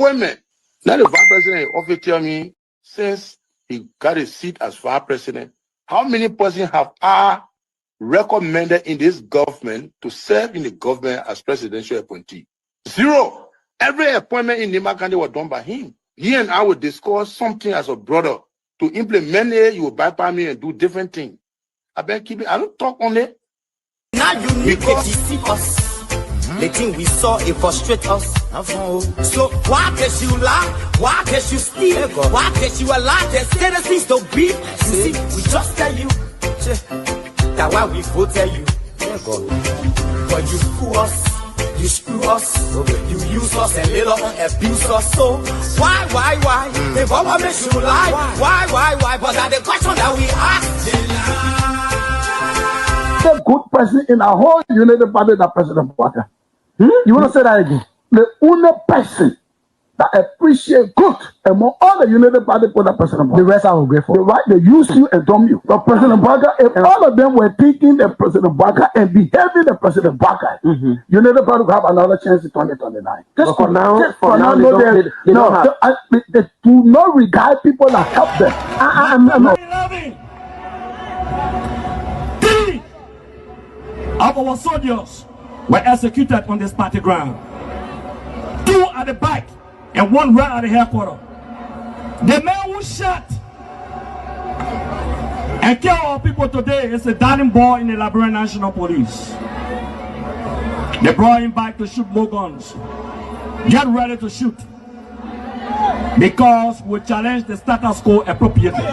appointment. Now the vice president often tell me, since he got a seat as vice president, how many persons have I recommended in this government to serve in the government as presidential appointee? Zero. Every appointment in Nimba County was done by him. He and I would discuss something as a brother. To implement it, you will bypass me and do different things. I better keep it. I don't talk on it. Now you need to deceive us. The thing we saw, it frustrate us. So why can't you lie? Why can't you steal? Why can't you allow the citizens to be? You see, we just tell you. That's why we vote tell you. But you fool us. You screw us, you use us and later on abuse us. So why? The government makes you lie. Why? But that's the question that we ask. The good person in our whole United Party, that President Bwaka. You want to say that again? The only person that appreciate good among all the United Party for that President Bwaka. The rest are ungrateful. The right, they use you and dumb you. But President Bwaka, if all of them were thinking the President Bwaka and behaving the President Bwaka, United Party will have another chance in 2029. Just for now, they do not regard people that help them. Three of our soldiers were executed on this party ground. 2 at the back and 1 right at the headquarters. The man who shot and killed our people today is a darling boy in the Liberia National Police. They brought him back to shoot more guns. Get ready to shoot. Because we challenge the status quo appropriately.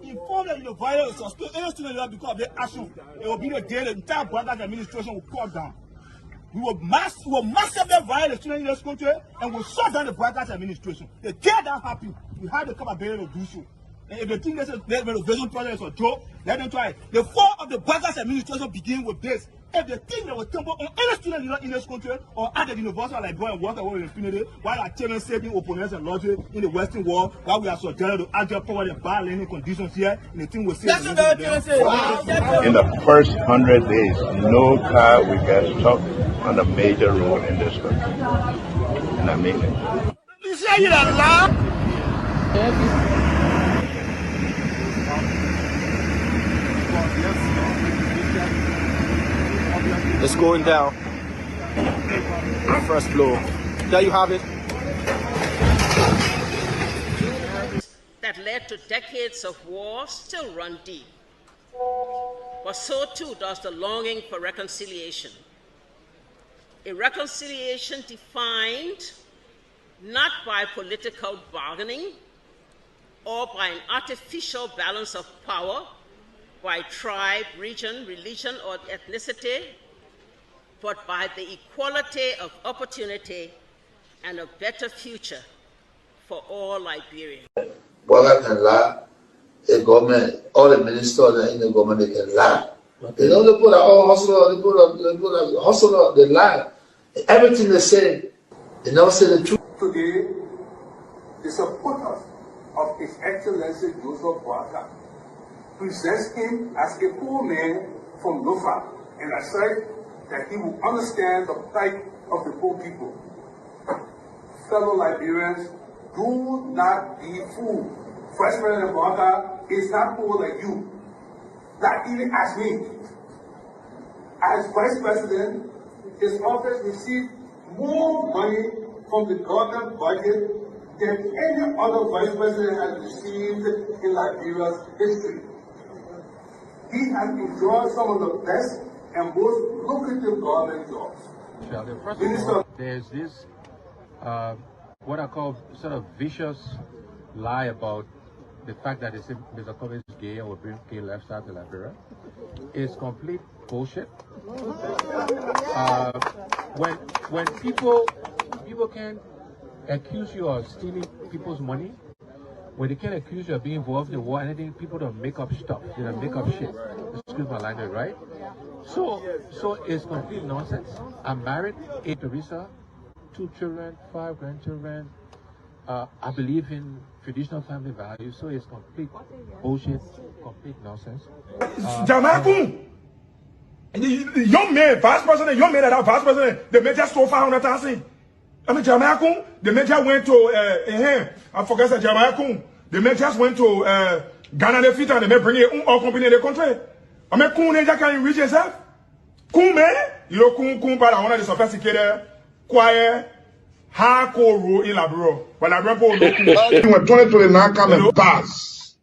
Inform them in the violence or still any student because of their action. It will be the day the entire Bwaka administration will cut down. We will massively violate the students in this country and we'll shut down the Bwaka administration. They tear that happy. We have the capability to do so. And if they think this is the renovation project is a joke, let them try it. The fall of the Bwaka administration begin with this. If they think they will tumble on any student in this country or at the university like Garguah and water with impunity, while our children saving opponents and logic in the Western world, while we are subjected to agile power and bad learning conditions here, and the thing will say. In the first 100 days, no car will get stuck on a major road in this country. And I mean it. It's going down. First floor. There you have it. That led to decades of war still run deep. But so too does the longing for reconciliation. A reconciliation defined not by political bargaining or by an artificial balance of power by tribe, region, religion, or ethnicity, but by the equality of opportunity and a better future for all Liberians. Bwaka can lie, the government, all the ministers in the government, they can lie. You know, they put all hustler, they put a hustler, they lie. Everything they say, they never say the truth. Today, the supporters of His Excellency Joseph Bwaka presents him as a poor man from Lofa, and I said that he will understand the plight of the poor people. Fellow Liberians, do not be fooled. Vice President Bwaka is not poor like you, not even as me. As Vice President, his office received more money from the government budget than any other Vice President has received in Liberia's history. He has enjoyed some of the best and most lucrative government jobs. There's this, what I call sort of vicious lie about the fact that Mr. Kobe is gay or bring gay lifestyle to Liberia. It's complete bullshit. When people can accuse you of stealing people's money, when they can accuse you of being involved in war, anything, people don't make up stuff. They don't make up shit. Excuse my language, right? So it's complete nonsense. I'm married, 8 Teresa, 2 children, 5 grandchildren. I believe in traditional family values, so it's complete bullshit, complete nonsense. Young man, vice president, young man that are vice president, the major stole 500,000. I mean, Jamaica, the major went to I forget that Jamaica. The majors went to Ghana, the fit, and they may bring it all company in the country. I mean, Kun can reach yourself. Kun man, you know, Kun, but I want to sophisticated, quiet, hardcore rule in Labro. But Labro, when 2029 come and pass,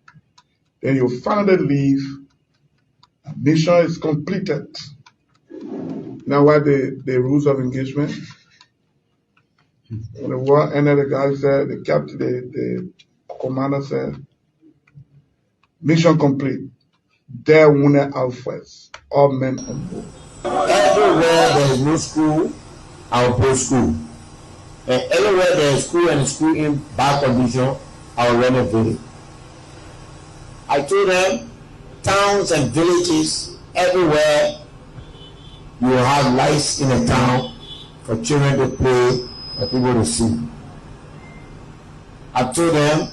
then you finally leave. Mission is completed. Now, what the rules of engagement? When the war ended, the guy said, the captain, the commander said, mission complete. There wounded out first. All men on board. Everywhere there is no school, I'll put school. And everywhere there is school and school in bad condition, I'll renovate it. I told them, towns and villages, everywhere you will have lights in the town for children to play, for people to see. I told them,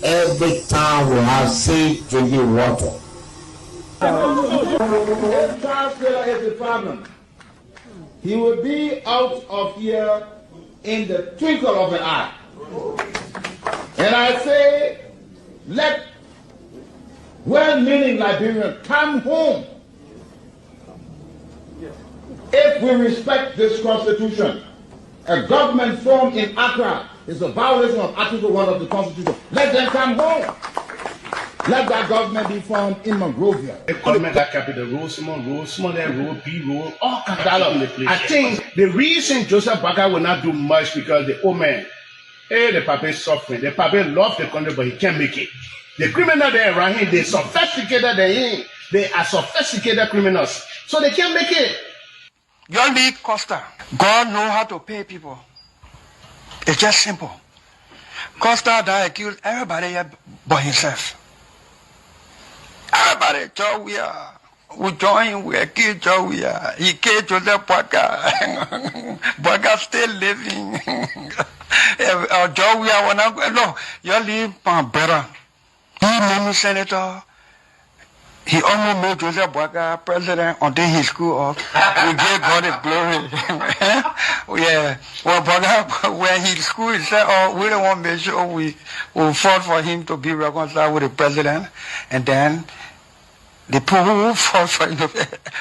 every town will have safe drinking water. If Charles Taylor is the problem, he will be out of here in the twinkle of an eye. And I say, let well-meaning Liberians come home. If we respect this constitution, a government formed in Accra is a violation of Article 1 of the Constitution. Let them come home. Let that government be formed in Monrovia. The government that capital road, small there, road, B road, all kinds of places. I think the reason Joseph Boakai will not do much because the old man, the papa is suffering. The papa loves the country, but he can't make it. The criminal there around him, they sophisticated than him. They are sophisticated criminals, so they can't make it. Your league Costa, God knows how to pay people. It's just simple. Costa that accused everybody but himself. Everybody, Joe, we join, we accuse Joe, he killed Joseph Boakai. Boakai still living. Joe, no, you leave better. He made me senator. He almost made Joseph Boakai president until he screwed up. We gave God his glory. Yeah. Well, Boakai, when he screwed, he said, oh, we don't want to make sure we will fought for him to be reconciled with the president. And then the people who fought for him.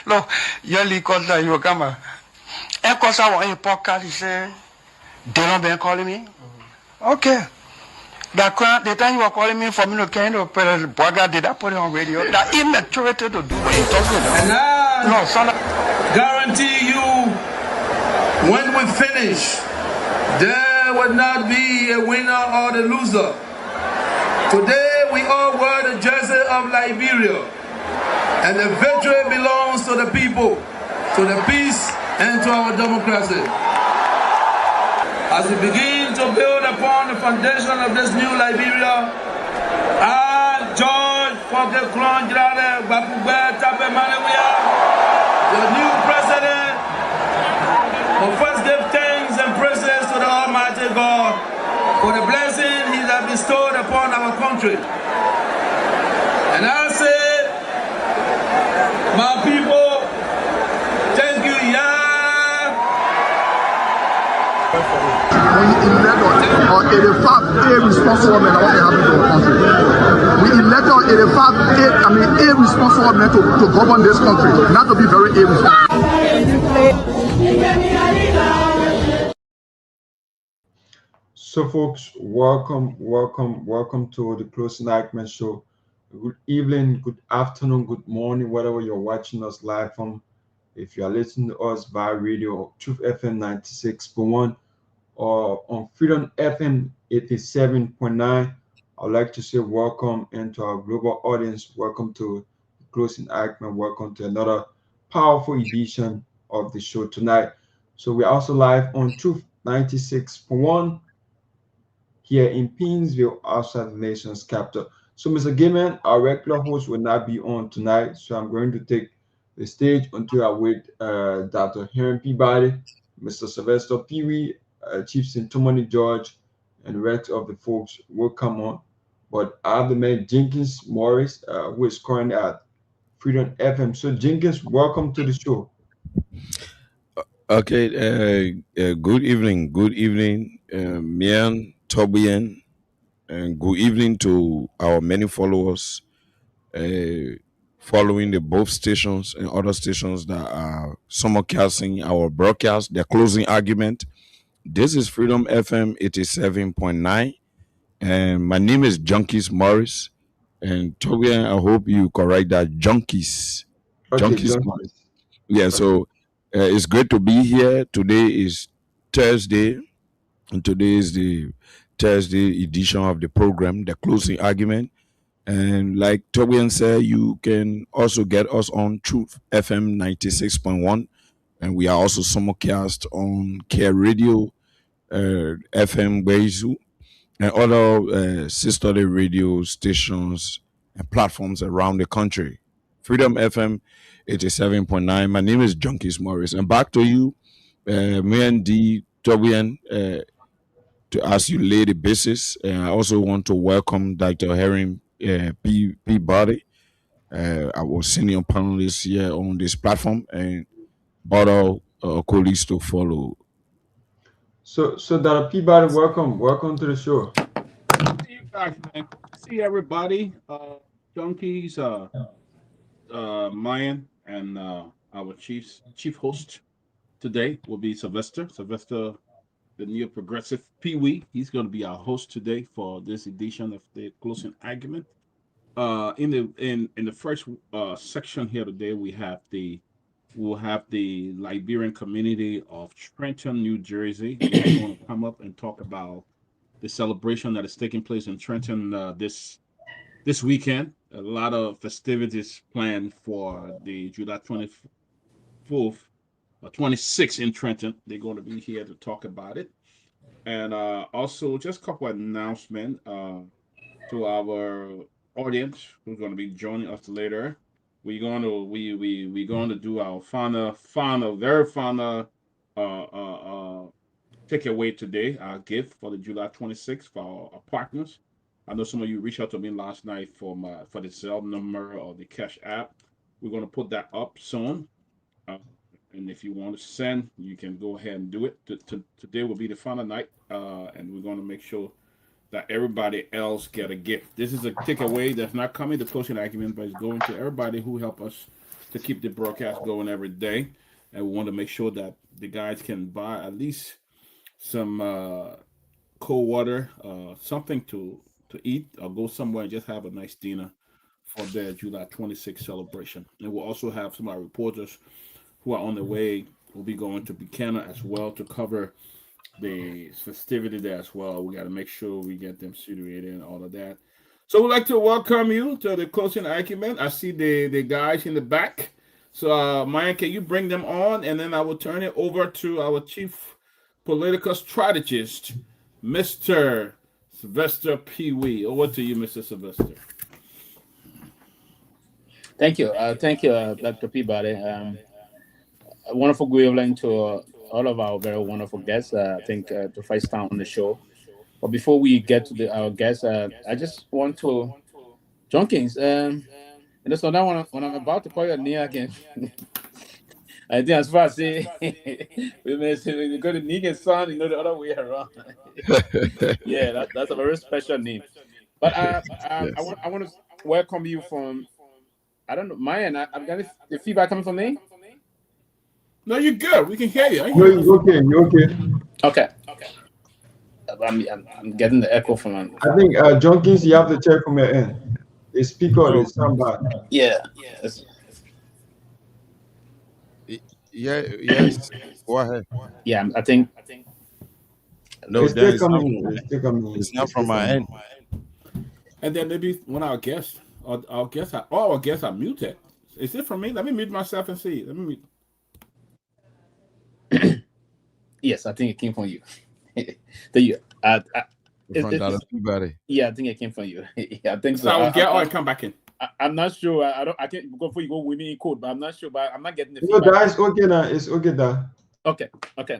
Look, Yoli Costa, you will come. And Costa on a podcast, he said, they don't been calling me. Okay. The time you were calling me for me to kind of Boakai, did I put it on radio? That immaturity to do what you're talking about. And I guarantee you, when we finish, there will not be a winner or the loser. Today we all wear the jersey of Liberia, and the victory belongs to the people, to the peace, and to our democracy. As we begin to build upon the foundation of this new Liberia, I, George Seleke Kromah, the new president, will first give thanks and praises to the Almighty God for the blessing He has bestowed upon our country. And I say, my people, thank you, We elect 85 irresponsible men what happened to our country. We elect 85 irresponsible men to govern this country, not to be very irresponsible. So folks, welcome to the Close Enactment Show. Good evening, good afternoon, good morning, whatever you're watching us live from. If you are listening to us via radio, Truth FM 96.1 or on Freedom FM 87.9, I'd like to say welcome and to our global audience. Welcome to Close Enactment. Welcome to another powerful edition of the show tonight. So we're also live on Truth 96.1 here in Painesville, outside the nation's capital. So Mr. Gayman, our regular host, will not be on tonight, so I'm going to take the stage until I wait Dr. Peabody, Mr. Sylvester Pewee, Chieftain Tomalin George, and the rest of the folks will come on. But I have the man Jenkins Morris, who is currently at Freedom FM. So Jenkins, welcome to the show. Okay, good evening, Myean, Torgbean, and good evening to our many followers following the both stations and other stations that are simulcasting our broadcast, their closing argument. This is Freedom FM 87.9, and my name is Junkies Morris. And Torgbean, I hope you correct that, Junkies. Okay, Junkies Junkies. Morris. Yeah, so it's great to be here. Today is Thursday, and today is the Thursday edition of the program, the closing argument. And like Torgbean said, you can also get us on Truth FM 96.1, and we are also simulcast on Care Radio FM Bezu and other sisterly radio stations and platforms around the country. Freedom FM 87.9. My name is Junkies Morris. And back to you, Myean D. Torgbean, to ask you lay the basis. I also want to welcome Dr. Herring Peabody, our senior panelist here on this platform, and other colleagues to follow. So Dr. Peabody, welcome to the show. See you guys, man. See everybody. Junkies, Myean, and our chief host today will be Sylvester, the new progressive Pewee. He's going to be our host today for this edition of the closing argument. In the first section here today, we'll have the Liberian community of Trenton, New Jersey. They're going to come up and talk about the celebration that is taking place in Trenton this weekend. A lot of festivities planned for the July 24th or 26th in Trenton. They're going to be here to talk about it. And also just a couple of announcements to our audience who's going to be joining us later. We're going to do our very final takeaway today, our gift for the July 26th for our partners. I know some of you reached out to me last night for the Zelle number or the Cash App. We're going to put that up soon. And if you want to send, you can go ahead and do it. Today will be the final night, and we're going to make sure that everybody else get a gift. This is a takeaway that's not coming to closing argument, but it's going to everybody who help us to keep the broadcast going every day. And we want to make sure that the guys can buy at least some cold water, something to eat, or go somewhere and just have a nice dinner for their July 26th celebration. And we'll also have some of our reporters who are on the way. Will be going to Buchanan as well to cover the festivity there as well. We got to make sure we get them situated and all of that. So we'd like to welcome you to the closing argument. I see the guys in the back. So Myean, can you bring them on? And then I will turn it over to our chief political strategist, Mr. Sylvester Pewee. Over to you, Mr. Sylvester. Thank you. Dr. Peabody. A wonderful good evening to all of our very wonderful guests. I think the first time on the show. But before we get to our guests, I just want to, Junkins, and so now when I'm about to call your name again, I think as far as say, we may say we go to Negan son, the other way around. Yeah, that's a very special name. But I want to welcome you from, I don't know, Myean. I'm getting the feedback coming from me. No, you're good. We can hear you. You're okay. Okay. I'm getting the echo from him. I think Junkins, you have to check from your end. The speaker is somebody. Yeah. Yes. Go ahead. Yeah, I think. No, it's still coming. It's not from my end. And then maybe one of our guests, our guests are muted. Is it from me? Let me mute myself and see. Let me mute. Yes, I think it came from you. From Dr. Peabody. Yeah, I think it came from you. Yeah, I think so. So I will get or come back in. I'm not sure. I can't go before you go with me in code, but I'm not sure. But I'm not getting the feedback. feedback. No, that is okay now. It's okay now. Okay.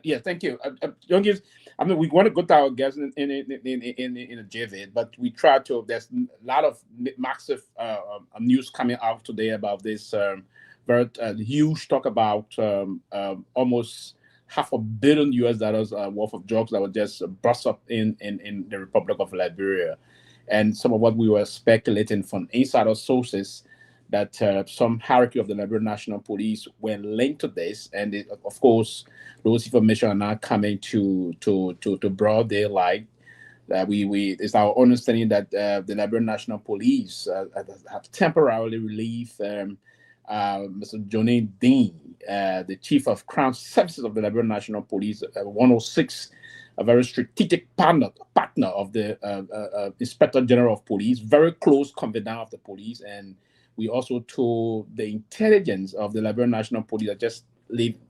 Yeah, thank you. Youngis, I mean, we want to go to our guests in a JV, but we try to. There's a lot of massive news coming out today about this very huge talk about almost $500 million worth of drugs that were just bust up in the Republic of Liberia, and some of what we were speculating from insider sources that some hierarchy of the Liberia National Police were linked to this, and of course, those information are now coming to broad daylight. It's our understanding that the Liberia National Police have temporarily relieved Mr. Johnny Dean, the Chief of Crown Services of the Liberia National Police, 106, a very strategic partner of the Inspector General of Police, very close confidant of the police, and we also told the intelligence of the Liberia National Police that just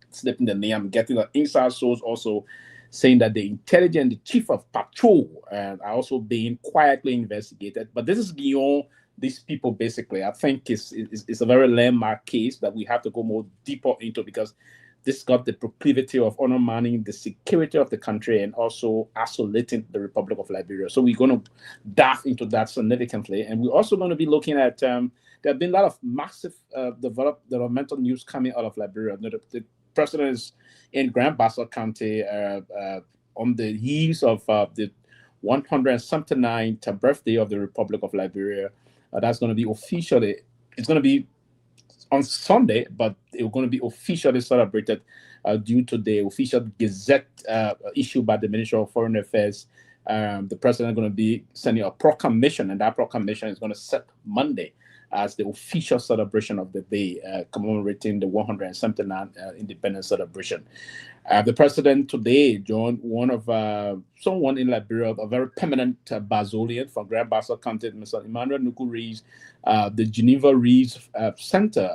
slipping the name. I'm getting an inside source also saying that the intelligence, the chief of patrol, are also being quietly investigated. But this is beyond these people, basically. I think it's a very landmark case that we have to go more deeper into, because this got the proclivity of undermining the security of the country and also isolating the Republic of Liberia. So we're going to dive into that significantly. And we're also going to be looking at there have been a lot of massive developmental news coming out of Liberia. The president is in Grand Bassa County on the heels of the 179th birthday of the Republic of Liberia. That's going to be officially, it's going to be on Sunday, but it's going to be officially celebrated due to the official gazette issued by the Ministry of Foreign Affairs. The president is going to be sending a proclamation, and that proclamation is going to set Monday as the official celebration of the day, commemorating the 179th independence celebration. The president today joined someone in Liberia, a very permanent Bazolian from Grand Bassa County, Mr. Emmanuel Nuku Rees, the Geneva Rees Center,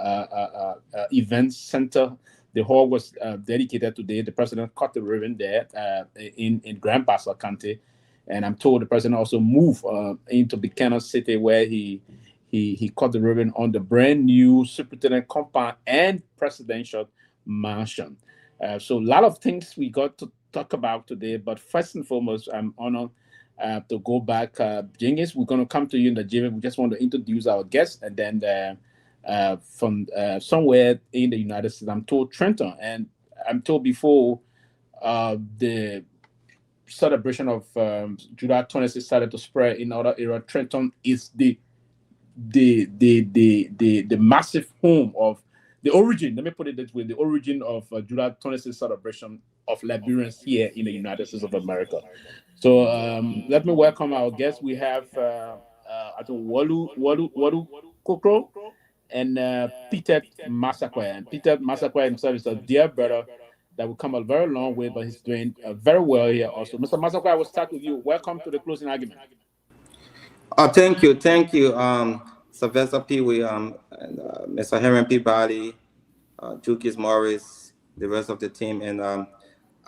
Events Center. The hall was dedicated today. The president cut the ribbon there in Grand Bassa County. And I'm told the president also moved into Buchanan City, where he cut the ribbon on the brand new superintendent compound and presidential mansion. So a lot of things we got to talk about today, but first and foremost, I'm honored to go back. Jengis, we're going to come to you in the gym. We just want to introduce our guests, and then from somewhere in the United States, I'm told Trenton, and I'm told before the celebration of July 26 started to spread in other areas, Trenton is the massive home of the origin. Let me put it this way: the origin of July 26 celebration of Liberians here in the United States of America. So let me welcome our guests. We have Nyenwolo Kokro and Peter Masakwe. And Peter Masakwe himself is a dear brother that will come a very long way, but he's doing very well here also. Mr. Masakwe, I will start with you. Welcome to the closing argument. Thank you, Sylvester Pewee, Mr. Henry Peabody, Jukis Morris, the rest of the team, and I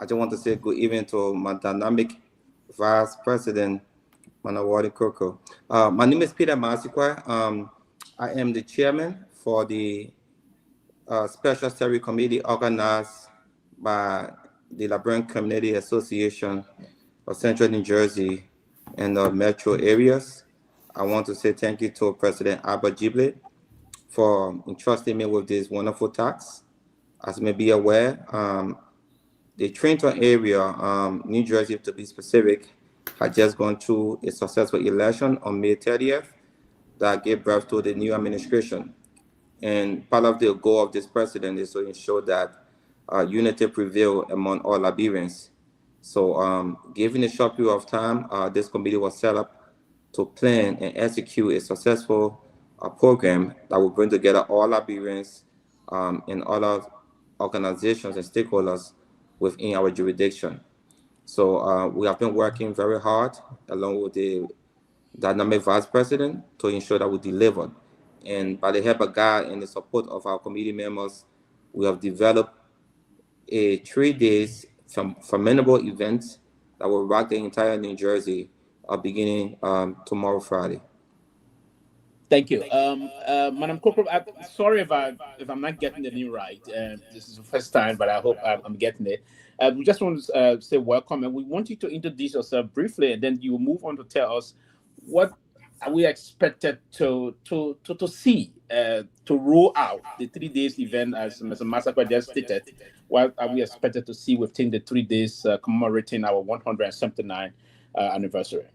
just want to say good evening to my dynamic Vice President, Nyenwolo Kokro. My name is Peter Masakwe. I am the chairman for the Special Steering Committee organized by the Liberian Community Association of Central New Jersey and the metro areas. I want to say thank you to President Albert Giblett for entrusting me with this wonderful task. As you may be aware, the Trenton area, New Jersey to be specific, had just gone through a successful election on May 30th that gave birth to the new administration. And part of the goal of this president is to ensure that unity prevail among all Liberians. So given a short period of time, this committee was set up to plan and execute a successful program that will bring together all Liberians and other organizations and stakeholders within our jurisdiction. So we have been working very hard along with the dynamic vice president to ensure that we deliver. And by the help of God and the support of our committee members, we have developed a 3 days formidable event that will rock the entire New Jersey beginning tomorrow, Friday. Thank you. Madam Corporal, sorry if I'm not getting the name right. This is the first time, but I hope I'm getting it. We just want to say welcome, and we want you to introduce yourself briefly, and then you will move on to tell us what are we expected to see to roll out the 3 days event, as Mr. Massacre just stated. What are we expected to see within the 3 days commemorating our 179th anniversary?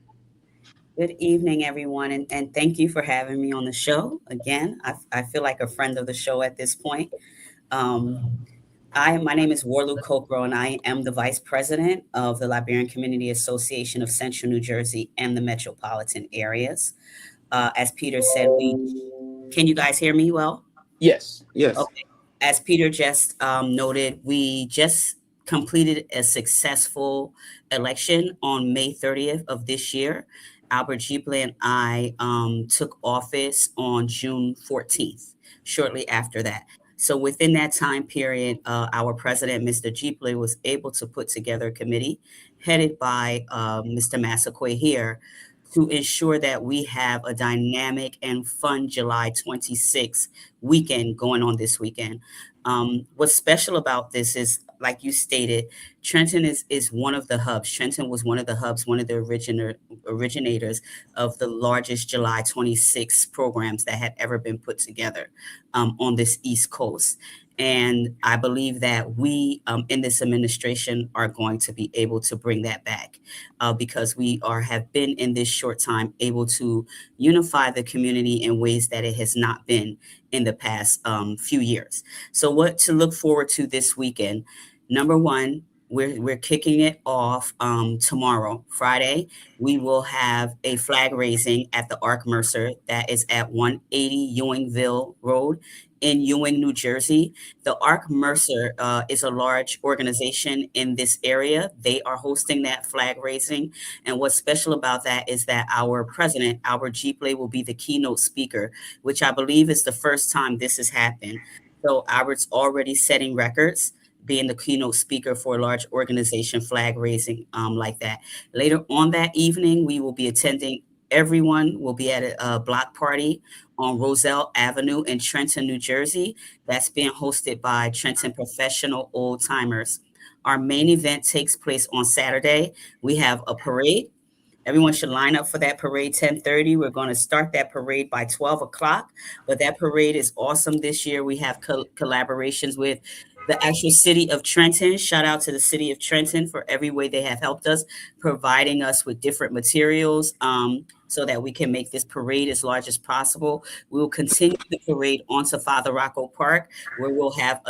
Good evening, everyone, and thank you for having me on the show again. I feel like a friend of the show at this point. My name is Warlu Kokro, and I am the Vice President of the Liberian Community Association of Central New Jersey and the metropolitan areas. As Peter said, can you guys hear me well? Yes. Yes. Okay. As Peter just noted, we just completed a successful election on May 30th of this year. Albert Giple and I took office on June 14th, shortly after that. So within that time period, our president, Mr. Giple, was able to put together a committee headed by Mr. Massaquoi here to ensure that we have a dynamic and fun July 26th weekend going on this weekend. What's special about this is, like you stated, Trenton is one of the hubs. Trenton was one of the hubs, one of the originators of the largest July 26 programs that had ever been put together on this East Coast. And I believe that we in this administration are going to be able to bring that back because we have been in this short time able to unify the community in ways that it has not been in the past few years. So what to look forward to this weekend? Number one, we're kicking it off tomorrow, Friday. We will have a flag raising at the Ark Mercer that is at 180 Ewingville Road in Ewing, New Jersey. The Ark Mercer is a large organization in this area. They are hosting that flag raising. And what's special about that is that our president, Albert Giple, will be the keynote speaker, which I believe is the first time this has happened. So Albert's already setting records, being the keynote speaker for a large organization flag raising like that. Later on that evening, we will be attending. Everyone will be at a block party on Roselle Avenue in Trenton, New Jersey. That's being hosted by Trenton Professional Old Timers. Our main event takes place on Saturday. We have a parade. Everyone should line up for that parade 10:30. We're going to start that parade by 12 o'clock. But that parade is awesome this year. We have collaborations with the actual city of Trenton. Shout out to the city of Trenton for every way they have helped us, providing us with different materials so that we can make this parade as large as possible. We will continue the parade onto Father Rocco Park, where we will have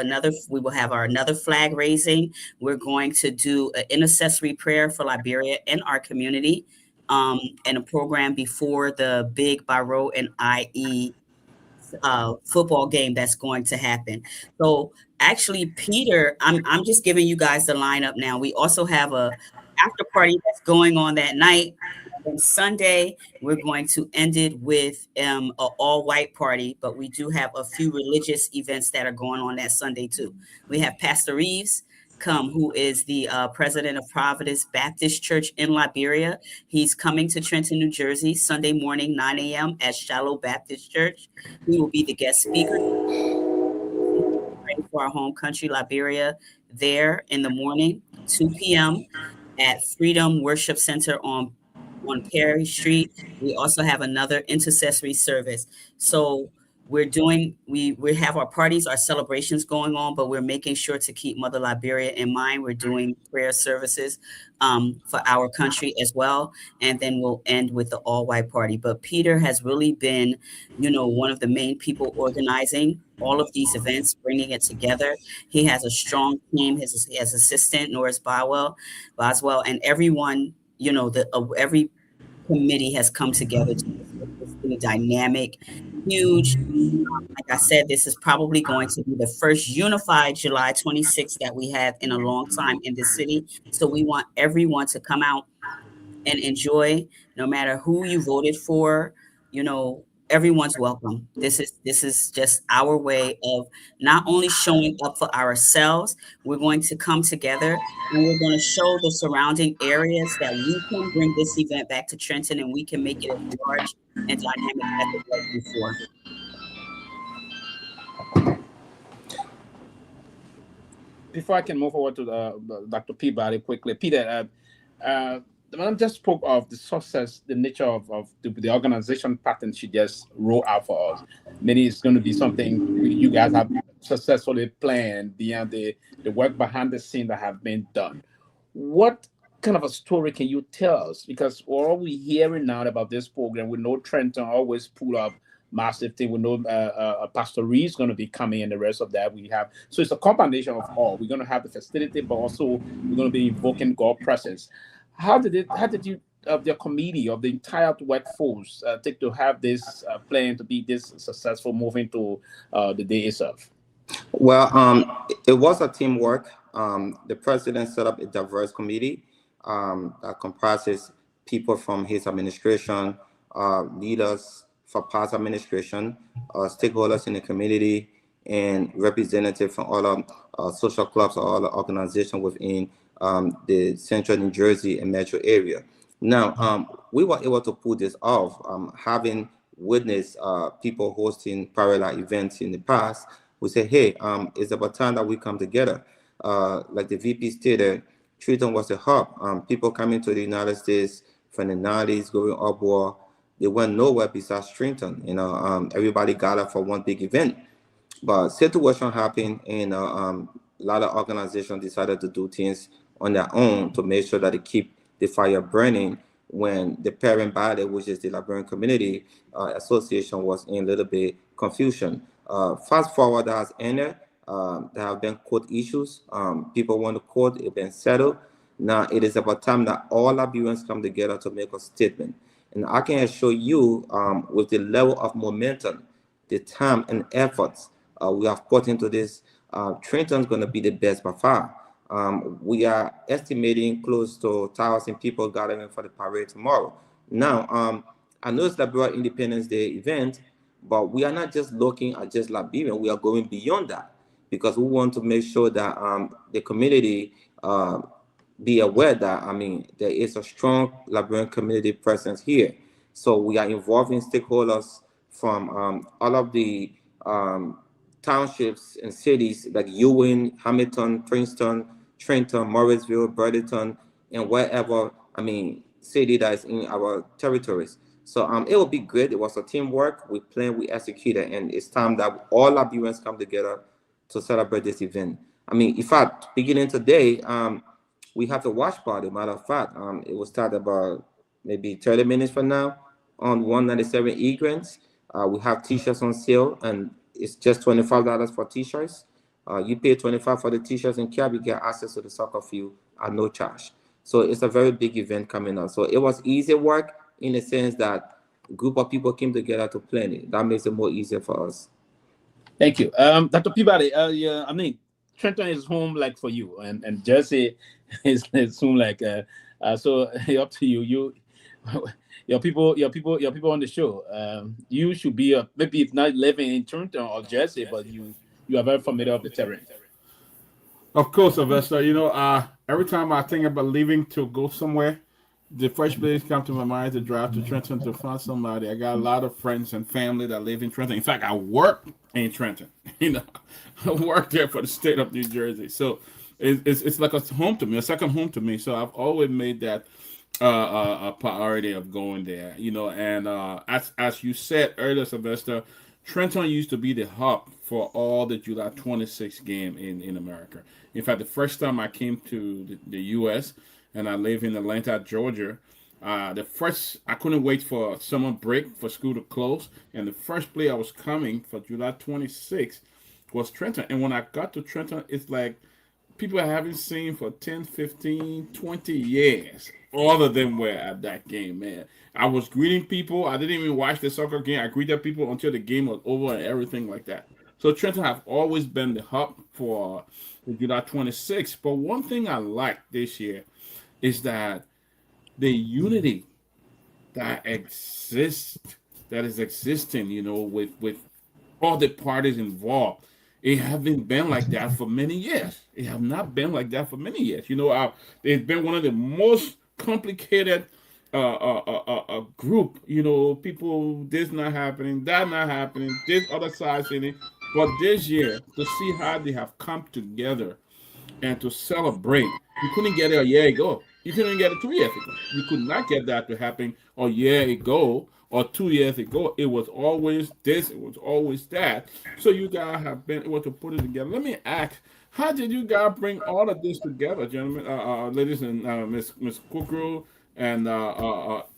our another flag raising. We're going to do an intercessory prayer for Liberia and our community, and a program before the big Barrow and IE football game that's going to happen. So actually, Peter, I'm just giving you guys the lineup now. We also have a after party that's going on that night. And Sunday, we're going to end it with an all-white party, but we do have a few religious events that are going on that Sunday too. We have Pastor Reeves come, who is the president of Providence Baptist Church in Liberia. He's coming to Trenton, New Jersey, Sunday morning, 9 a.m. at Shallow Baptist Church. He will be the guest speaker. Praying for our home country, Liberia, there in the morning, 2 p.m. at Freedom Worship Center on Perry Street. We also have another intercessory service. So we have our parties, our celebrations going on, but we're making sure to keep Mother Liberia in mind. We're doing prayer services for our country as well. And then we'll end with the all-white party. But Peter has really been, one of the main people organizing all of these events, bringing it together. He has a strong team. His assistant, Norris Boswell, and everyone, every committee has come together to be dynamic, huge. Like I said, this is probably going to be the first unified July 26th that we have in a long time in the city. So we want everyone to come out and enjoy, no matter who you voted for. Everyone's welcome. This is just our way of not only showing up for ourselves. We're going to come together and we're going to show the surrounding areas that we can bring this event back to Trenton and we can make it as large and dynamic as it was before. Before I can move forward to Dr. Peabody quickly, Peter, the madam just spoke of the success, the nature of the organization pattern she just wrote out for us. Maybe it's going to be something you guys have successfully planned beyond the work behind the scene that have been done. What kind of a story can you tell us? Because all we hearing now about this program, we know Trenton always pull up massive thing. We know Pastor Reed's going to be coming, and the rest of that we have. So it's a combination of all. We're going to have the festivity, but also we're going to be invoking God's presence. How did you, of the committee, of the entire workforce, take to have this plan to be this successful moving to the day itself? Well, it was a teamwork. The president set up a diverse committee that comprises people from his administration, leaders for past administration, stakeholders in the community, and representatives from all the social clubs or all the organizations within the central New Jersey and metro area. Now, we were able to pull this off, having witnessed people hosting parallel events in the past. We say, hey, it's about time that we come together. Like the VP stated, Trenton was a hub. People coming to the United States from the 90s, going upward, they went nowhere besides Trenton. Everybody gathered for one big event. But situation happened, and a lot of organizations decided to do things on their own to make sure that they keep the fire burning when the parent body, which is the Liberian Community Association, was in a little bit confusion. Fast forward, that has ended. There have been court issues. People want to court, it's been settled. Now it is about time that all Liberians come together to make a statement. And I can assure you, with the level of momentum, the time and efforts we have put into this, Trenton's going to be the best by far. We are estimating close to 1,000 people gathering for the parade tomorrow. Now, I know it's Liberia Independence Day event, but we are not just looking at just Liberia. We are going beyond that because we want to make sure that the community be aware that, there is a strong Liberian community presence here. So we are involving stakeholders from all of the townships and cities like Ewing, Hamilton, Princeton, Trenton, Morrisville, Burlington, and wherever, city that is in our territories. So it will be great. It was a teamwork. We planned, we executed, and it's time that all Liberians come together to celebrate this event. In fact, beginning today, we have a watch party. Matter of fact, it will start about maybe 30 minutes from now on 197 Egrants. We have t-shirts on sale, and it's just $25 for t-shirts. You pay $25 for the t-shirts and cab, you get access to the soccer field at no charge. So it's a very big event coming up. So it was easy work in the sense that a group of people came together to plan it. That makes it more easier for us. Thank you. Dr. Peabody, Trenton is home like for you, and Jersey is home like so up to you. Your people on the show. You should be maybe if not living in Trenton or Jersey, but you are very familiar with the terrain. Of course, Sylvester. Every time I think about leaving to go somewhere, the first place come to my mind to drive to Trenton to find somebody. I got a lot of friends and family that live in Trenton. In fact, I work in Trenton. I work there for the state of New Jersey. So it's like a home to me, a second home to me. So I've always made that a priority of going there. And as you said earlier, Sylvester, Trenton used to be the hub for all the July 26th game in America. In fact, the first time I came to the U.S., and I live in Atlanta, Georgia. I couldn't wait for summer break for school to close. And the first play I was coming for July 26th was Trenton. And when I got to Trenton, it's like people I haven't seen for 10, 15, 20 years. All of them were at that game, man. I was greeting people. I didn't even watch the soccer game. I greeted people until the game was over and everything like that. So Trenton have always been the hub for the July 26th. But one thing I like this year is that the unity that is existing, with all the parties involved, it hasn't been like that for many years. It have not been like that for many years. It's been one of the most complicated a group, you know, people, this not happening, that not happening, this other side saying it. But this year, to see how they have come together and to celebrate, you couldn't get it a year ago. You couldn't get it 2 years ago. You could not get that to happen a year ago or 2 years ago. It was always this, it was always that. So you guys have been able to put it together. Let me ask, how did you guys bring all of this together, gentlemen, ladies, and Miss Kukru? And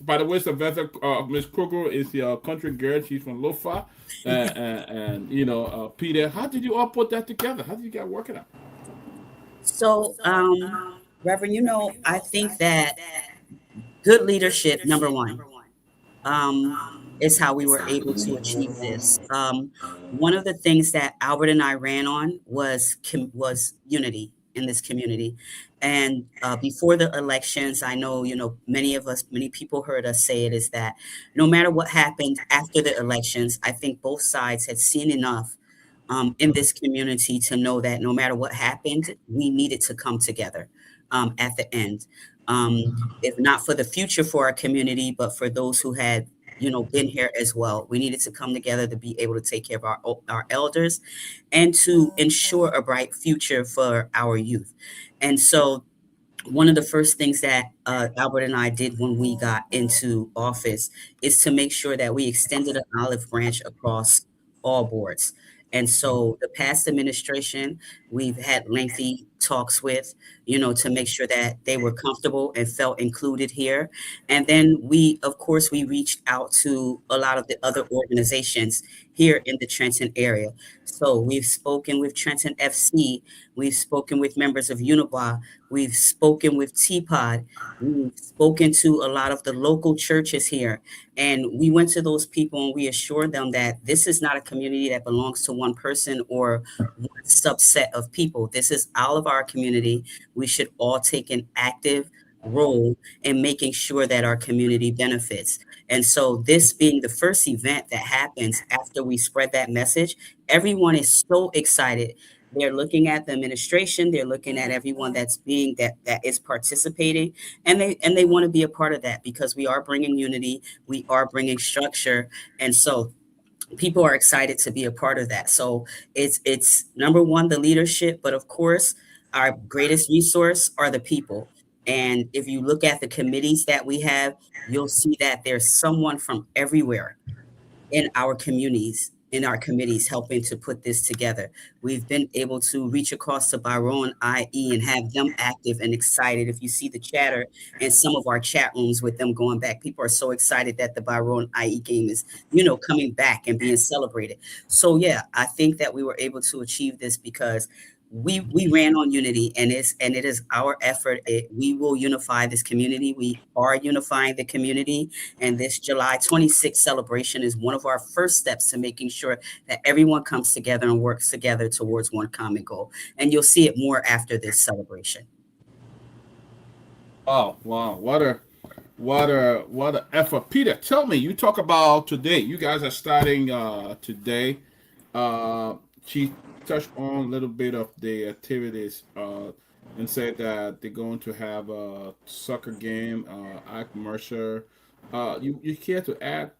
by the way, Sylvester, Miss Kukru is the country girl. She's from Lofa. And you know, Peter, how did you all put that together? How did you guys work it out? So, Reverend, you know, I think that good leadership, number one, is how we were able to achieve this. One of the things that Albert and I ran on was unity in this community. And before the elections, I know, you know, many people heard us say it, is that no matter what happened after the elections, I think both sides had seen enough in this community to know that no matter what happened, we needed to come together at the end. If not for the future for our community, but for those who had, you know, been here as well. We needed to come together to be able to take care of our elders and to ensure a bright future for our youth. And so one of the first things that Albert and I did when we got into office is to make sure that we extended an olive branch across all boards. And so the past administration, we've had lengthy talks with, you know, to make sure that they were comfortable and felt included here. And then we reached out to a lot of the other organizations here in the Trenton area. So we've spoken with Trenton FC, we've spoken with members of Unibois, we've spoken with Peabody, we've spoken to a lot of the local churches here. And we went to those people and we assured them that this is not a community that belongs to one person or one subset of people. This is all of our community. We should all take an active role in making sure that our community benefits. And so this being the first event that happens after we spread that message, everyone is so excited. They're looking at the administration, they're looking at everyone that is participating, and they want to be a part of that because we are bringing unity, we are bringing structure, and so people are excited to be a part of that. So it's number one, the leadership, but of course, our greatest resource are the people. And if you look at the committees that we have, you'll see that there's someone from everywhere in our communities, in our committees, helping to put this together. We've been able to reach across to Byron IE and have them active and excited. If you see the chatter in some of our chat rooms with them going back, people are so excited that the Byron IE game is, you know, coming back and being celebrated. So yeah, I think that we were able to achieve this because we ran on unity, and it is our effort. We will unify this community. We are unifying the community, and this July 26th celebration is one of our first steps to making sure that everyone comes together and works together towards one common goal. And you'll see it more after this celebration. Wow, what a effort. Peter, tell me, you talk about today. You guys are starting today. She touched on a little bit of the activities and said that they're going to have a soccer game, Ike Mercer. You care to add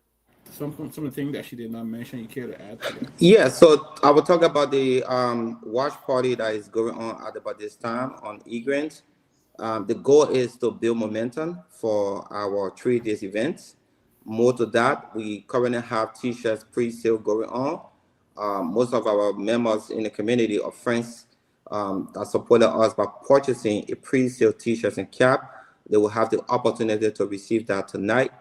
something that she did not mention? You care to add to that? Yeah, so I will talk about the watch party that is going on at about this time on Egrant. The goal is to build momentum for our 3 days events. More to that, we currently have t-shirts pre-sale going on. Most of our members in the community or friends that supported us by purchasing a pre-sale t-shirts and cap, they will have the opportunity to receive that tonight,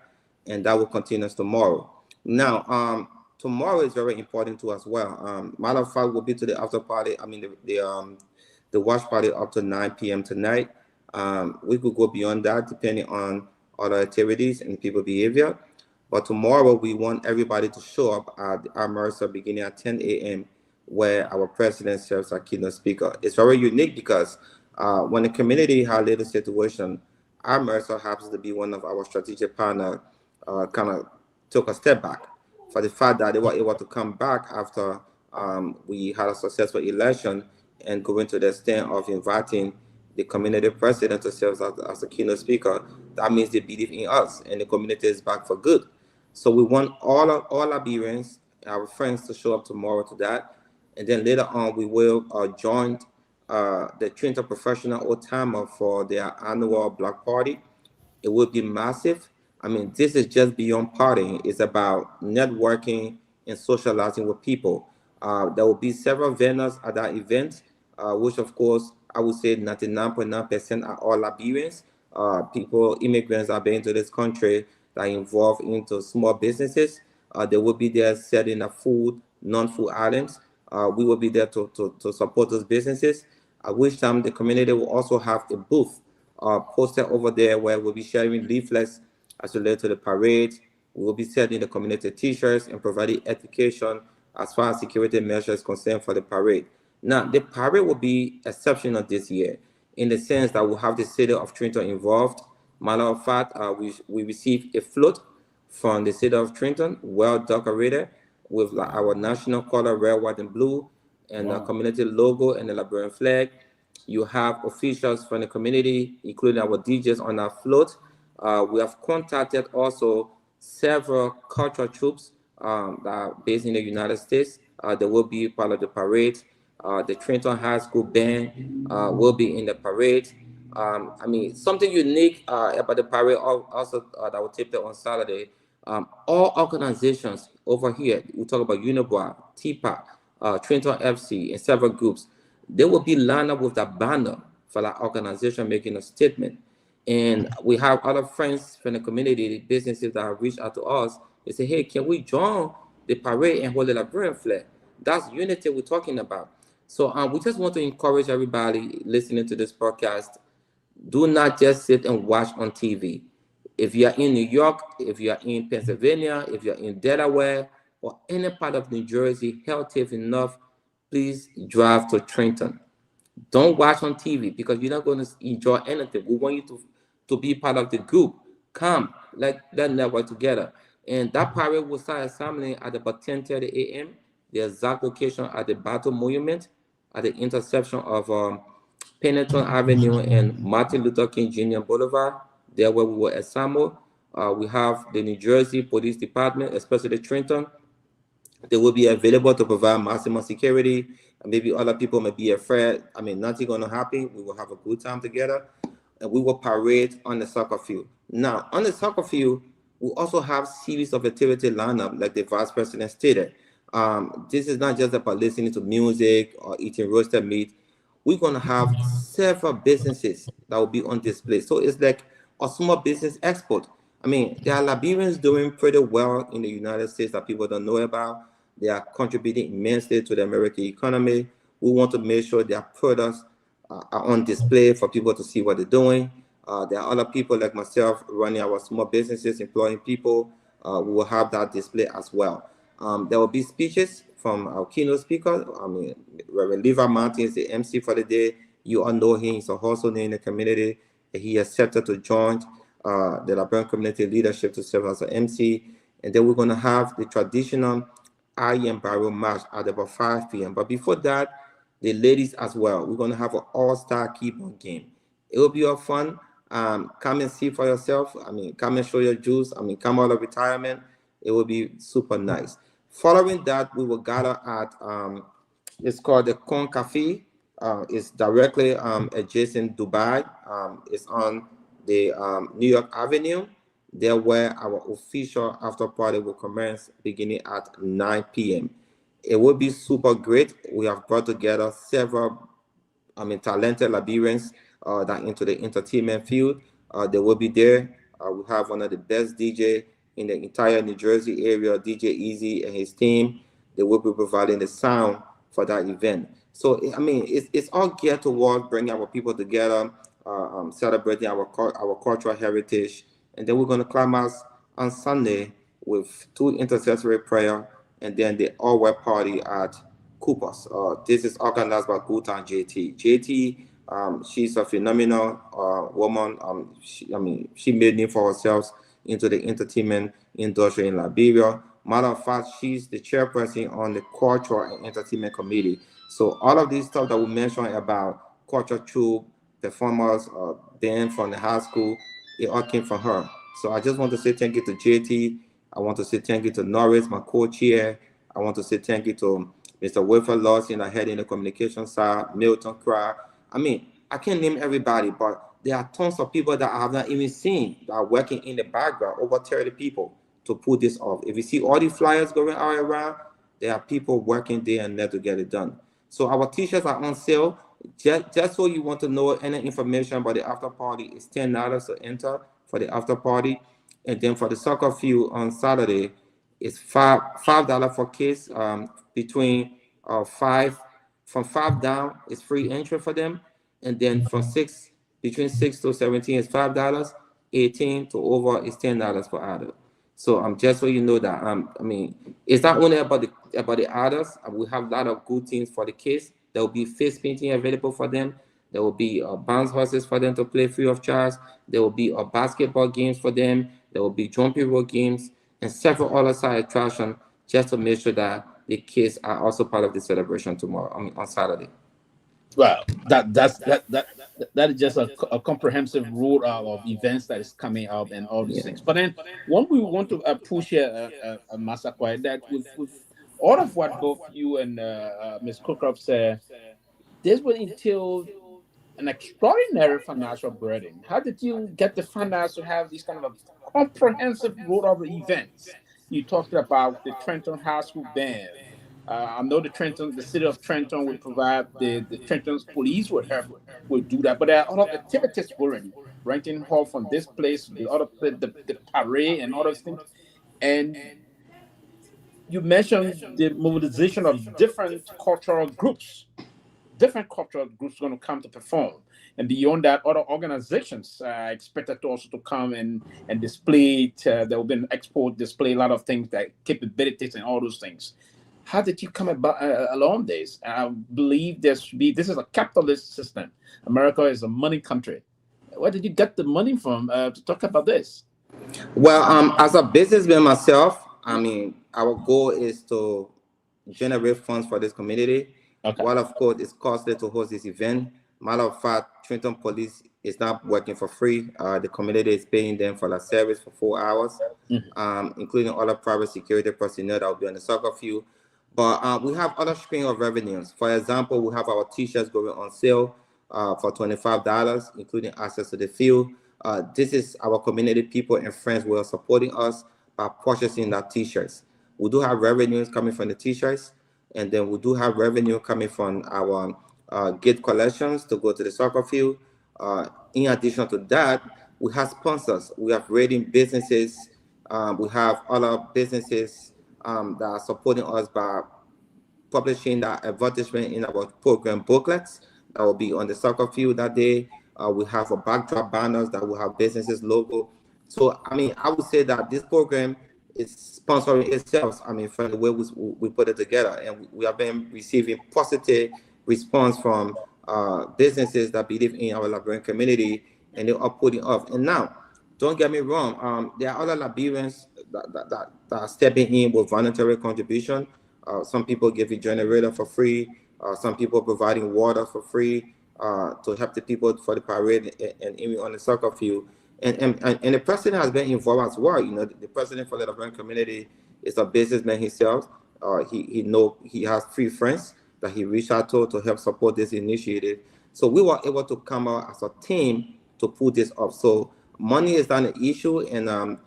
and that will continue tomorrow. Now, tomorrow is very important to us as well. Matter of fact, we'll be to the after party. I mean, the watch party up to 9 p.m. tonight. We could go beyond that depending on other activities and people behavior. But tomorrow, we want everybody to show up at our Mercer beginning at 10 a.m., where our president serves our keynote speaker. It's very unique because when the community had a little situation, our Mercer happens to be one of our strategic partners, kind of took a step back for the fact that they were able to come back after we had a successful election and going to the extent of inviting the community president to serve as a keynote speaker that means they believe in us and the community is back for good. So we want all Liberians, our friends, to show up tomorrow to that. And then later on, we will join the Trinidad Professional Old Timer for their annual Black Party. It will be massive. I mean, this is just beyond partying. It's about networking and socializing with people. There will be several vendors at that event, which of course, I would say 99.9% are all Liberians. People, immigrants are being to this country that are involved into small businesses. They will be there selling food, non-food items. We will be there to support those businesses, at which time the community will also have a booth posted over there where we'll be sharing leaflets as related to the parade. We will be selling the community t-shirts and providing education as far as security measures concerned for the parade. Now, the parade will be exceptional this year in the sense that we'll have the city of Trenton involved. Matter of fact, we received a float from the city of Trenton, well decorated with our national color, red, white, and blue, and the community logo and the Liberian flag. You have officials from the community, including our DJs on our float. We have contacted also several cultural troops that are based in the United States. They will be part of the parade. The Trenton High School band will be in the parade. I mean, something unique about the parade also that will take place on Saturday. All organizations over here, we talk about Unibois, TPA, Trenton FC, and several groups, they will be lined up with a banner for that organization making a statement. And we have other friends from the community, businesses that have reached out to us. They say, hey, can we join the parade and hold the Liberian flag? That's unity we're talking about. So we just want to encourage everybody listening to this podcast, do not just sit and watch on TV. If you are in New York, if you are in Pennsylvania, if you're in Delaware, or any part of New Jersey, healthy enough, please drive to Trenton. Don't watch on TV because you're not going to enjoy anything. We want you to be part of the group. Come, let's network together. And that parade will start assembling at about 10:30 a.m. The exact location at the Battle Monument at the intersection of Pennington Avenue and Martin Luther King Jr. Boulevard. There where we will assemble. We have the New Jersey Police Department, especially Trenton. They will be available to provide maximum security. Maybe other people may be afraid. I mean, nothing going to happen. We will have a good time together. And we will parade on the soccer field. Now, on the soccer field, we also have series of activity lineup, like the Vice President stated. This is not just about listening to music or eating roasted meat. We're going to have several businesses that will be on display. So it's like a small business export. I mean, there are Liberians doing pretty well in the United States that people don't know about. They are contributing immensely to the American economy. We want to make sure their products are on display for people to see what they're doing. There are other people like myself running our small businesses, employing people. We will have that display as well. There will be speeches from our keynote speaker. I mean, Reverend Levi Martin is the MC for the day. You all know him. He's a household name in the community. He accepted to join the Liberian community leadership to serve as an MC. And then we're going to have the traditional I.M. Barrel March at about 5 p.m. But before that, the ladies as well. We're going to have an all-star keyboard game. It will be all fun. Come and see for yourself. I mean, come and show your juice. I mean, come out of retirement. It will be super nice. Following that, we will gather at, it's called the Con Cafe. It's directly adjacent Dubai. It's on the New York Avenue. There where our official after party will commence beginning at 9 p.m. It will be super great. We have brought together several, talented Liberians that into the entertainment field. They will be there. We have one of the best DJ in the entire New Jersey area, DJ Easy and his team. They will be providing the sound for that event. So, I mean, it's all geared towards bringing our people together, celebrating our cultural heritage. And then we're going to climax on Sunday with 2 intercessory prayer and then the all-white party at Cooper's. This is organized by Gutan JT. JT, she's a phenomenal woman. She made name for herself into the entertainment industry in Liberia. Matter of fact, she's the chairperson on the Cultural and Entertainment Committee. So all of these stuff that we mentioned about culture troupe, performers, band from the high school, it all came from her. So I just want to say thank you to JT. I want to say thank you to Norris, my co-chair. I want to say thank you to Mr. Wilfred Lawson, I head in the communication side, Milton Craig. I mean, I can't name everybody, but there are tons of people that I have not even seen that are working in the background, over 30 people to pull this off. If you see all the flyers going all around, there are people working day and night to get it done. So our t-shirts are on sale. Just so you want to know any information about the after party, it's $10 to enter for the after party. And then for the soccer field on Saturday, it's $5 for kids between from 5 down is free entry for them, and then from between 6 to 17 is $5, 18 to over is $10 for adult. So just so you know that I mean, it's not only about the adults. We have a lot of good things for the kids. There will be face painting available for them. There will be bounce horses for them to play free of charge. There will be basketball games for them. There will be jumping rope games and several other side attractions, just to make sure that the kids are also part of the celebration tomorrow. I mean, on Saturday. Well, that is just a comprehensive route of events that is coming up and all these things. But then, one we want to push here, Massaquoi, that with all of what both you and Ms. Cookrup said, this will entail an extraordinary financial burden. How did you get the finance to have these kind of a comprehensive road of events? You talked about the Trenton High School band. I know the city of Trenton will provide the Trenton's police will do that, but there are other activities going, renting hall from this place, the parade and all those things. And you mentioned the mobilization of different cultural groups going to come to perform. And beyond that, other organizations are expected to also to come and display. There will be an expo display, a lot of things, that capabilities and all those things. How did you come about along this? I believe this is a capitalist system. America is a money country. Where did you get the money from to talk about this? Well, as a businessman myself, I mean, our goal is to generate funds for this community. Okay. While of course it's costly to host this event. Matter of fact, Trenton Police is not working for free. The community is paying them for the service for 4 hours, including other private security personnel that will be on the soccer field. But we have other stream of revenues. For example, we have our t-shirts going on sale for $25, including access to the field. This is our community people and friends who are supporting us by purchasing our t-shirts. We do have revenues coming from the t-shirts, and then we do have revenue coming from our gate collections to go to the soccer field. In addition to that, we have sponsors. We have rating businesses. We have other businesses that are supporting us by publishing that advertisement in our program booklets that will be on the soccer field that day. We have a backdrop banners that will have businesses logo. So, I mean, I would say that this program is sponsoring itself, I mean, from the way we put it together. And we have been receiving positive response from businesses that believe in our Liberian community, and they are putting off. And now, don't get me wrong, there are other Liberians that are stepping in with voluntary contribution. Some people give a generator for free. Some people providing water for free to help the people for the parade and even on the soccer field. And the president has been involved as well. You know, the president for the Liberian community is a businessman himself. He has 3 friends that he reached out to help support this initiative. So we were able to come out as a team to put this up. So money is not an issue, and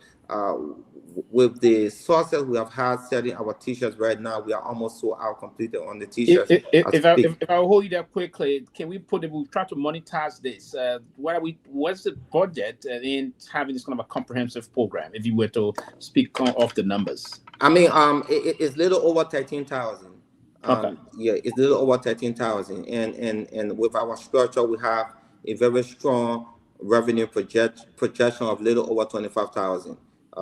with the sources we have had selling our t-shirts right now, we are almost sold out completely on the t-shirts. If I hold you there quickly, can we try to monetize this? What's the budget in having this kind of a comprehensive program, if you were to speak off the numbers? I mean, it's little over 13,000. Okay. Yeah, it's a little over 13,000, and with our structure, we have a very strong revenue projection of little over 25,000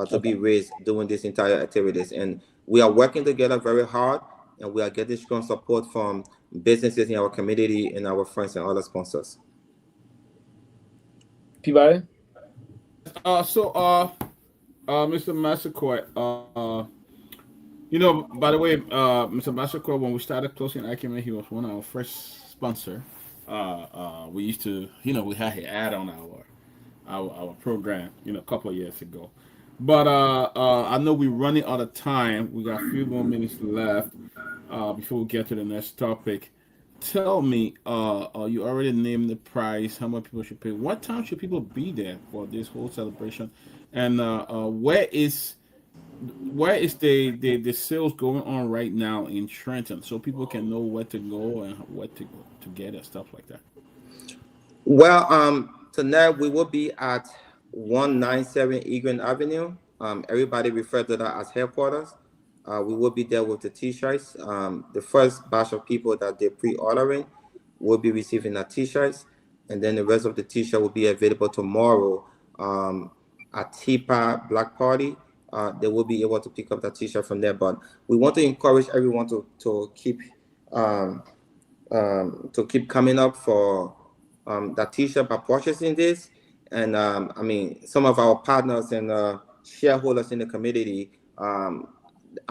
to be raised during this entire activities. And we are working together very hard, and we are getting strong support from businesses in our community and our friends and other sponsors. Peabody? Mr. Massaquoi, you know, by the way, Mr. Massaquoi, when we started Closing Acumen, he was one of our first sponsors. We used to, you know, we had an ad on our program, a couple of years ago. But I know we're running out of time. We got a few more minutes left before we get to the next topic. Tell me, you already named the price, how much people should pay. What time should people be there for this whole celebration? And where is the sales going on right now in Trenton, so people can know where to go and what to get and stuff like that? Well, tonight we will be at 197 Egan Avenue. Everybody refer to that as headquarters. We will be there with the t-shirts. The first batch of people that they're pre-ordering will be receiving the t-shirts, and then the rest of the t-shirt will be available tomorrow at TPA Black Party. They will be able to pick up that t-shirt from there. But we want to encourage everyone to keep coming up for that t-shirt by purchasing this. And I mean, some of our partners and shareholders in the community, I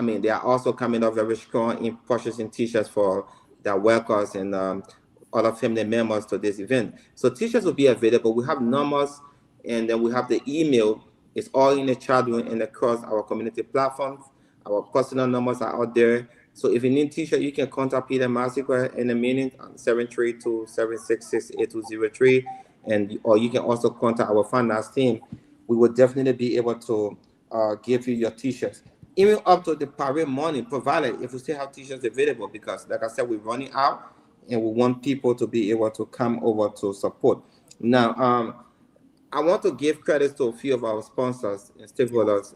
mean, they are also coming up very strong in purchasing t-shirts for their workers and other family members to this event. So t-shirts will be available. We have numbers, and then we have the email. It's all in the chat room and across our community platforms. Our personal numbers are out there. So if you need t-shirt, you can contact Peter Massacre in a minute on 732-766-8203. Or you can also contact our finance team. We will definitely be able to give you your t-shirts. Even up to the parade morning, provided if we still have t-shirts available, because like I said, we're running out and we want people to be able to come over to support. Now, I want to give credit to a few of our sponsors and stakeholders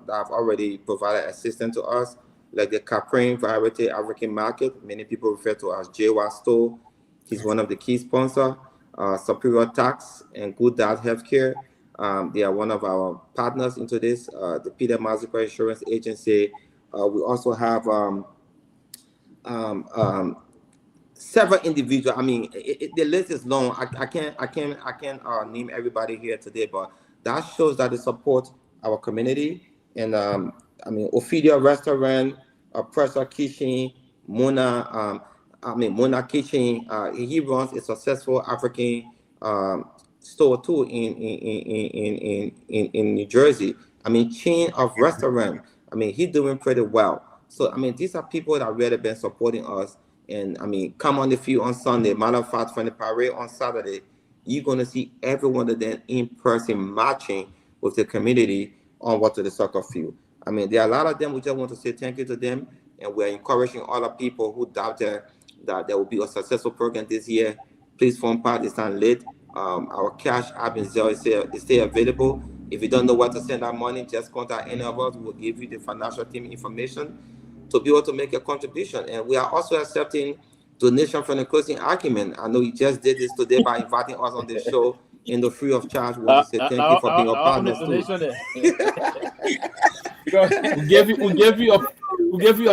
that have already provided assistance to us, like the Caprine Variety African Market. Many people refer to as JWA Store. He's one of the key sponsors. Superior Tax and Good Dad Healthcare. They are one of our partners into this. The Peter Massacre Insurance Agency. We also have several individuals. I mean, the list is long. I can't name everybody here today, but that shows that they support our community. And I mean, Ophelia Restaurant, Pressure Kitchen, Mona Kitchen. He runs a successful African store too in New Jersey. I mean, chain of restaurant. I mean, he's doing pretty well. So I mean, these are people that really been supporting us. And I mean, come on the field on Sunday. Matter of fact, from the parade on Saturday, you're gonna see every one of them in person matching with the community on what to the soccer field. I mean, there are a lot of them. We just want to say thank you to them, and we're encouraging all the people who doubted that there will be a successful program this year. Please form part. It's not late. Our cash app is still available. If you don't know where to send that money, just contact any of us. We'll give you the financial team information to be able to make a contribution. And we are also accepting donation from the closing argument. I know you just did this today by inviting us on the show in the free of charge. We want to say thank you for being our partners too. Because we gave you a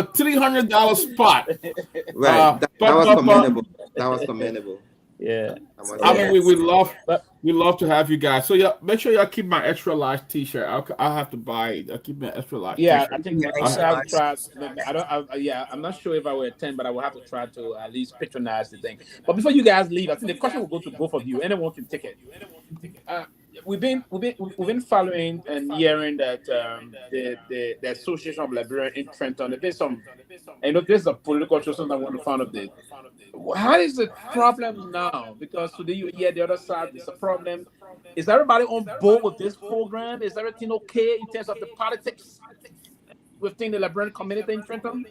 $300 spot. Right. That was commendable. That was commendable. Yeah. I mean, we love to have you guys. So yeah, make sure y'all keep my extra large T-shirt. I'll have to buy it. I'll keep my extra large. Yeah, T-shirt. I think I'll have to try. I'm not sure if I will attend, but I will have to try to at least patronize the thing. But before you guys leave, I think the question will go to both of you. Anyone can take it. We've been following and hearing that the Association of Liberians in Trenton. There's some, there's a political system that want to find of this. How is the problem now? Because today you hear the other side. There's a problem. Is everybody on board with this program? Is everything okay in terms of the politics within the Liberian community in Trenton?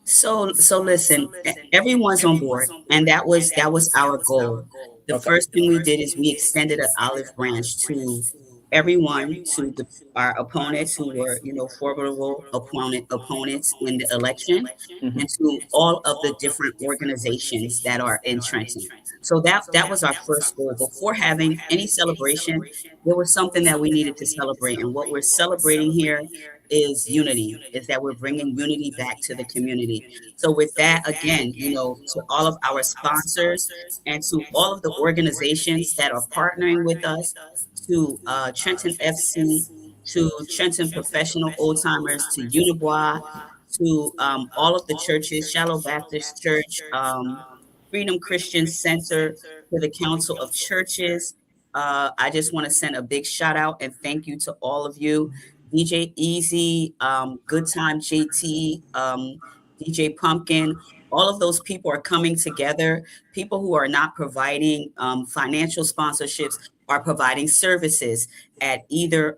So listen, everyone's on board, and that was our goal. The first thing we did is we extended an olive branch to everyone, to our opponents who were, formidable opponents in the election, and to all of the different organizations that are in Trenton. So that was our first goal. Before having any celebration, there was something that we needed to celebrate, and what we're celebrating here is unity, is that we're bringing unity back to the community. So with that, again, to all of our sponsors and to all of the organizations that are partnering with us, to Trenton FC, to Trenton Professional Old Timers, to Unibois, to all of the churches, Shallow Baptist Church, Freedom Christian Center, to the Council of Churches, I just want to send a big shout out and thank you to all of you. DJ Easy, Good Time JT, DJ Pumpkin, all of those people are coming together. People who are not providing financial sponsorships are providing services at either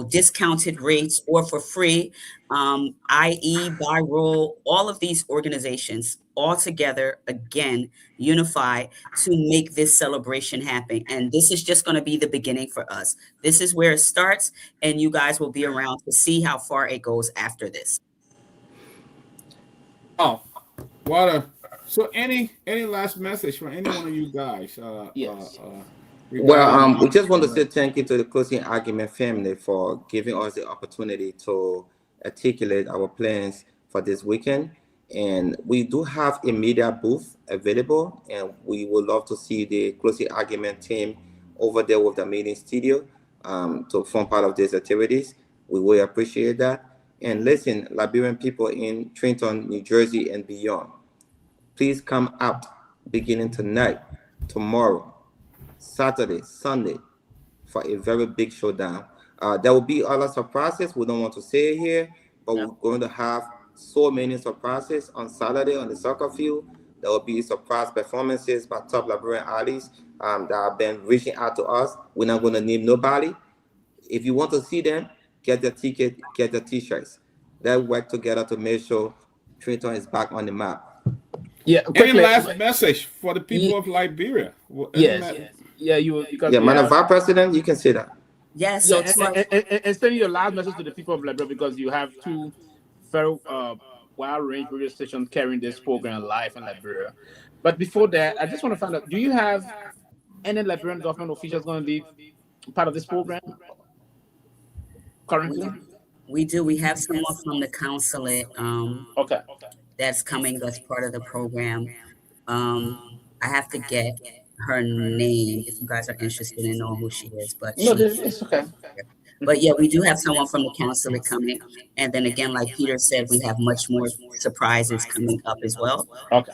discounted rates or for free, i.e. Buy Roll, all of these organizations all together, again, unify to make this celebration happen. And this is just going to be the beginning for us. This is where it starts, and you guys will be around to see how far it goes after this. Oh, what so any last message from any one of you guys? Yes. Well, we just want to say thank you to the Closing Argument family for giving us the opportunity to articulate our plans for this weekend. And we do have a media booth available, and we would love to see the Closing Argument team over there with the meeting studio to form part of these activities. We will appreciate that. And listen, Liberian people in Trenton, New Jersey, and beyond, please come out beginning tonight, tomorrow, Saturday, Sunday, for a very big showdown. There will be other surprises. We don't want to say it here, but we're going to have so many surprises on Saturday on the soccer field. There will be surprise performances by top Liberian artists that have been reaching out to us. We're not going to name nobody. If you want to see them, get their ticket, get their t-shirts. Let's work together to make sure Trenton is back on the map. Yeah. Any last message for the people of Liberia? Yes. Madam Vice President, you can say that. Yes. Yeah, and sending your last message to the people of Liberia, because you have two very wide-range radio stations carrying this program live in Liberia. But before that, I just want to find out: do you have any Liberian government officials going to be part of this program currently? We do. We have someone from the consulate. That's coming. That's part of the program. I have to get her name if you guys are interested in knowing who she is. But it's okay. But yeah, we do have someone from the consulate coming. And then again, like Peter said, we have much more surprises coming up as well. Okay.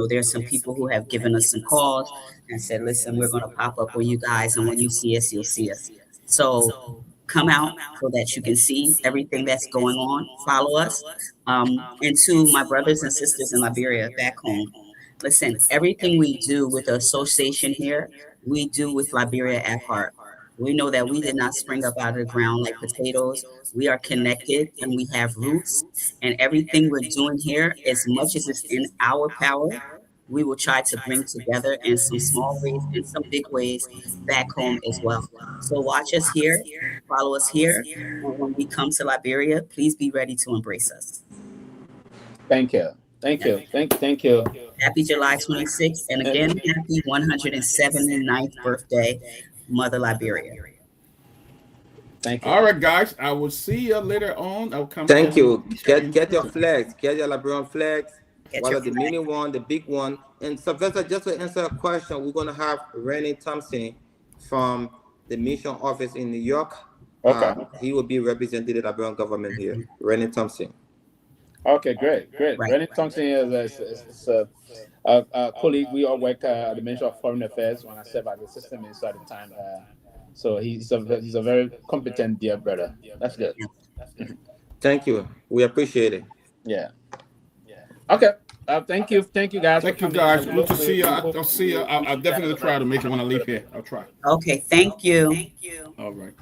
There's some people who have given us some calls and said, listen, we're going to pop up with you guys. And when you see us, you'll see us. So come out so that you can see everything that's going on. Follow us. And to my brothers and sisters in Liberia back home, listen, everything we do with the association here, we do with Liberia at heart. We know that we did not spring up out of the ground like potatoes. We are connected and we have roots. And everything we're doing here, as much as it's in our power, we will try to bring together in some small ways and some big ways back home as well. So watch us here, follow us here. And when we come to Liberia, please be ready to embrace us. Thank you. Thank you. Thank you. Happy July 26th. And again, happy 179th birthday, Mother Liberia. Thank you. All right, guys. I will see you later on. I'll come. Thank you. Get your flags. Get your Liberian flags. Whether the mini one, the big one. And Sylvester, just to answer a question, we're going to have Rennie Thompson from the mission office in New York. Okay. He will be representing the Liberian government here. Rennie Thompson. Okay, great. Right. Rennie Thompson is a colleague. We all work at the Ministry of Foreign Affairs when I served as the assistant minister at the time. So he's a very competent dear brother. That's good. Thank you. We appreciate it. Yeah. Okay. Thank you, guys. Thank you, guys. Good to see you. I'll see you. I'll definitely try to make it when I leave here. I'll try. Okay. Thank you. All right.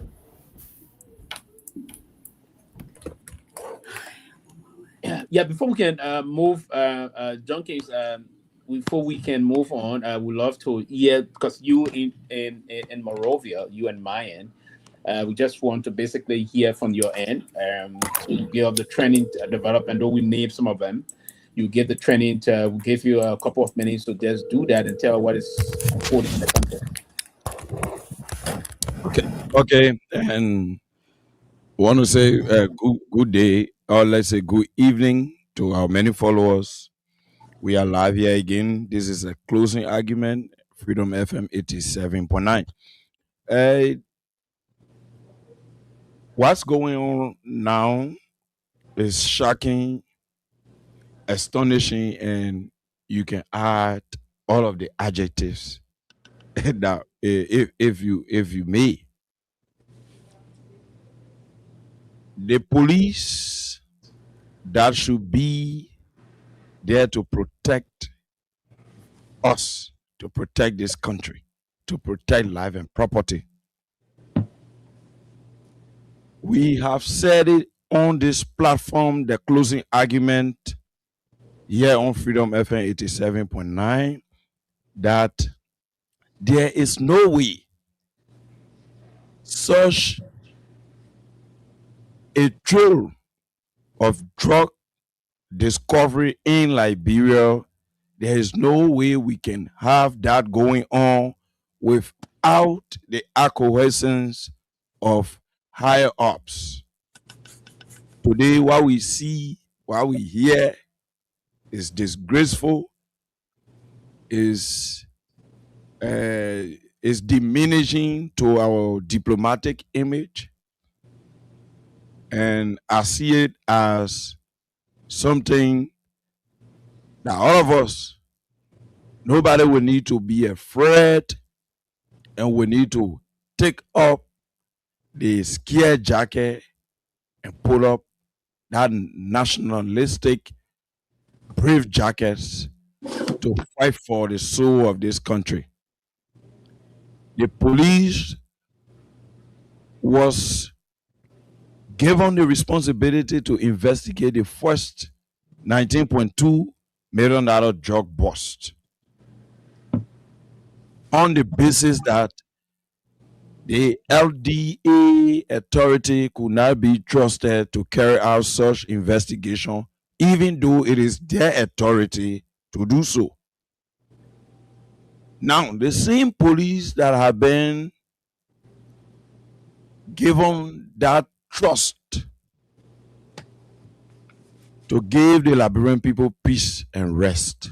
Yeah. Before we can move, junkies. Before we can move on, we'd love to hear, because you in Monrovia, you and Myean, we just want to basically hear from your end. You give the training development, though we name some of them. You give the training to, we'll give you a couple of minutes to just do that and tell what is unfolding in the country. Okay. And want to say good day, or let's say good evening to our many followers. We are live here again. This is a closing argument, Freedom FM 87.9. What's going on now is shocking, astonishing, and you can add all of the adjectives that if you may, the police that should be there to protect us, to protect this country, to protect life and property. We have said it on this platform, the closing argument here on Freedom FM 87.9, that there is no way such a trail of drug discovery in Liberia, there is no way we can have that going on without the acquiescence of higher ups. Today, what we see, what we hear is disgraceful, is diminishing to our diplomatic image, and I see it as something that all of us, nobody will need to be afraid, and we need to take up the scare jacket and pull up that nationalistic brave jackets to fight for the soul of this country. The police was given the responsibility to investigate the first $19.2 million drug bust on the basis that the LDA authority could not be trusted to carry out such investigation, even though it is their authority to do so. Now, the same police that have been given that trust to give the Liberian people peace and rest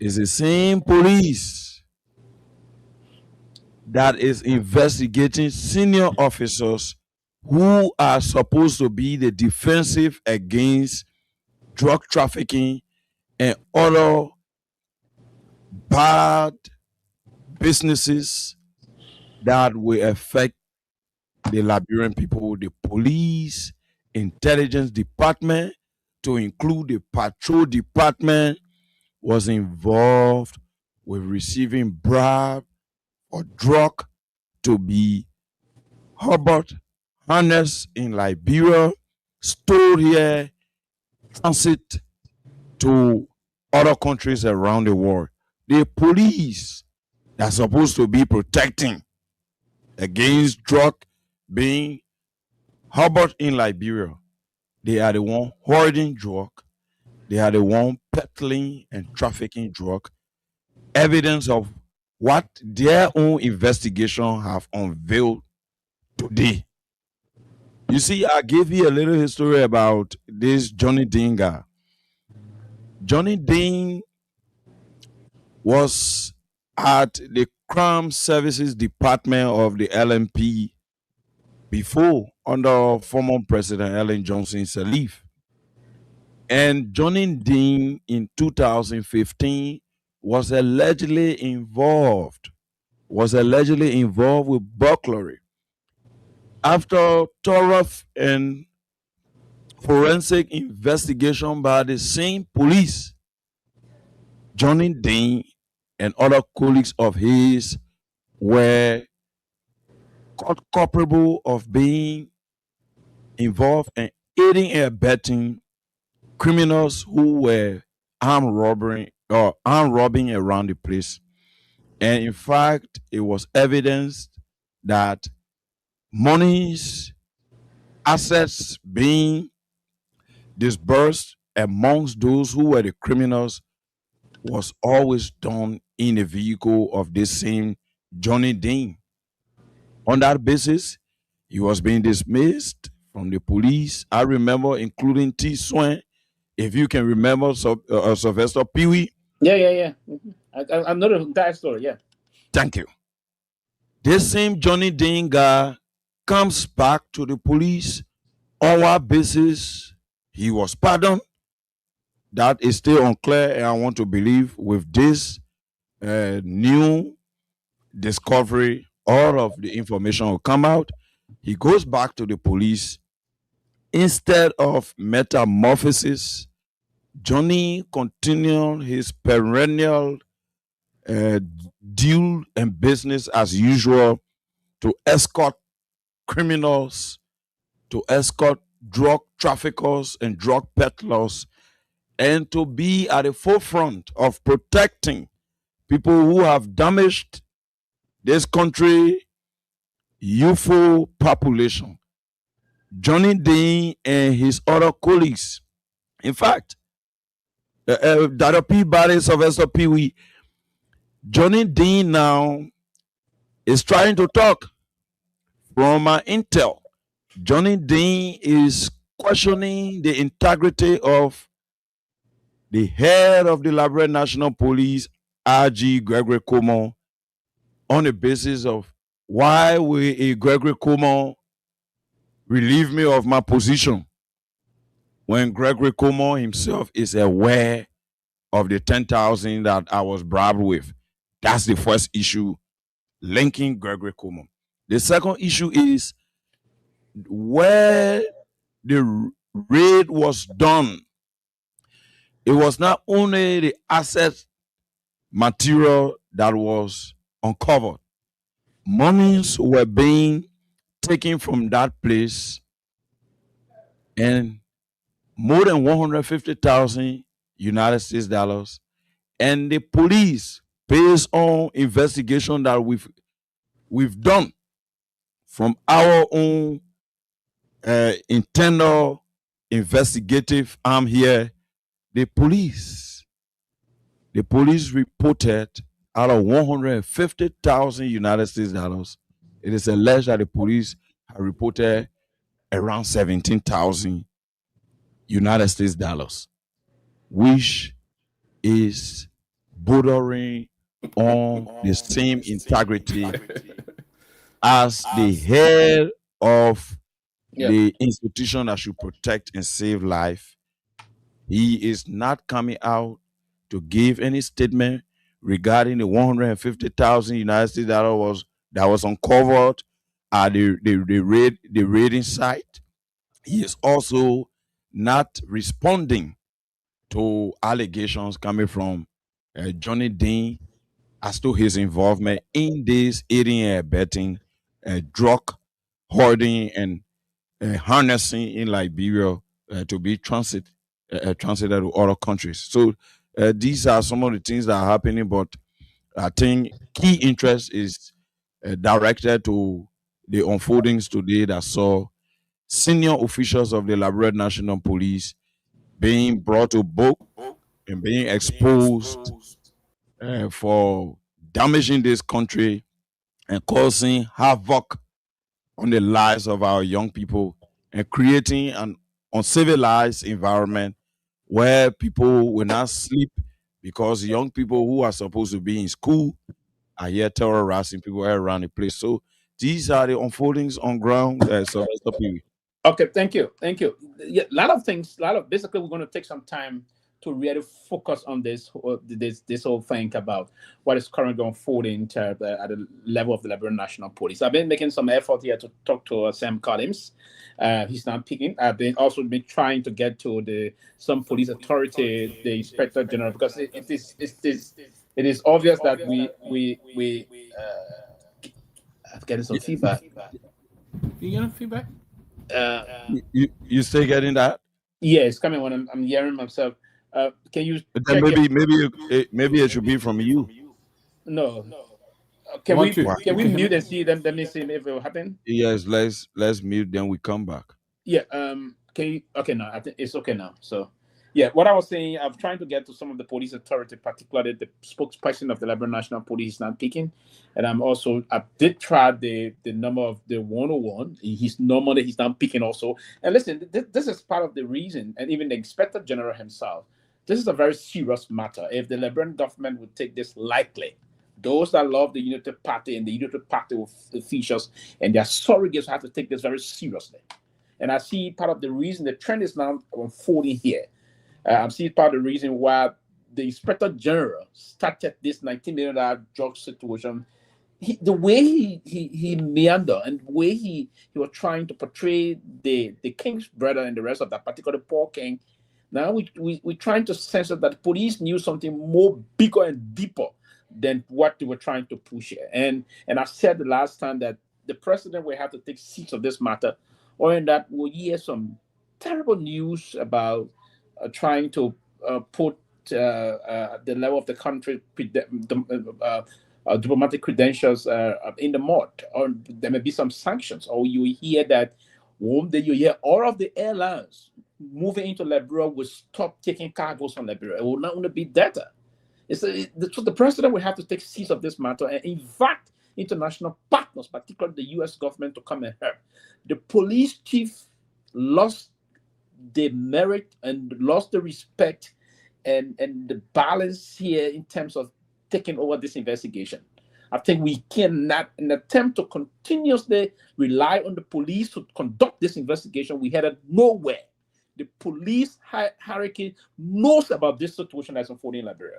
is the same police that is investigating senior officers who are supposed to be the defensive against drug trafficking and other bad businesses that will affect the Liberian people. The police, intelligence department, to include the patrol department, was involved with receiving bribe or drug to be harnessed in Liberia, stored here, transit to other countries around the world. The police that's supposed to be protecting against drug being harbored in Liberia, they are the one hoarding drug, they are the one peddling and trafficking drug. Evidence of what their own investigation have unveiled today. You see, I gave you a little history about this Johnny Dean guy. Johnny Dean was at the Crime Services Department of the LMP before, under former President Ellen Johnson's leave. And Johnny Dean in 2015 was allegedly involved with burglary. After thorough and forensic investigation by the same police, Johnny Dean and other colleagues of his were caught culpable of being involved in aiding and abetting criminals who were armed robbing around the place. And in fact, it was evidenced that monies, assets being disbursed amongst those who were the criminals was always done in a vehicle of this same Johnny Dean. On that basis, he was being dismissed from the police. I remember, including T. Swain, if you can remember, Sylvester Pewee. Yeah. I know the entire story, yeah. Thank you. This same Johnny Dean guy comes back to the police. On what basis he was pardoned? That is still unclear, and I want to believe with this new discovery, all of the information will come out. He goes back to the police. Instead of metamorphosis, Johnny continued his perennial deal and business as usual to escort criminals, to escort drug traffickers and drug peddlers, and to be at the forefront of protecting people who have damaged this country, youthful population. Johnny Dean and his other colleagues, in fact, Dr. Peabody, Sylvester Pewee, Johnny Dean now is trying to talk from intel. Johnny Dean is questioning the integrity of the head of the Liberia National Police, RG Gregory Kromah, on the basis of why will a Gregory Kromah relieve me of my position when Gregory Kromah himself is aware of the 10,000 that I was bribed with. That's the first issue linking Gregory Kromah. The second issue is where the raid was done. It was not only the asset material that was uncovered. Monies were being taken from that place, and more than 150,000 United States dollars. And the police, based on investigation that we've done from our own internal investigative arm here, the police reported out of 150,000 United States dollars, it is alleged that the police have reported around 17,000 United States dollars, which is bordering on the same integrity as the head of the institution that should protect and save life. He is not coming out to give any statement regarding the 150,000 United States dollars that was uncovered at the raiding site. He is also not responding to allegations coming from Johnny Dean as to his involvement in this aiding and abetting drug hoarding and harnessing in Liberia to be transited to other countries. So these are some of the things that are happening, but I think key interest is directed to the unfoldings today that saw senior officials of the Liberia National Police being brought to book and being exposed for damaging this country and causing havoc on the lives of our young people and creating an uncivilized environment where people will not sleep because young people who are supposed to be in school are here terrorizing people around the place. So these are the unfoldings on ground. So okay, thank you. Yeah, a lot of things. Basically, we're going to take some time to really focus on this whole thing about what is currently unfolding at the level of the Liberian National Police. I've been making some effort here to talk to Sam Collins. He's not picking. I've been trying to get to some police authority, the Inspector General, because it is obvious that we I've getting some feedback. You getting feedback? You still getting that? Yeah, it's coming when I'm hearing myself. Can you? Maybe it should be from you. No. Can we mute and see them? Let me see if it will happen. Yes, let's mute. Then we come back. Yeah. Can you? Okay, no. I think it's okay now. So, yeah. What I was saying, I'm trying to get to some of the police authority, particularly the spokesperson of the Liberia National Police, not picking, and I did try the number of the 101. He's not picking also. And listen, this is part of the reason, and even the Inspector General himself. This is a very serious matter. If the Liberian government would take this lightly, those that love the Unity Party and the Unity Party officials and their surrogates have to take this very seriously. And I see part of the reason the trend is now unfolding here. I see part of the reason why the Inspector General started this $19 million drug situation the way he meander and the way he was trying to portray the king's brother and the rest of that particular poor king. Now we're trying to sense that the police knew something more bigger and deeper than what they were trying to push here. And I said the last time that the president will have to take seats of this matter, or in that we'll hear some terrible news about trying to put the level of the country diplomatic credentials in the mud, or there may be some sanctions, or you hear that one day you hear all of the airlines moving into Liberia will stop taking cargoes from Liberia. It will not only be data. So the president will have to take seats of this matter and invite international partners, particularly the U.S. government, to come and help. The police chief lost the merit and lost the respect and the balance here in terms of taking over this investigation. I think we cannot, in an attempt to continuously rely on the police to conduct this investigation, we headed nowhere. The police hierarchy knows about this situation that's unfolding in Liberia.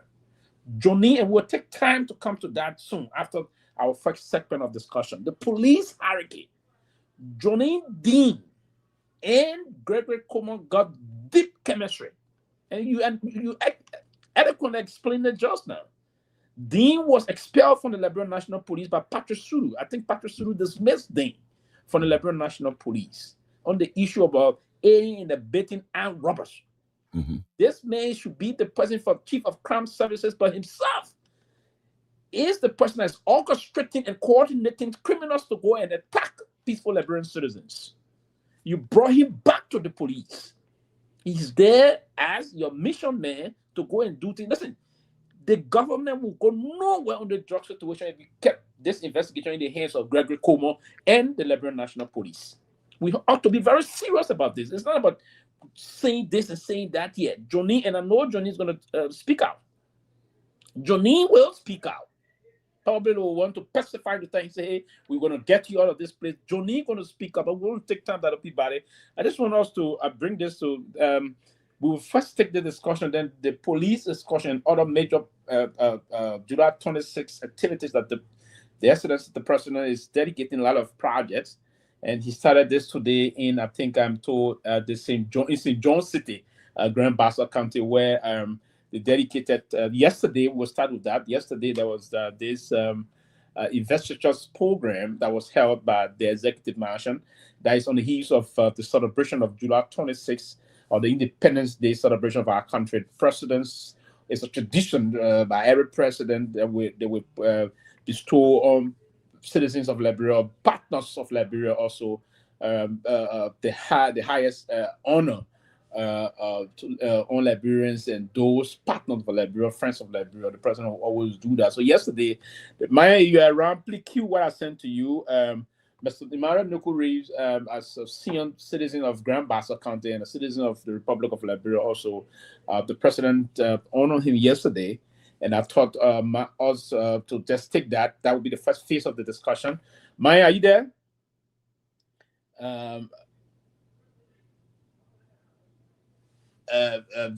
Johnny, and we'll take time to come to that soon after our first segment of discussion. The police hierarchy, Johnny Dean and Gregory Kromah got deep chemistry. And you adequately explained it just now. Dean was expelled from the Liberian National Police by Patrick Sulu. I think Patrick Sulu dismissed Dean from the Liberian National Police on the issue about aiding and abetting armed robbers. Mm-hmm. This man should be the president for Chief of Crime Services, but himself is the person that's orchestrating and coordinating criminals to go and attack peaceful Liberian citizens. You brought him back to the police. He's there as your mission man to go and do things. Listen, the government will go nowhere on the drug situation if we kept this investigation in the hands of Gregory Kromah and the Liberian National Police. We ought to be very serious about this. It's not about saying this and saying that yet. Johnny, and I know Johnny is going to speak out. Johnny will speak out. Probably will want to pacify the thing and say, hey, we're going to get you out of this place. Johnny going to speak up, but we'll take time to Peabody. I just want us to bring this to, we will first take the discussion, then the police discussion, and other major July 26 activities that the Excellency, the President, is dedicating a lot of projects. And he started this today in, I think I'm told, the St. John City, Grand Bassa County, where they dedicated, yesterday, we'll start with that. Yesterday, there was this investitures program that was held by the Executive Mansion that is on the heels of the celebration of July 26th, or the Independence Day celebration of our country. Presidents, it's a tradition by every president that they will bestow on citizens of Liberia, partners of Liberia, also the highest honor on Liberians and those partners of Liberia, friends of Liberia. The president will always do that. So yesterday, Maya, you are around. Please cue what I sent to you. Mr. Imara Nuku Reeves, as a senior citizen of Grand Bassa County and a citizen of the Republic of Liberia, also the president honored him yesterday. And I thought us to just take that. That would be the first phase of the discussion. Maya, are you there? That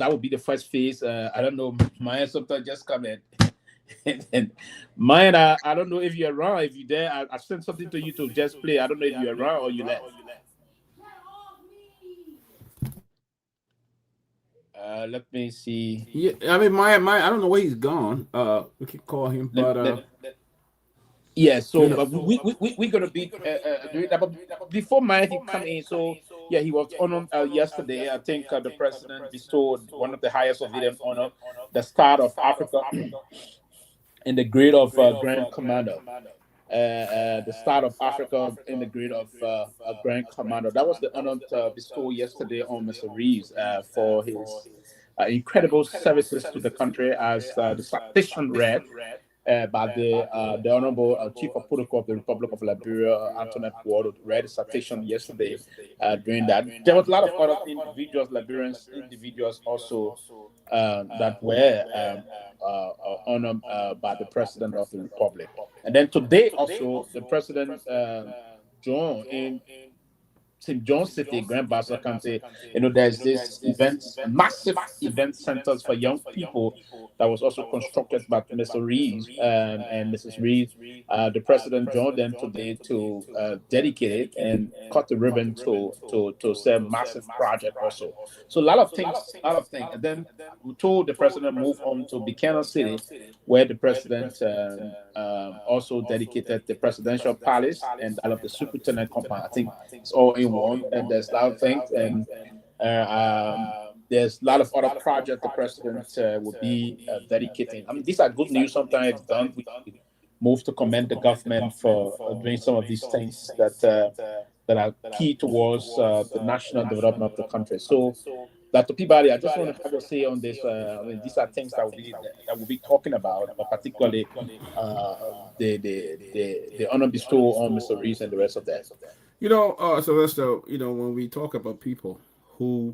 would be the first phase. I don't know. Maya sometimes just come in. and Maya, I don't know if you're around. If you're there, I sent something to you to just play. I don't know if you're around or you left. Let me see. Yeah, I mean, Maya, I don't know where he's gone. We can call him, but yeah. So, but we're gonna be doing that. But before Maya he come in, so yeah, he was honored yesterday. I think the president bestowed one of the highest of them honor, the Star of Africa, in the grade of Grand Commander. The Star of Africa in the grade of Grand Commander. That was the honor bestowed yesterday on Mr. Reeves for his incredible services to the country, as the citation read by the Honorable Chief of Protocol of the Republic of Liberia, Antoinette Ward, read the citation yesterday during that. There was a lot of other individuals, Liberians, individuals also that were honored by the President of the Republic. And then today also, the President John in St. John City, Grand Bassa County, there's this massive event centers for young people that was also constructed by Mr. Reeves and Mrs. Reeves. The president joined them today to dedicate it and cut the ribbon to say a massive project also. So a lot of things. And then we told the president move on to Buchanan City, where the president also dedicated the presidential palace and that of the superintendent compound. I think it's all in one, and there's a lot of things, and there's a lot of other projects the president will be dedicating. I mean, these are good news. Sometimes done. We move to commend the government for doing some of these things that are key towards the national development of the country. So, Dr. Peabody, I just want to have a say on this. I mean, these are things that we'll be talking about, but particularly the honor bestowed on Mr. Reeves and the rest of that. Sylvester, when we talk about people who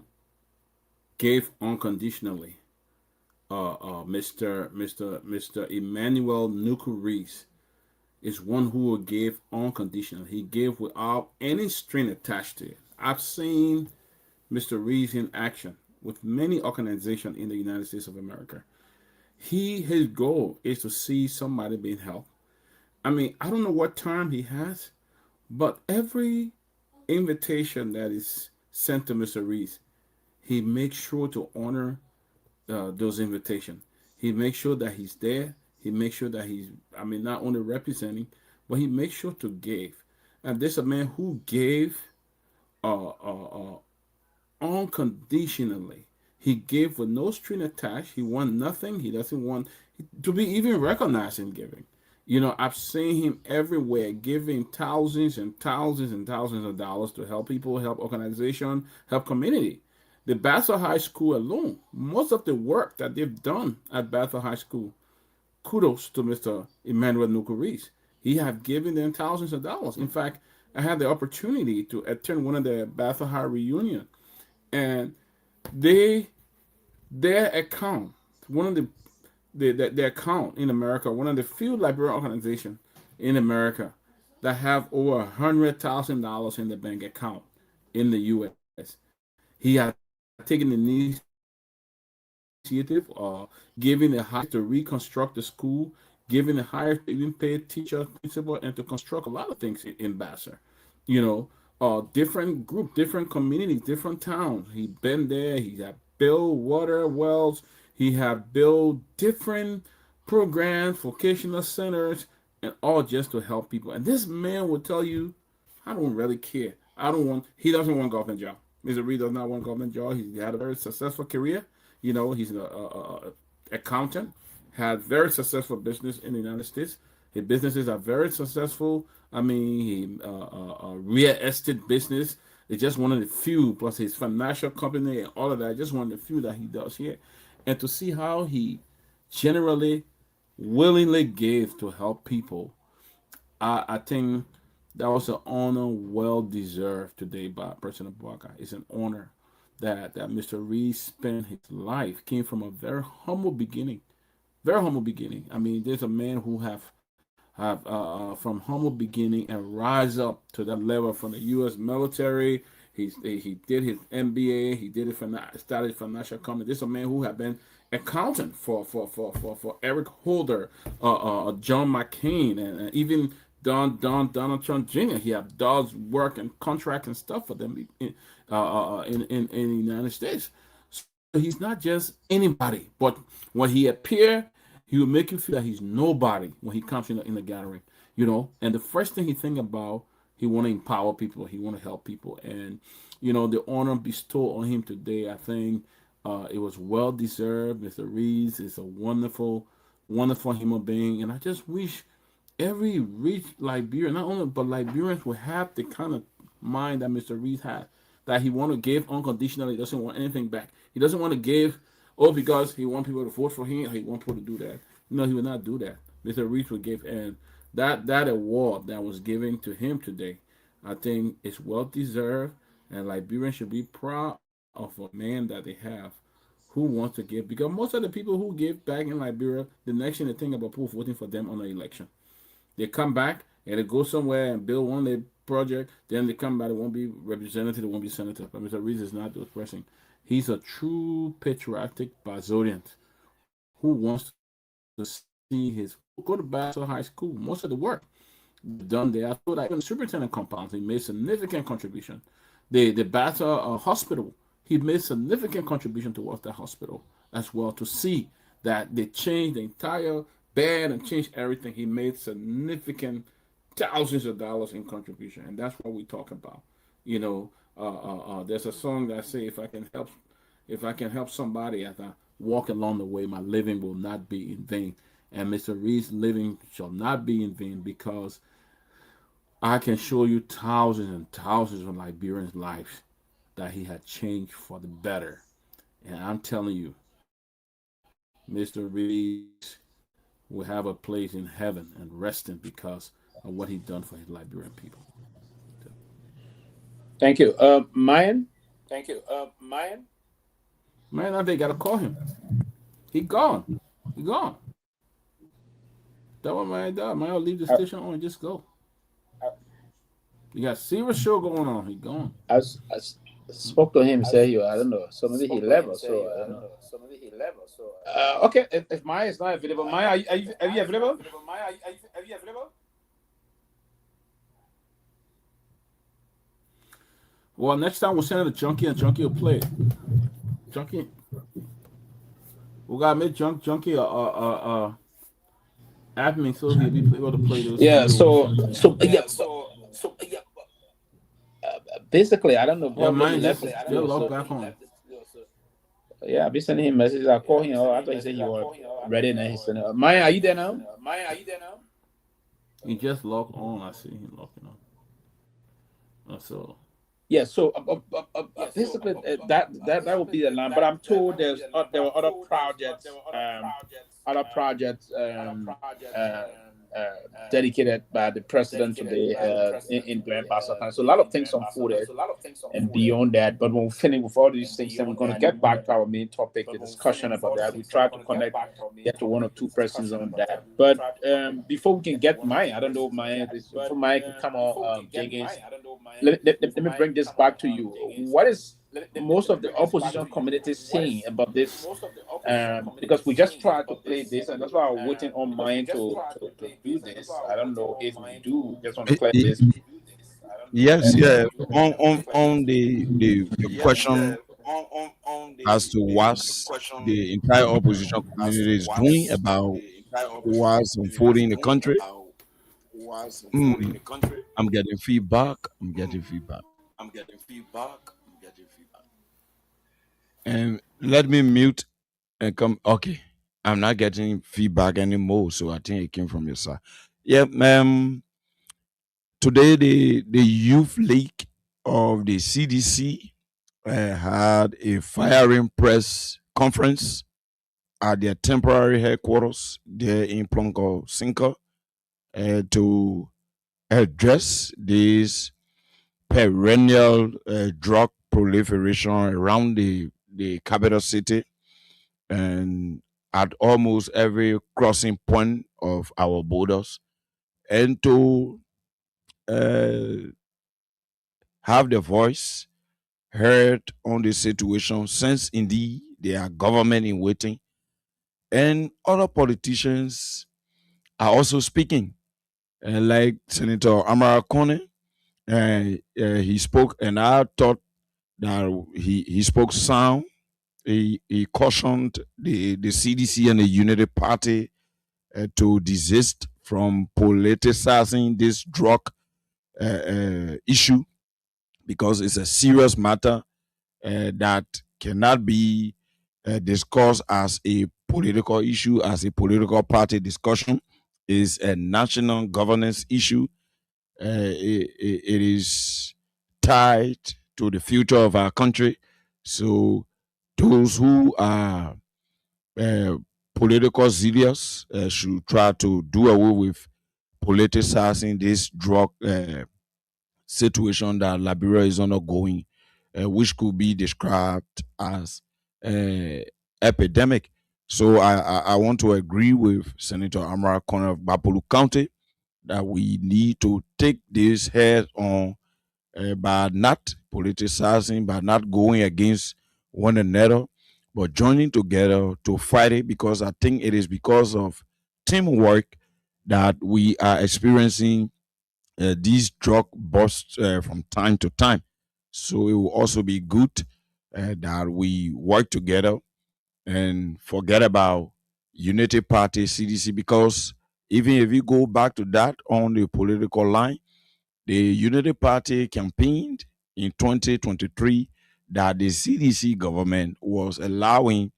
gave unconditionally, Mr. Emmanuel Nuku Reeves is one who gave unconditionally. He gave without any string attached to it. I've seen Mr. Reeves in action with many organizations in the United States of America. His goal is to see somebody being helped. I mean, I don't know what term he has, but every invitation that is sent to Mr. Reeves, he makes sure to honor those invitations. He makes sure that he's there. He makes sure that he's, not only representing, but he makes sure to give. And there's a man who gave unconditionally. He gave with no string attached. He want nothing. He doesn't want to be even recognized in giving. I've seen him everywhere giving thousands and thousands and thousands of dollars to help people, help organization, help community. The Bethel High School alone, most of the work that they've done at Bethel High School, kudos to Mr. Emmanuel Nuku Reeves. He have given them thousands of dollars. In fact, I had the opportunity to attend one of the Bethel High reunion, and their account, one of the account in America, one of the few Liberian organizations in America that have over $100,000 in the bank account in the U.S. He has taken the initiative, giving the hire to reconstruct the school, giving the hire to even pay teachers, principal, and to construct a lot of things in Vassar. Different group, different communities, different towns. He been there. He have built water wells. He have built different programs, vocational centers, and all just to help people. And this man will tell you, I don't really care. He doesn't want a government job. Mr. Reed does not want a government job. He had a very successful career. He's an accountant, had very successful business in the United States. His businesses are very successful. Real estate business is just one of the few, plus his financial company and all of that, just one of the few that he does here. And to see how he generally, willingly gave to help people, I think that was an honor well deserved today by President Bouaka. It's an honor that Mr. Reed spent his life, came from a very humble beginning. Very humble beginning. There's a man who have from humble beginning and rise up to that level from the U.S. military. He did his MBA. He did started financial company. This is a man who have been accountant for Eric Holder, John McCain, and even Donald Trump Jr. He does work and contract and stuff for them in the United States. So he's not just anybody, but when he appear, he will make you feel that he's nobody when he comes in the gathering, And the first thing he think about, he want to empower people. He want to help people. And, the honor bestowed on him today, I think it was well deserved. Mr. Reeves is a wonderful, wonderful human being. And I just wish every rich Liberian, not only, but Liberians will have the kind of mind that Mr. Reeves had, that he want to give unconditionally. He doesn't want anything back. He doesn't want to give, because he want people to vote for him, or he want people to do that. No, he will not do that. Mr. Reeves will give, and that award that was given to him today, I think is well deserved, and Liberians should be proud of a man that they have who wants to give, because most of the people who give back in Liberia, the next thing they think about people voting for them on the election. They come back and they go somewhere and build one of the project. Then they come back, it won't be representative, it won't be senator. But Mr. Reed is not those person. He's a true patriotic Bazodian who wants to see his go to Bachelor High School. Most of the work done there. I thought that even the superintendent compounds, he made significant contribution. The Battle Hospital, he made significant contribution towards that hospital as well. To see that they changed the entire bed and changed everything, he made significant thousands of dollars in contribution, and that's what we talk about. You know, there's a song that say, if I can help somebody as I walk along the way, my living will not be in vain. And Mr. Reed's living shall not be in vain, because I can show you thousands and thousands of Liberians' lives that he had changed for the better. And I'm telling you, Mr. Reed will have a place in heaven and resting because of what he done for his Liberian people. Thank you. Myean? Thank you. Myean? Man, now they got to call him. He gone. He gone. That one, man, done. Man, I'll leave the station on and just go. You got serious show going on. He gone. I spoke to him. Say you, I don't know. So maybe he left or so. I don't know. Okay. If Myean is not available, Myean, are you available? Are you available? Well, next time we'll send it to Junkie, and Junkie will play it. Junkie, we gotta make Junkie admin so he'll be able to play those. Yeah. Basically, I don't know. Yeah, mine just log back on. Yeah, I've been sending him messages. I call him. I thought he said you were ready, and he said, "Myean, are you there now? Myean, are you there now?" He just logged on. I see him logging on. So. Yeah, so basically that would be the line. But I'm told there were other projects, dedicated by the president today in Grand Basel. So a lot of things unfolded and beyond that. But when we finish with all these things, then we're going to get back to our main topic, the discussion about that. We try to get to one or two persons on that. But before we can get Myean, I don't know before Myean can come on, Jenkins, let me bring this back to you. What is most of the opposition community saying about this? Because we just tried to play this, and that's why I'm waiting on Myean to do this. I don't know if we do just want to play this. Yes, yeah. On the question as to what the entire opposition community is doing about what's unfolding in the country. I'm getting feedback. And let me mute and come. Okay, I'm not getting feedback anymore, so I think it came from your side. Yeah, today the youth league of the CDC had a firing press conference at their temporary headquarters there in Plonko Sinka to address this perennial drug proliferation around the capital city and at almost every crossing point of our borders, and to have the voice heard on the situation, since indeed they are government in waiting and other politicians are also speaking, like Senator Amara Kone. He spoke, and I thought that he spoke sound. He cautioned the CDC and the Unity Party to desist from politicizing this drug issue, because it's a serious matter that cannot be discussed as a political issue, as a political party discussion. Is a national governance issue. It is tied to the future of our country. So those who are political zealous should try to do away with politicizing this drug situation that Liberia is undergoing, which could be described as epidemic. So I want to agree with Senator Amara Kone of Bapolu County that we need to take this head on by not politicizing, by not going against one another, but joining together to fight it, because I think it is because of teamwork that we are experiencing these drug busts from time to time. So it will also be good that we work together and forget about Unity Party, CDC, because even if you go back to that on the political line, the Unity Party campaigned in 2023 that the CDC government was allowing,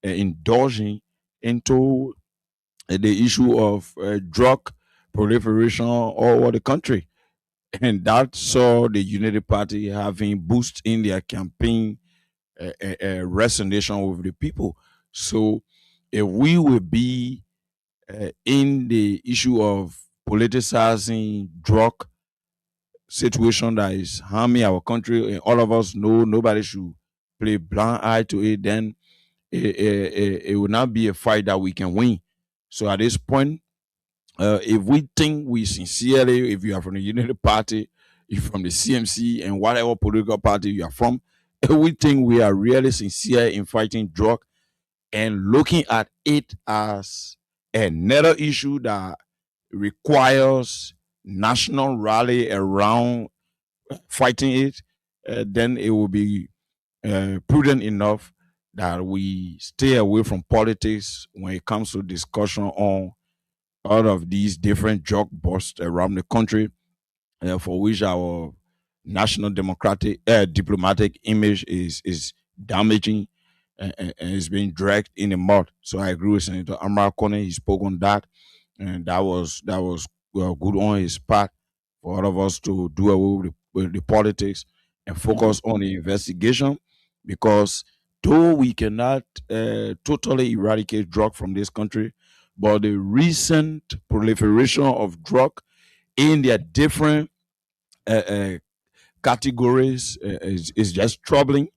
indulging into the issue of drug proliferation all over the country. And that saw the Unity Party having boost in their campaign resonation with the people. So if we will be in the issue of politicizing drug situation that is harming our country, and all of us know nobody should play blind eye to it, then it will not be a fight that we can win. So at this point, if we think we sincerely, if you are from the Unity Party, if from the CMC, and whatever political party you are from, if we think we are really sincere in fighting drug and looking at it as another issue that requires national rally around fighting it, then it will be prudent enough that we stay away from politics when it comes to discussion on all of these different drug busts around the country, for which our national diplomatic image is damaging and is being dragged in the mud. So I agree with Senator Amara Kone. He spoke on that, and that was good on his part for all of us to do away with the politics and focus on the investigation, because though we cannot totally eradicate drug from this country, but the recent proliferation of drug in their different categories is just troubling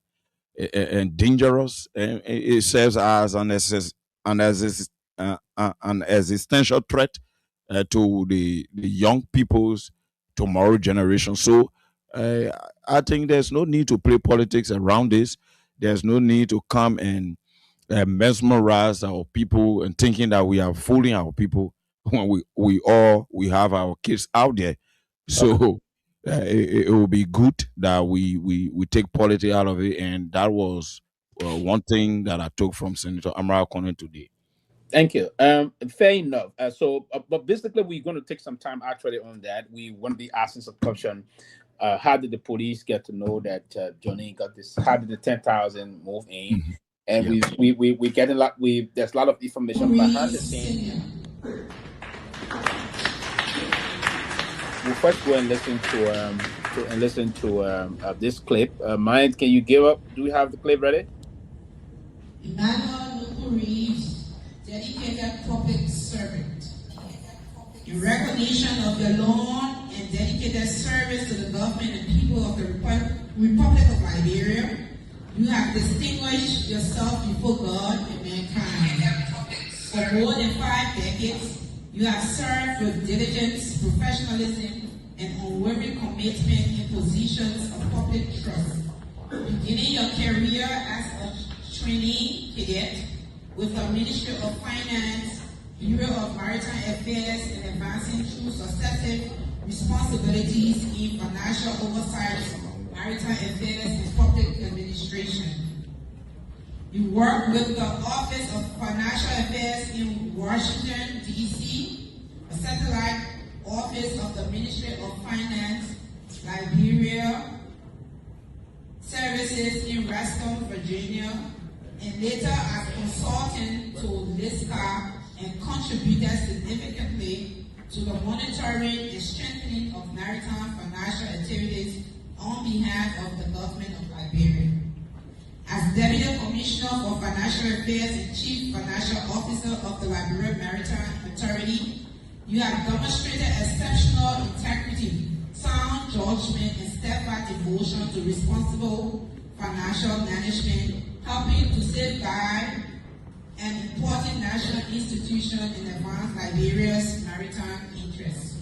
and dangerous. And it serves as an existential threat to the young people's tomorrow generation. So I think there's no need to play politics around this. There's no need to come and mesmerize our people and thinking that we are fooling our people when we have our kids out there. So it will be good that we take politics out of it, and that was one thing that I took from Senator Amara Kone today. Thank you. Fair enough. But basically, we're going to take some time actually on that. We want to be asking some question. How did the police get to know that Johnny got this? How did the 10,000 move in? And we get a lot. There's a lot of information behind the scenes. We'll first go and listen to this clip. Myean, can you give up? Do we have the clip ready? Emmanuel Reeves, dedicated public servant. In recognition of your long and dedicated service to the government and people of the Republic of Liberia, you have distinguished yourself before God and mankind. For more than 5 decades, you have served with diligence, professionalism, and unwavering commitment in positions of public trust. Beginning your career as a trainee cadet with the Ministry of Finance, Bureau of Maritime Affairs, and advancing through successive responsibilities in financial oversight, maritime affairs, and public administration. You work with the Office of Financial Affairs in Washington, D.C., a satellite office of the Ministry of Finance, Liberia, services in Reston, Virginia, and later as consultant to LISCA, and contributed significantly to the monitoring and strengthening of maritime financial activities on behalf of the government of Liberia. As Deputy Commissioner for Financial Affairs and Chief Financial Officer of the Liberia Maritime Authority, you have demonstrated exceptional integrity, sound judgment, and steadfast devotion to responsible financial management, helping to safeguard an important national institution and advance Liberia's maritime interests.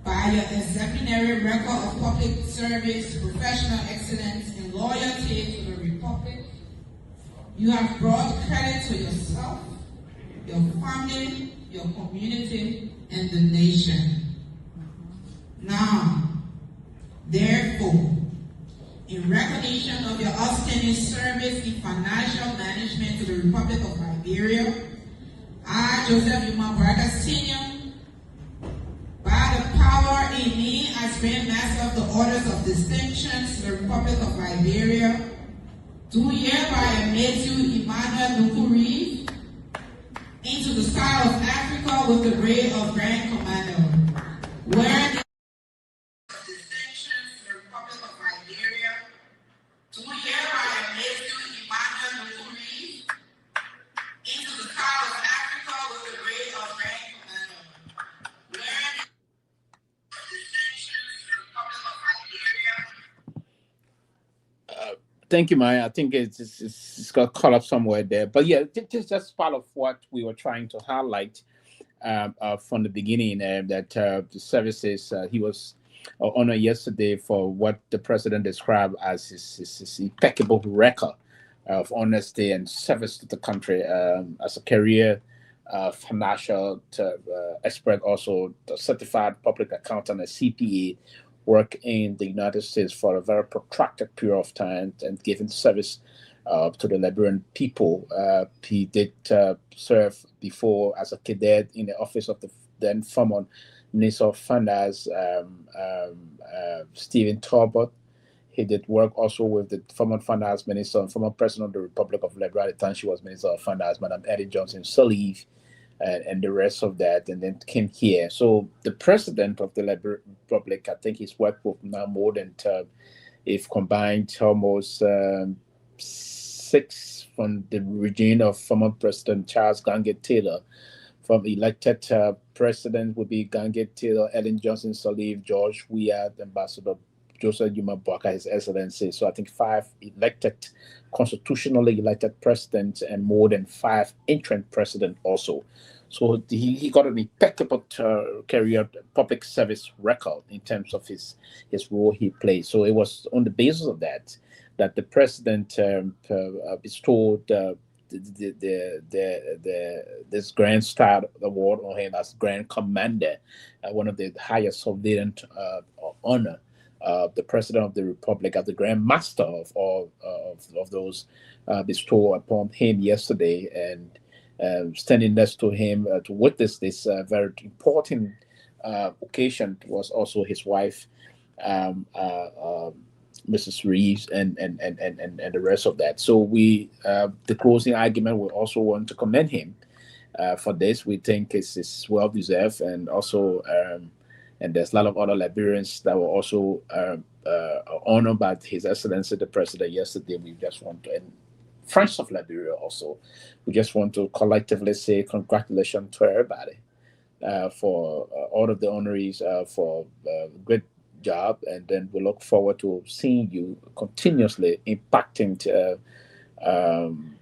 by your exemplary record of public service, professional excellence, and loyalty to the Republic. You have brought credit to yourself, your family, your community, and the nation. Now, therefore, in recognition of your outstanding service in financial management to the Republic of Liberia, I, Joseph Yuma Braga Sr., by the power in me as Grand Master of the Orders of Distinction to the Republic of Liberia, do hereby admit you, Emmanuel Nukuri, into the sky of Africa with the grade of Grand Commander, where the distinction to the Republic of Liberia, do hereby admit you, Emmanuel Nukuri, into the sky of Africa with the grade of Grand Commander, where the distinction to the Republic of Liberia. Thank you, Maya. I think it's got caught up somewhere there. But yeah, this is just part of what we were trying to highlight from the beginning, that the services, he was honored yesterday for what the president described as his impeccable record of honesty and service to the country as a career financial expert, also a certified public accountant, a CPA, work in the United States for a very protracted period of time and giving service to the Liberian people. He did serve before as a cadet in the office of the then former Minister of Finance, Stephen Talbot. He did work also with the former Finance Minister and former President of the Republic of Liberia at the time she was Minister of Finance, Madam Eddie Johnson Sirleaf, and the rest of that, and then came here. So the president of the Liberia Republic, I think he's worked with now more than, if combined, almost 6 from the regime of former President Charles Gange Taylor. From elected president would be Gange Taylor, Ellen Johnson Sirleaf, George Weah, Ambassador Joseph Yuma Bwaka, His Excellency. So I think 5 elected, constitutionally elected presidents, and more than 5 interim presidents also. So he got an impeccable career public service record in terms of his role he played. So it was on the basis of that the president bestowed this Grand Star Award on him as Grand Commander, one of the highest civilian honor. The President of the Republic as the Grand Master of all of those bestowed upon him yesterday, and standing next to him to witness this very important occasion was also his wife, Mrs. Reeves, and the rest of that. So we, the closing argument, we also want to commend him for this. We think it's well deserved, and also. And there's a lot of other Liberians that were also honored by His Excellency the President yesterday. We just want to, and Friends of Liberia also, we just want to collectively say congratulations to everybody for all of the honorees for a great job. And then we look forward to seeing you continuously impacting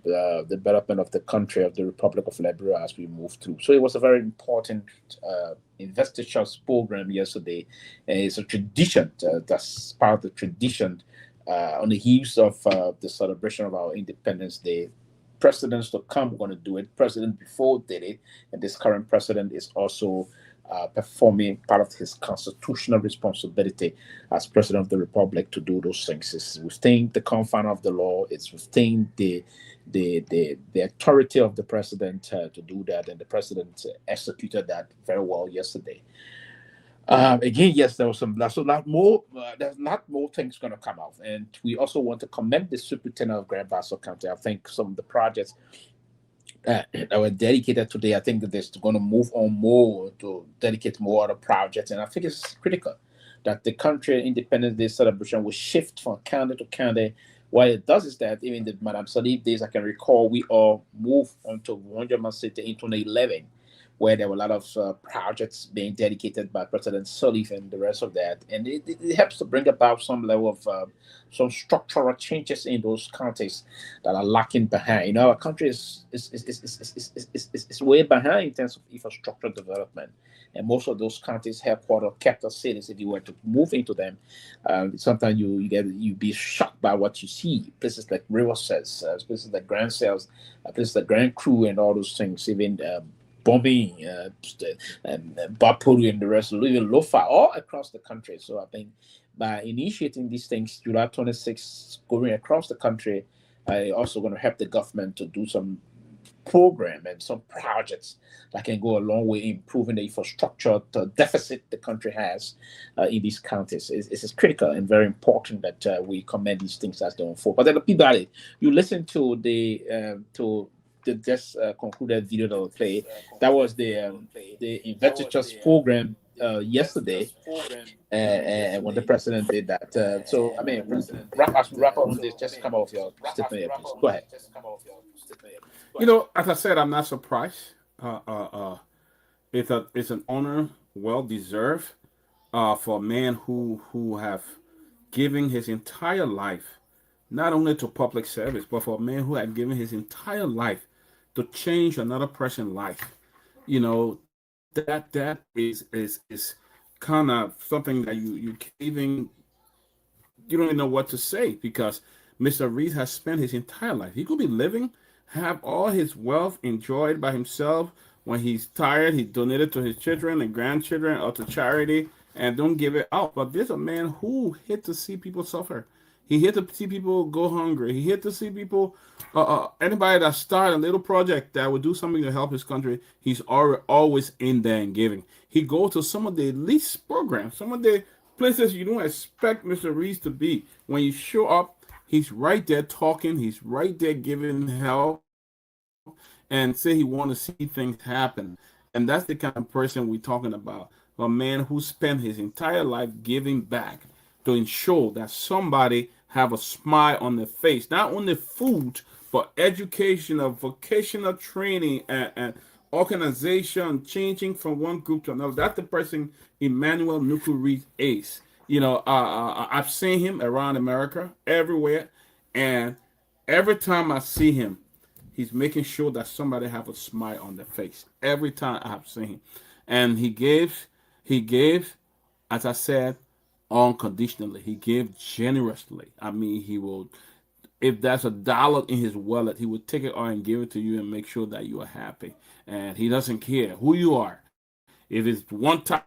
the development of the country, of the Republic of Liberia, as we move through. So it was a very important investiture program yesterday, and it's a tradition. That's part of the tradition on the heels of the celebration of our Independence Day. Presidents to come are going to do it. President before did it, and this current president is also performing part of his constitutional responsibility as president of the republic to do those things. It's within the confine of the law. It's within the authority of the president to do that, and the president executed that very well yesterday. Again, yes, there was there's a lot more things going to come out, and we also want to commend the superintendent of Grand Bassa County. I think some of the projects that were dedicated today, I think that they're going to move on more to dedicate more other projects, and I think it's critical that the country Independence Day celebration will shift from county to county. What it does is that even the Madam Sirleaf days, I can recall, we all moved onto Wonderman City in 2011, where there were a lot of projects being dedicated by President Sirleaf and the rest of that. And it helps to bring about some level of some structural changes in those counties that are lacking behind. You know, our country is way behind in terms of infrastructure development. and most of those counties headquarters capital cities. If you were to move into them, sometimes you be shocked by what you see. Places like Riverside, places like Grand Sales, places like Grand Cru, and all those things. Even bombing, Bapuru, and the rest, even Lofa, all across the country. So I think by initiating these things, July 26th, going across the country, also going to help the government to do some program and some projects that can go a long way in improving the infrastructure, the deficit the country has in these counties. It's critical and very important that we commend these things as they unfold. But then, Peabody, you listen to the just concluded video that we played. That was the Investitures program yesterday, and when the president did that. So, I mean, wrap up on this. Just come off your statement here, please. Go ahead. You know, as I said, I'm not surprised. It's an honor, well deserved, for a man who have given his entire life, not only to public service, but for a man who had given his entire life to change another person's life. You know, that is kind of something that you can't even, you don't even know what to say, because Mr. Reed has spent his entire life. He could be living, have all his wealth enjoyed by himself. When he's tired, he donated to his children and grandchildren or to charity and don't give it out. But there's a man who hate to see people suffer. He hate to see people go hungry. He hate to see people, anybody that start a little project that would do something to help his country, he's always in there and giving. He go to some of the least programs, some of the places you don't expect Mr. Reed to be. When you show up, he's right there talking. He's right there giving help and say he want to see things happen. And that's the kind of person we're talking about. A man who spent his entire life giving back to ensure that somebody have a smile on their face. Not only food, but educational, vocational training, and organization, changing from one group to another. That's the person Emmanuel Nuku Reed is. You know, I've seen him around America, everywhere, and every time I see him, he's making sure that somebody have a smile on their face. Every time I have seen him. And he gave, as I said, unconditionally. He gave generously. I mean, he will, if there's $1 in his wallet, he would take it all and give it to you and make sure that you are happy. And he doesn't care who you are. If it's 1,000,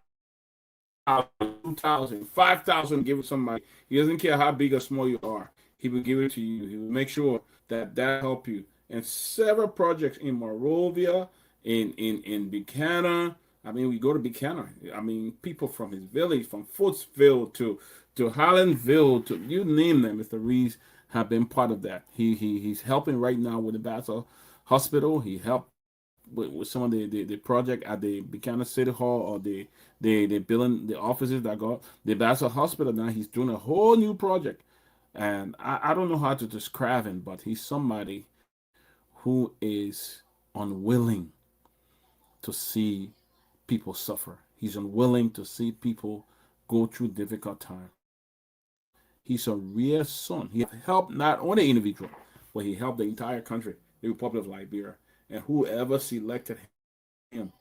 2,000, 5,000, give it to somebody. He doesn't care how big or small you are. He will give it to you. He will make sure that help you. And several projects in Monrovia, in Buchanan. I mean, we go to Buchanan. I mean, people from his village, from Footsville to Highlandville, to you name them, Mr. Reeves have been part of that. He's helping right now with the Basel Hospital. He helped with some of the project at the Buchanan City Hall, or the building, the offices that got the Basel Hospital. Now he's doing a whole new project. And I don't know how to describe him, but he's somebody who is unwilling to see people suffer. He's unwilling to see people go through difficult times. He's a real son. He helped not only individual, but he helped the entire country, the Republic of Liberia. And whoever selected him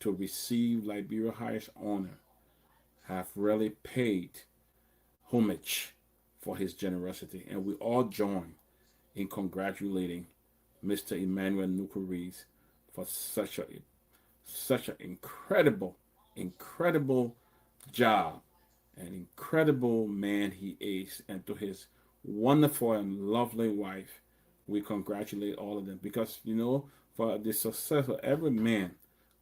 to receive Liberia's highest honor have really paid homage for his generosity. And we all join in congratulating Mr. Emmanuel Nuku Reed for such an incredible job, an incredible man he is, and to his wonderful and lovely wife, we congratulate all of them, because you know, for the success of every man,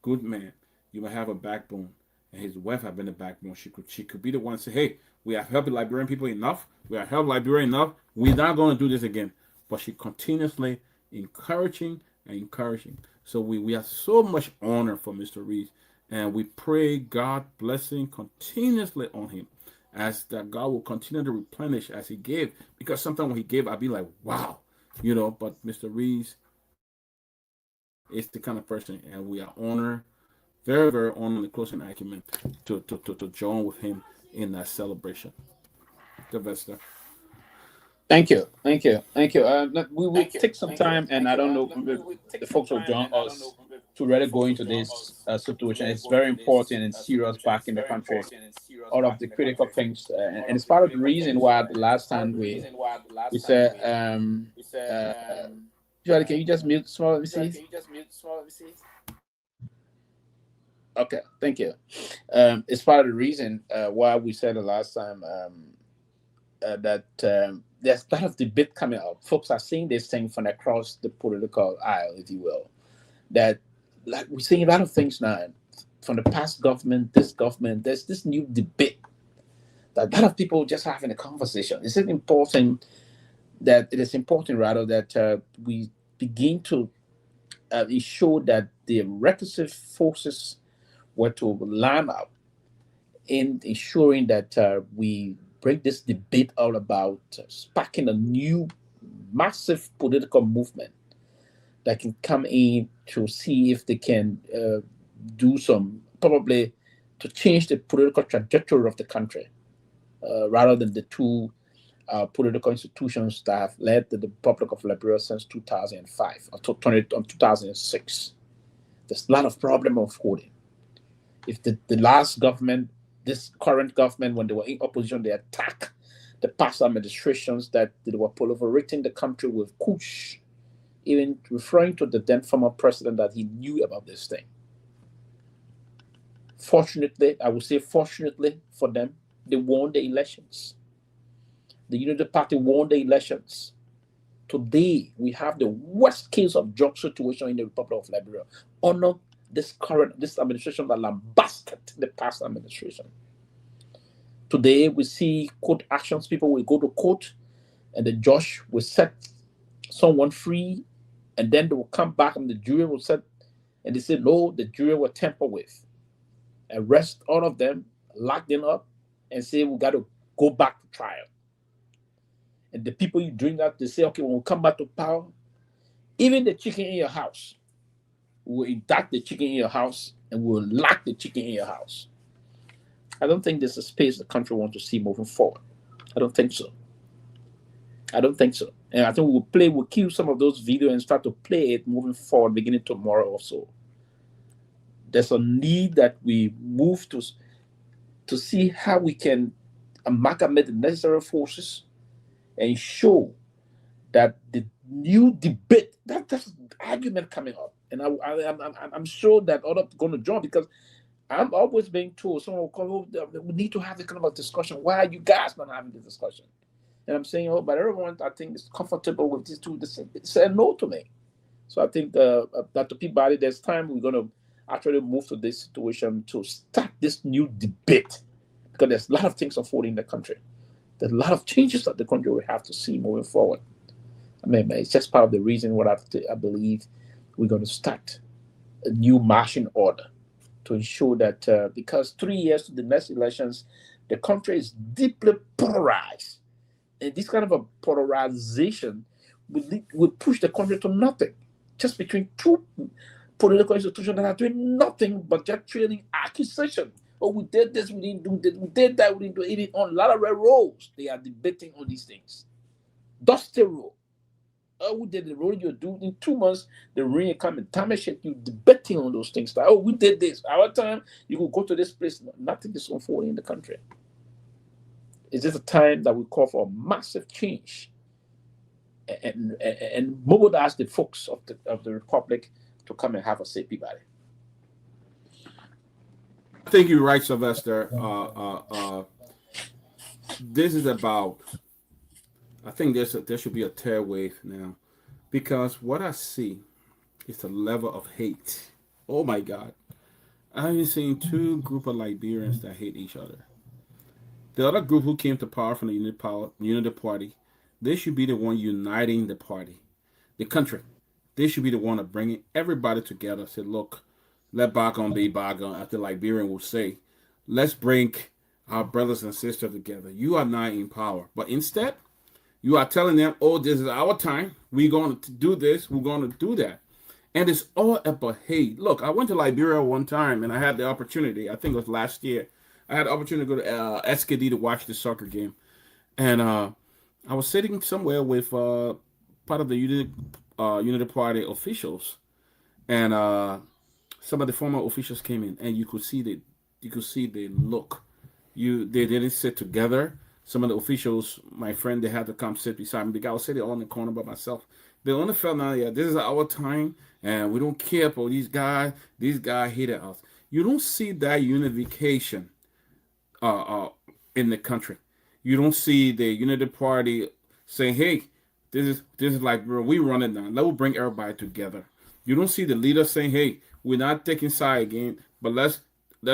good man, you will have a backbone, and his wife have been a backbone. She could be the one to say, hey, we have helped Liberian people enough, we have helped Liberia enough, we're not going to do this again. But she continuously encouraging. So we have so much honor for Mr. Reed, and we pray God blessing continuously on him, as that God will continue to replenish as he gave. Because sometimes when he gave, I'd be like, wow, you know. But Mr. Reed is the kind of person, and we are honored, very, very honored, the closing argument to join with him in that celebration. Sylvester. Thank you. We will take some time, and I don't know if the folks will join us to really go into this situation. It's very important and serious back in the country. All of the critical things, and it's part of the reason why the last time we said, Johnny, can you just mute small? Let me see. Okay, thank you. It's part of the reason why we said the last time that there's a lot of debate coming up. Folks are seeing this thing from across the political aisle, if you will. That, like, we're seeing a lot of things now from the past government, this government. There's this new debate that a lot of people just having a conversation. Is it important that it is important rather that we begin to ensure that the requisite forces were to line up in ensuring that we break this debate all about sparking a new massive political movement that can come in to see if they can do some, probably to change the political trajectory of the country, rather than the two political institutions that have led the Republic of Liberia since 2005 or 2006. There's a lot of problem of holding. If the last government, this current government, when they were in opposition, they attacked the past administrations that they were proliferating the country with coups, even referring to the then former president that he knew about this thing. Fortunately, I would say fortunately for them, they won the elections. The Unity Party won the elections. Today, we have the worst case of drug situation in the Republic of Liberia under this administration that lambasted the past administration. Today, we see court actions. People will go to court, and the judge will set someone free, and then they will come back, and the jury will set, and they say, no, the jury will tamper with. Arrest all of them, lock them up, and say, we got to go back to trial. And the people you doing that, they say, okay, when we come back to power, even the chicken in your house, we'll induct the chicken in your house and we'll lock the chicken in your house. I don't think there's a space the country wants to see moving forward. I don't think so. I don't think so. And I think we'll kill some of those videos and start to play it moving forward, beginning tomorrow or so. There's a need that we move to see how we can amalgamate the necessary forces and show that the new debate, that's argument coming up. And I'm sure that others are going to join, because I'm always being told, someone will come, we need to have this kind of a discussion. Why are you guys not having this discussion? And I'm saying, but everyone, I think, is comfortable with these two. They say no to me. So I think Dr. Peabody, there's time we're going to actually move to this situation to start this new debate, because there's a lot of things unfolding in the country. There's a lot of changes that the country will have to see moving forward. I mean, it's just part of the reason what I believe we're going to start a new marching order to ensure that, because 3 years to the next elections, the country is deeply polarized. And this kind of a polarization will push the country to nothing, just between two political institutions that are doing nothing but just trading accusation. Oh, we did this, we didn't do this, we did that, we didn't do it. Even on a lot of roads, they are debating on these things. Dusty road. Oh, we did the road you do in 2 months, the rain come and damage it. You debating on those things. Like, oh, we did this. Our time, you could go to this place. Nothing is unfolding in the country. It's just a time that we call for a massive change and mobilize the folks of the Republic to come and have a say, Peabody. I think you're right, Sylvester. This is about, I think there should be a tear wave now, because what I see is the level of hate. Oh my God. I haven't seen two groups of Liberians that hate each other. The other group who came to power from the Unity Party, they should be the one uniting the party, the country. They should be the one of bringing everybody together. Say, look, let bygone be bygone, as the Liberian will say. Let's bring our brothers and sisters together. You are not in power. But instead, you are telling them, oh, this is our time. We're going to do this. We're going to do that. And it's all about hate. Look, I went to Liberia one time, and I had the opportunity, I think it was last year, I had the opportunity to go to SKD to watch the soccer game. And I was sitting somewhere with part of the Unity Party officials. And some of the former officials came in, and you could see the look. They didn't sit together. Some of the officials, my friend, they had to come sit beside me. The guy was sitting all in the corner by myself. They only felt now, yeah, this is our time, and we don't care for these guys. These guys hated us. You don't see that unification in the country. You don't see the Unity Party saying, hey, this is like, bro, we run it now. Let's bring everybody together. You don't see the leader saying, hey, we're not taking side again, but let's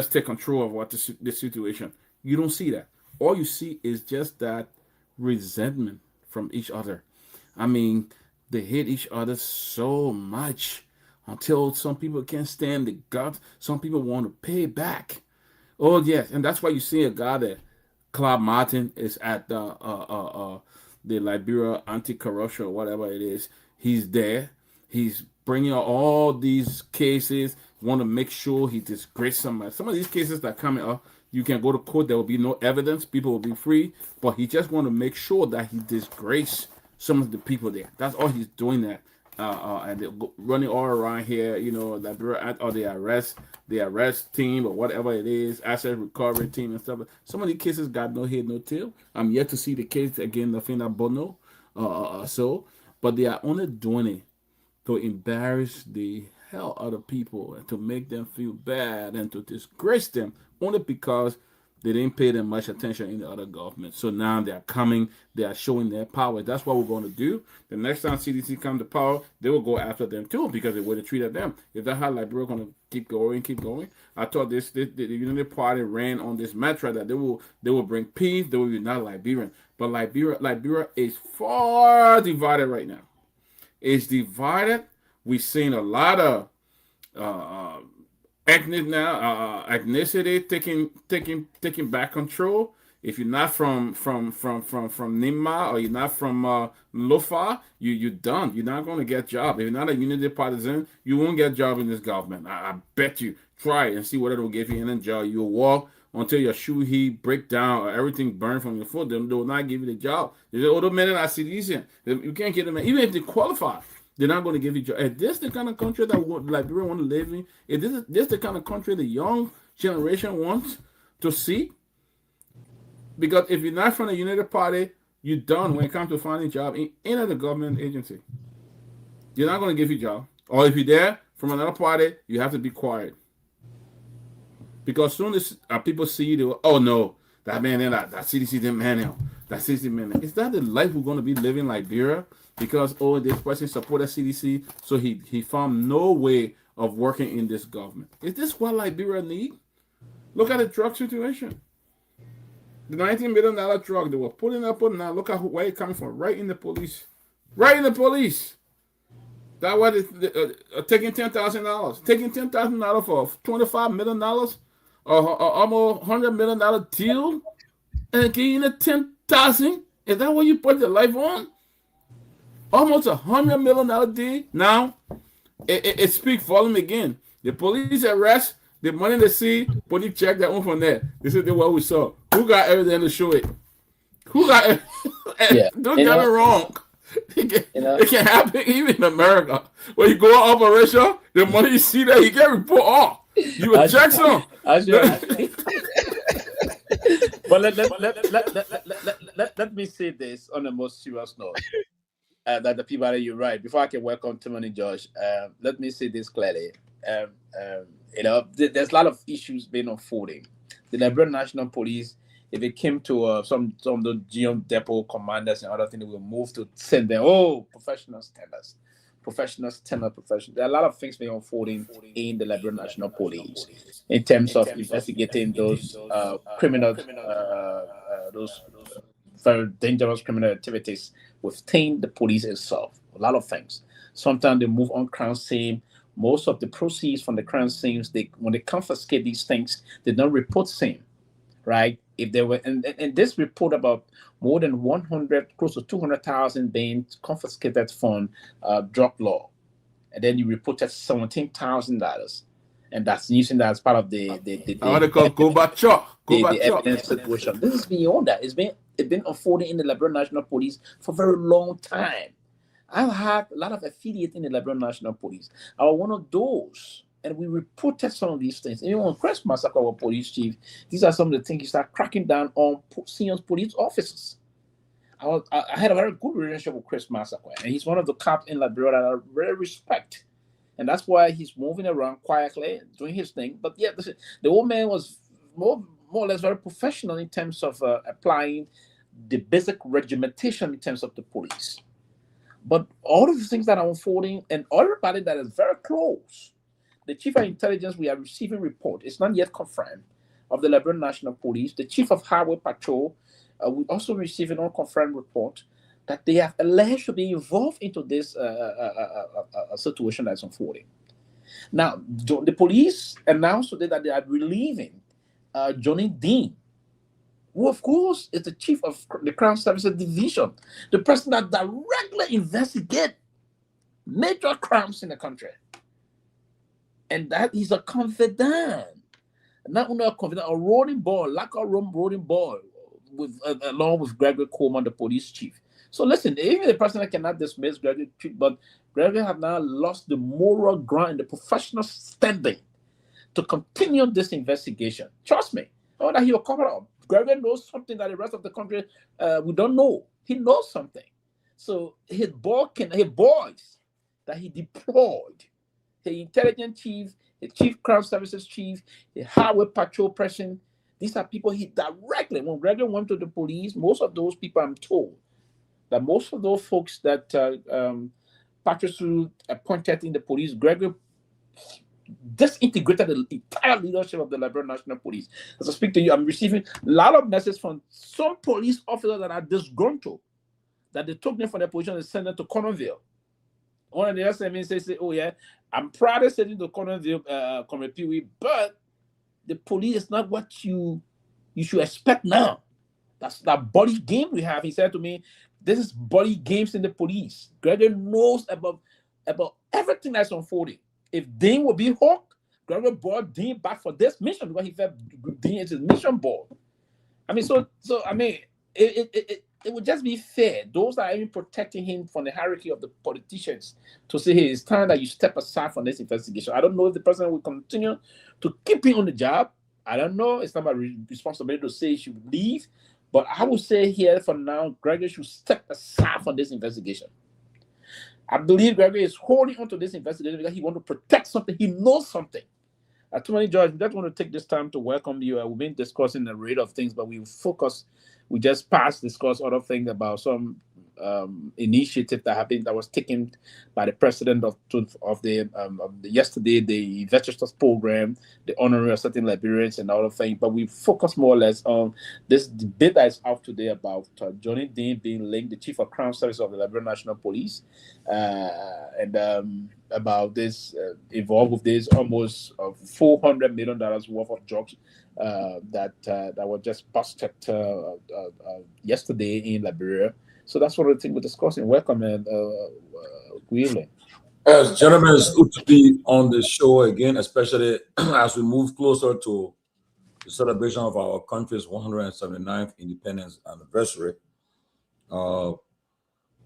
take control of what the situation. You don't see that. All you see is just that resentment from each other. I mean, they hate each other so much until some people can't stand the guts. Some people want to pay back. Oh, yes. And that's why you see a guy there. Claude Martin is at the Liberia anti-corruption or whatever it is. He's there. He's bringing out all these cases. Want to make sure he disgraces somebody. Some of these cases that are coming up, you can go to court. There will be no evidence. People will be free. But he just want to make sure that he disgraces some of the people there. That's all he's doing there. And they're running all around here, you know, or the arrest team or whatever it is, asset recovery team and stuff. Some of the cases got no head, no tail. I'm yet to see the case again, the Fina Bono, but they are only doing it to embarrass the hell out of people and to make them feel bad and to disgrace them only because they didn't pay them much attention in the other government. So now they are coming, they are showing their power. That's what we're going to do. The next time CDC come to power, they will go after them too because they would have treated them. If that's how Liberia going to keep going. I thought the Unity Party ran on this mantra that they will bring peace, they will unite Liberian. But Liberia is far divided right now. It's divided. We've seen a lot of ethnicity taking back control. If you're not from Nima or you're not from Lofa, you're done. You're not going to get job. If you're not a Unity partisan, you won't get job in this government. I bet you. Try it and see what it will give you, and then job. You'll walk until your shoe heat break down or everything burn from your foot. They will not give you the job. There's older men that are citizen. You can't get them, even if they qualify. They're not going to give you job. Is this the kind of country that Liberia want to live in? Is this the kind of country the young generation wants to see? Because if you're not from the United Party, you're done when it comes to finding a job in any other government agency. They're not going to give you a job. Or if you're there from another party, you have to be quiet. Because soon as people see you, they will, oh no, that man there, that CDC didn't man, that CDC man. Is that the life we're going to be living in Liberia? Because this person supported CDC, so he found no way of working in this government. Is this what Liberia need? Look at the drug situation. The $19 million drug they were putting up now. Look at where it coming from. Right in the police. That was taking $10,000. Taking $10,000 for $25 million or almost $100 million deal, and getting a $10,000. Is that what you put your life on? Almost $100 million deal. Now, it speaks volume again. The police arrest, the money they see, police check their own from there. This is what we saw. Who got everything to show it? Who got it? Don't get me wrong. It can happen even in America. When you go on operation, the money you see there, you get report off. You will check some. But let me say this on a most serious note. That the Peabody, you're right. Before I can welcome Tomalin and Josh, let me say this clearly. There's a lot of issues being unfolding. The Liberia National Police, if it came to some of the Dopoh commanders and other things, they will move to send them, professional standards. There are a lot of things being unfolding in the Liberia National Police in terms of investigating those criminal, those very dangerous criminal activities within the police itself. A lot of things. Sometimes they move on crime scene. Most of the proceeds from the crime scenes, when they confiscate these things, they don't report same, right? If there were, and this report about more than 100, close to 200,000 being confiscated from drug law, and then you reported $17,000, and that's using that as part of the evidence situation. This is beyond that. It's been unfolding in the Liberia National Police for a very long time. I've had a lot of affiliates in the Liberia National Police. I was one of those And we reported some of these things. Even when Chris Massacre was police chief, these are some of the things he started cracking down on senior police officers. I had a very good relationship with Chris Massacre, and he's one of the cops in Liberia that I really respect. And that's why he's moving around quietly, doing his thing. But yeah, the old man was more or less very professional in terms of applying the basic regimentation in terms of the police. But all of the things that are unfolding, and everybody that is very close, the chief of intelligence, we are receiving report. It's not yet confirmed, of the Liberia National Police. The chief of highway patrol, we also received an unconfirmed report that they have alleged to be involved into this situation that's unfolding. Now, the police announced today that they are relieving Johnny Dean, who of course is the chief of the Crown Services Division, the person that directly investigates major crimes in the country. And that he's a confidant, not only a confidant, a rolling ball, like a rolling ball, with along with Gregory Coleman, the police chief. So listen, even the person that cannot dismiss Gregory, but Gregory have now lost the moral ground, the professional standing to continue this investigation. Trust me, oh, that he will cover up. Gregory knows something that the rest of the country we don't know. He knows something. So his boys that he deployed, the intelligence chief, the chief Crown Services chief, the highway patrol person, these are people he directly, when Gregory went to the police, most of those people, I'm told, that most of those folks that Patrick appointed in the police, Gregory disintegrated the entire leadership of the Liberia National Police. As I speak to you, I'm receiving a lot of messages from some police officers that are disgruntled, that they took them from their position and sent them to Cornwall. One of the SMEs say, oh yeah, I'm proud of sending to Cornwall, Comrade Pewee, but the police is not what you should expect now. That's that body game we have. He said to me, this is body games in the police. Gregory knows about everything that's unfolding. If Dean will be hawked, Gregory brought Dean back for this mission because he felt Dean is his mission board. I mean, so I mean, it would just be fair. Those that are even protecting him from the hierarchy of the politicians to say, hey, it's time that you step aside from this investigation. I don't know if the president will continue to keep him on the job. I don't know. It's not my responsibility to say he should leave. But I would say here for now, Gregory should step aside from this investigation. I believe Gregory is holding on to this investigation because he wants to protect something. He knows something. Too many George, we just want to take this time to welcome you. We've been discussing a rate of things, but we just discuss other things about some initiative that was taken by the president of yesterday, the Veterans Program, the honoring of certain Liberians and other things. But we focus more or less on this debate that is out today about Johnny Dean being linked, the chief of Crown Service of the Liberia National Police, and about this involved with this almost $400 million worth of drugs that were just busted yesterday in Liberia. So that's one of the things we're discussing. Welcome, Gayman. Yes, gentlemen, it's good to be on the show again, especially as we move closer to the celebration of our country's 179th independence anniversary.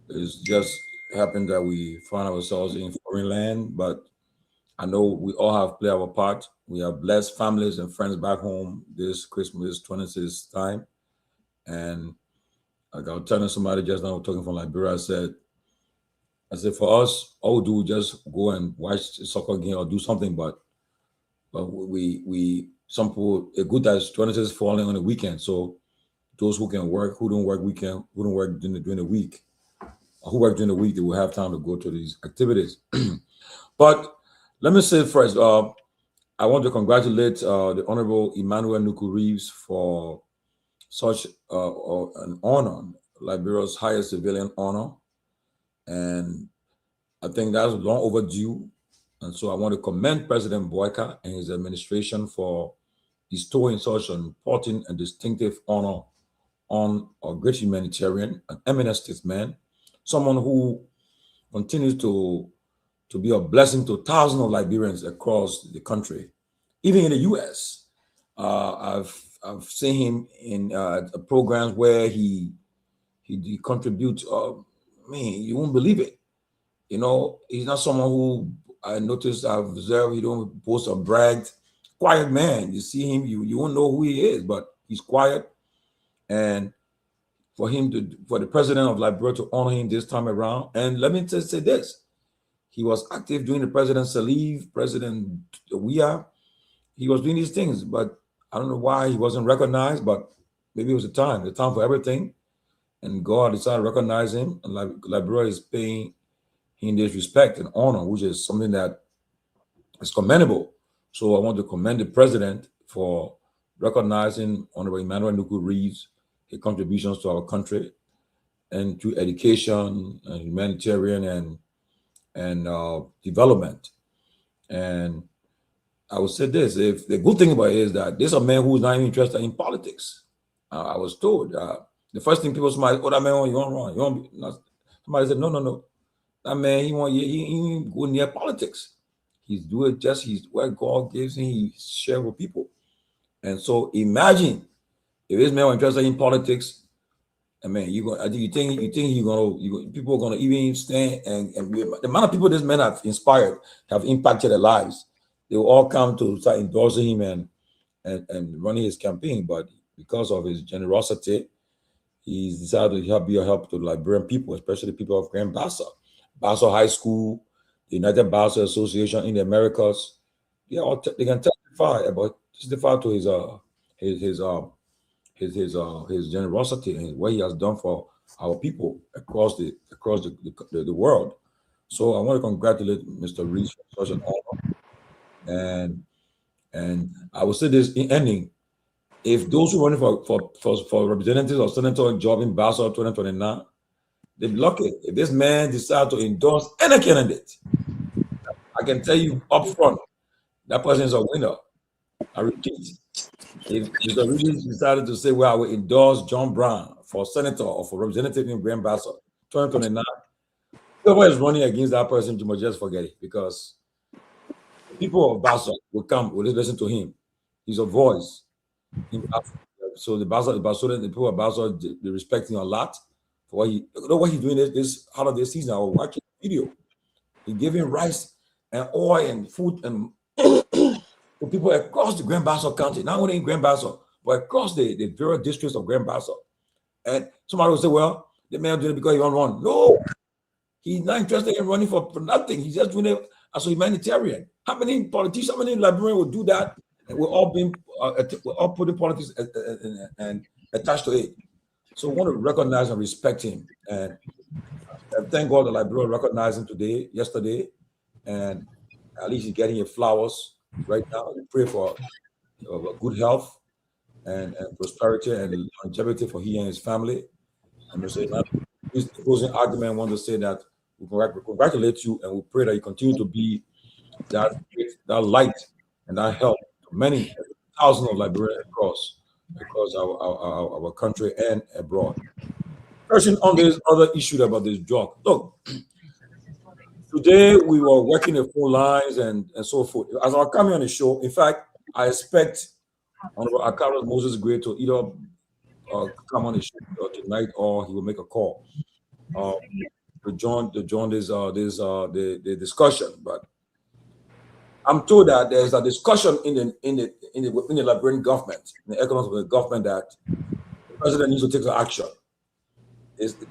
It's just happened that we find ourselves in foreign land, but I know we all have played our part. We have blessed families and friends back home this Christmas 26th time. And like I was telling somebody just now, talking from Liberia, I said for us, all we do is just go and watch a soccer game or do something, but we some people, a good that 26 falling on the weekend. So those who can work, who don't work weekend, who don't work during the week, or who work during the week, they will have time to go to these activities. But let me say first, I want to congratulate the Honorable Emmanuel Nuku Reeves for such an honor, Liberia's highest civilian honor. And I think that's long overdue. And so I want to commend President Boyka and his administration for bestowing such an important and distinctive honor on a great humanitarian, an eminent statesman, someone who continues to be a blessing to thousands of Liberians across the country, even in the U.S. I've seen him in programs where he contributes. Man, you won't believe it. You know, he's not someone who I noticed, I've observed, he don't boast or brag. Quiet man. You see him, you won't know who he is, but he's quiet. And for the president of Liberia to honor him this time around. And let me just say this. He was active during the President's leave, President Wea. He was doing these things, but I don't know why he wasn't recognized, but maybe it was the time for everything. And God decided to recognize him, and Liberia is paying him this respect and honor, which is something that is commendable. So I want to commend the president for recognizing Honorable Emmanuel Nuku Reeves, his contributions to our country and to education and humanitarian and development. And I would say this: if the good thing about it is that this is a man who is not even interested in politics. I was told the first thing people say, "Oh, that man, you want wrong." Somebody said, "No. That man, he go near politics. He's doing he's what God gives him. He share with people." And so imagine if this man was interested in politics. I mean, you think people are gonna even stand and the amount of people this man have inspired, have impacted their lives. They will all come to start endorsing him and running his campaign. But because of his generosity, he's decided to be a help to the Liberian people, especially the people of Grand Bassa, Bassa High School, the United Bassa Association in the Americas. They can testify to his generosity and what he has done for our people across the world. So I want to congratulate Mr. Reeves for such an honor. And I will say this in ending: if those who are running for representatives or senator job in Bassa 2029, they're lucky. If this man decides to endorse any candidate, I can tell you up front, that person is a winner. I repeat, if Mr. Reeves decided to say, "Well, I will endorse John Brown for senator or for representative in Grand Bassa 2029," whoever is running against that person, you must just forget it, because people of Bassa will listen to him. He's a voice. So the people of Bassa, they respect him a lot for what he's doing this holiday season. I was watching the video. He giving rice and oil and food and to people across the Grand Bassa County, not only in Grand Bassa, but across the various districts of Grand Bassa. And somebody will say, "Well, the man doing it because he don't run." No, he's not interested in running for nothing. He's just doing it as a humanitarian. How many politicians, how many Liberians will do that? And we're all putting politics and attached to it. So we want to recognize and respect him. And thank God the Liberia recognized him yesterday, and at least he's getting his flowers right now. We pray for good health and prosperity and longevity for he and his family. And so this closing argument, I want to say that we congratulate you, and we pray that you continue to be that light and that help to many thousands of Liberians across our country and abroad. Question on this other issue about this drug. Look, today we were working the phone lines and so forth. As I was coming on the show, in fact, I expect Honorable Akaros Moses Gray to either come on the show tonight, or he will make a call to join the discussion. But I'm told that there's a discussion in the Liberian government, in the economic government, that the president needs to take some action.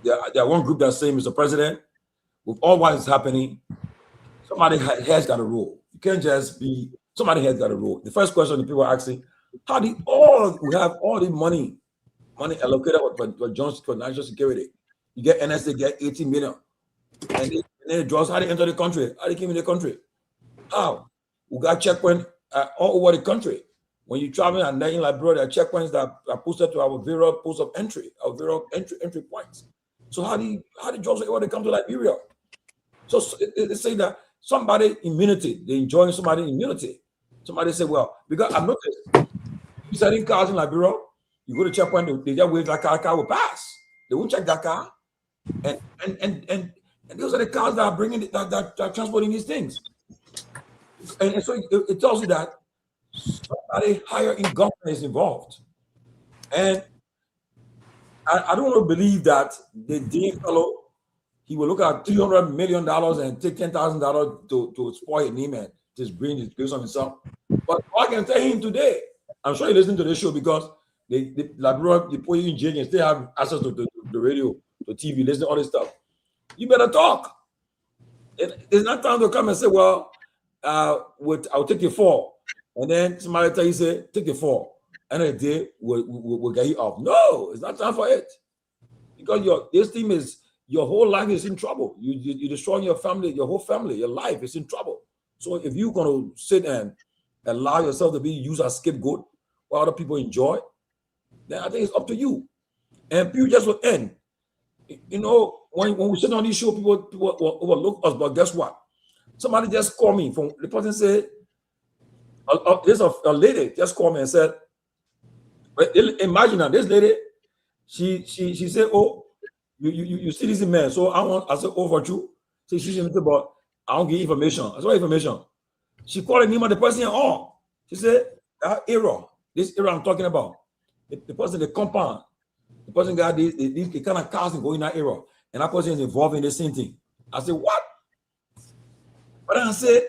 There are one group that's saying, "Mr. President, with all what is happening, somebody has got a role. You can't just be, somebody has got a role." The first question the people are asking, how did we have all the money allocated for national security? You get NSA, get 18 million. And then the drugs, how they enter the country? How they came in the country? How? We got checkpoints all over the country. When you travel and in Liberia, there are checkpoints that are posted to our various posts of entry, our various entry points. So how the drugs when they come to Liberia? So they say that somebody immunity, they enjoying somebody immunity. Somebody say, "Well, because I've noticed, you selling cars in Liberia, you go to checkpoint, they just wait that car will pass. They won't check that car, and those are the cars that are bringing that are transporting these things. And so it tells you that somebody higher in government is involved. And I don't want to believe that the Dean fellow, he will look at $300 million and take $10,000 to spoil him and just bring his grace on himself. But I can tell him today, I'm sure you listen to the show because they put you in jail and still have access to the radio, to TV, listen to all this stuff. You better talk. There's not time to come and say, well, I'll take you 4. And then somebody tell you, say, take the 4. And a day we'll get you off. No, it's not time for it. Because your whole life is in trouble. You're destroying your family, your whole family, your life is in trouble. So if you're going to sit and allow yourself to be used as scapegoat while other people enjoy, then I think it's up to you. And people just will end. You know, when we sit on these shows, people overlook us, but guess what? Somebody just called me from the person said, there's a lady just called me and said, imagine now, this lady, she said, oh, you see this man, so I said, oh, for you. So she said, but I don't give information. I said, what information? She called the name of the person all. She said, this era I'm talking about, the person, the compound, the person got these kind of cars going in that era, and that person is involved in the same thing. I said, what? But then I said,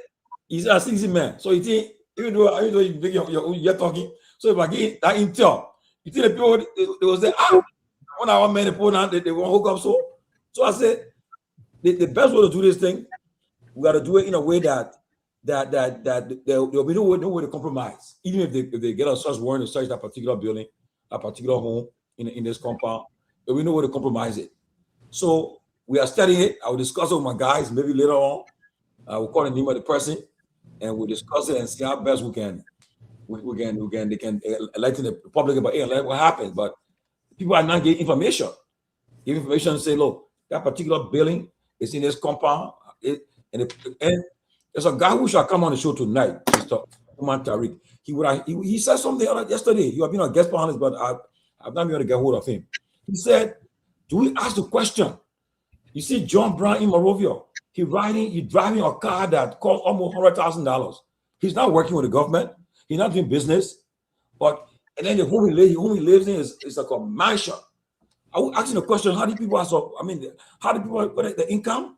he's a citizen man. So you think, even though you're talking, so if I get that intel, you think the people they will say, when I want men to put on, they won't hook up. So I said, the best way to do this thing, we got to do it in a way that there will be no way to compromise. Even if they get a search warrant to search that particular building, a particular home in this compound, there will be no way to compromise it. So we are studying it. I will discuss it with my guys maybe later on. I will call the name of the person and we'll discuss it and see how best they can enlighten the public about what happened. But people are not getting information. Give information and say, look, that particular building is in this compound. And there's a guy who shall come on the show tonight, Mr. Oman Tariq. He said something yesterday. You have been a guest panelist, but I've not been able to get hold of him. He said, do we ask the question? You see John Brown in Monrovia, he's driving a car that costs almost $100,000. He's not working with the government. He's not doing business. And then the home he lives in is like a mansion. I was asking the question, how do people get the income?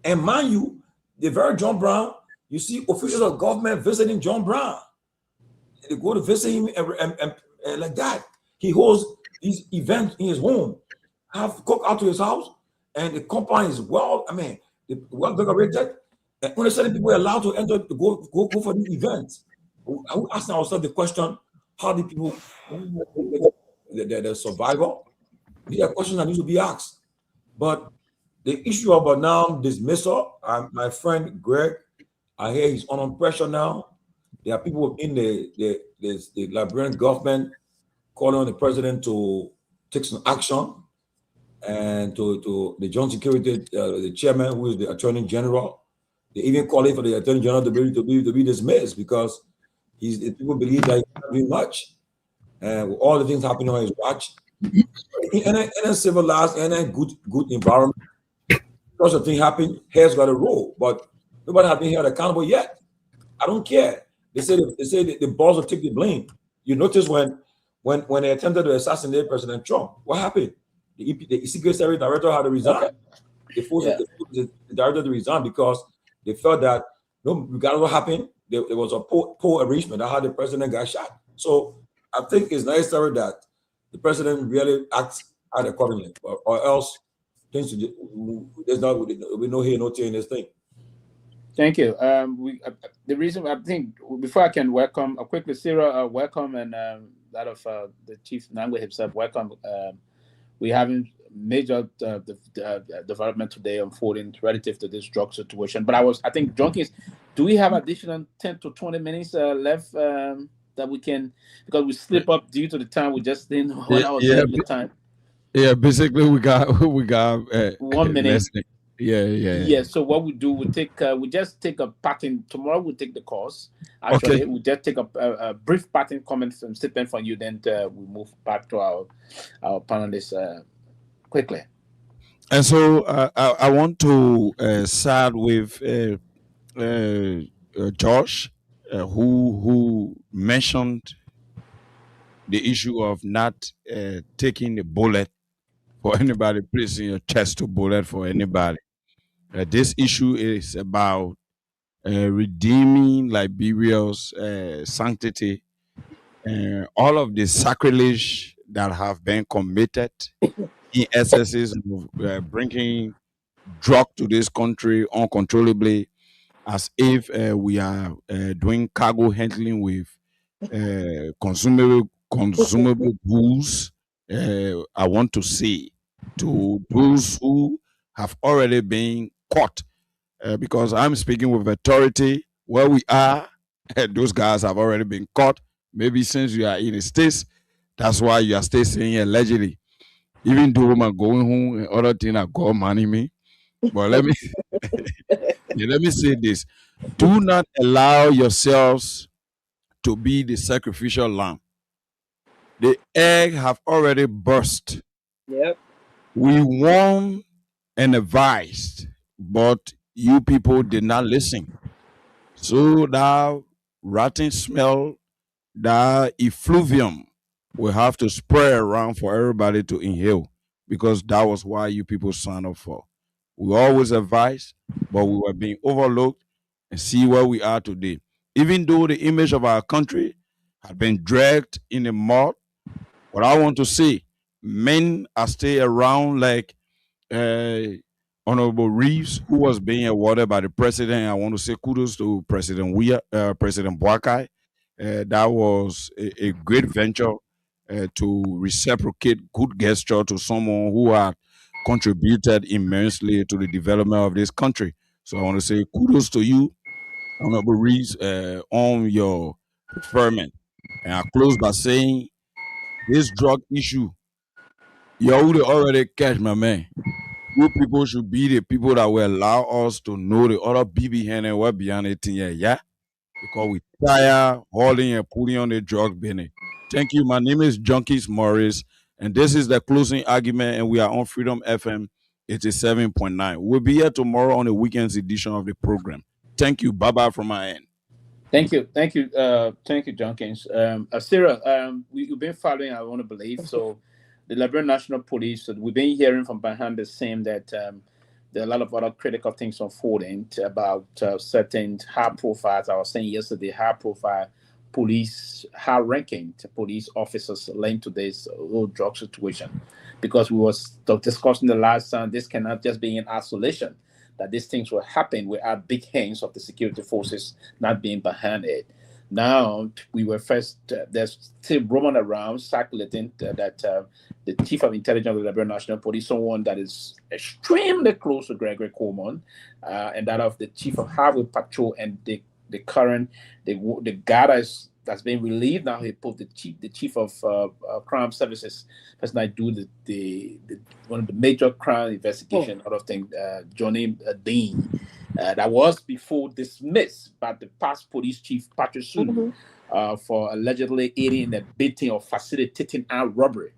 And mind you, the very John Brown, you see officials of government visiting John Brown. They go to visit him and like that. He holds these events in his home, have cook out to his house, and the compound is well decorated. And when certain people are allowed to enter to go for these events, I would ask ourselves the question, how do people the survival? These are questions that need to be asked. But the issue about now dismissal, my friend Greg, I hear he's under pressure now. There are people in the Liberian government calling on the president to take some action, and to the Joint Security, the chairman, who is the Attorney General. They even call it for the Attorney General to be dismissed because people believe that he's not doing much. And with all the things happening on his watch, in a civilized and a good environment, such a thing happened, hair's got to roll, but nobody has been held accountable yet. I don't care. They say the boss will take the blame. You notice when they attempted to assassinate President Trump, what happened? The Secret Service director had to resign. They forced the director to resign because they felt that regardless of what happened, there was a poor arrangement. That's how the president got shot. So I think it's necessary that the president really acts accordingly, or else things there'll be no here, no tear in this thing. Thank you. The reason I think before I can welcome quickly, Sarah, welcome, and that of the Chief Nagbe himself, welcome. We haven't major development today unfolding relative to this drug situation. But I think, Junkies, do we have additional 10 to 20 minutes left that we can, because we slip up due to the time, we just didn't the time. Yeah, basically we got 1 minute. Yeah. So what we do, we just take a pattern. Tomorrow we'll take the course. Actually, we just take a brief pattern comment from statement from you. Then we move back to our panelists quickly. And so I want to start with Josh, who mentioned the issue of not taking the bullet for anybody placing your chest to bullet for anybody. This issue is about redeeming Liberia's sanctity and all of the sacrilege that have been committed in excesses of bringing drug to this country uncontrollably, as if we are doing cargo handling with consumable goods. I want to say to those who have already been caught, because I'm speaking with authority where we are. Those guys have already been caught. Maybe since you are in the States, that's why you are still saying allegedly. Even though I'm going home and other things are God money me. But let me let me say this. Do not allow yourselves to be the sacrificial lamb. The egg have already burst. Yep. We warned and advised, but you people did not listen. So that rotten smell, that effluvium will have to spread around for everybody to inhale, because that was why you people signed up for. We always advise, but we were being overlooked, and see where we are today. Even though the image of our country had been dragged in the mud, what I want to say, men are still around like uh, Honorable Reeves, who was being awarded by the president. I want to say kudos to President President Boakai. That was a great venture to reciprocate good gesture to someone who had contributed immensely to the development of this country. So I want to say kudos to you, Honorable Reeves, on your preferment. And I close by saying this drug issue, you already catch my man. You people should be the people that will allow us to know the other BB hand and what beyond it, yeah, because we tired holding and putting on the drug business. Thank you. My name is Junkies Morris, and this is the closing argument, and we are on Freedom FM 87.9. We'll be here tomorrow on the weekend's edition of the program. Thank you. Bye bye from my end. Thank you, Junkins. Sarah, you've been following, I want to believe, so the Liberia National Police, we've been hearing from behind the scene that there are a lot of other critical things unfolding about certain high profiles. I was saying yesterday, high profile police, high ranking police officers linked to this whole drug situation. Because we were discussing the last time, this cannot just be in isolation, that these things will happen without big hands of the security forces not being behind it. Now, we were first, there's still roaming around circulating that the chief of intelligence of the Liberia National Police, someone that is extremely close to Gregory Coleman, and that of the chief of Highway Patrol, and the current, the guy that's been relieved now. He put the chief of crime services, person that do the one of the major crime investigation, other thing, Johnny Dean. That was before dismissed by the past police chief, Patrick Sunu, for allegedly aiding in the beating or facilitating armed robbery,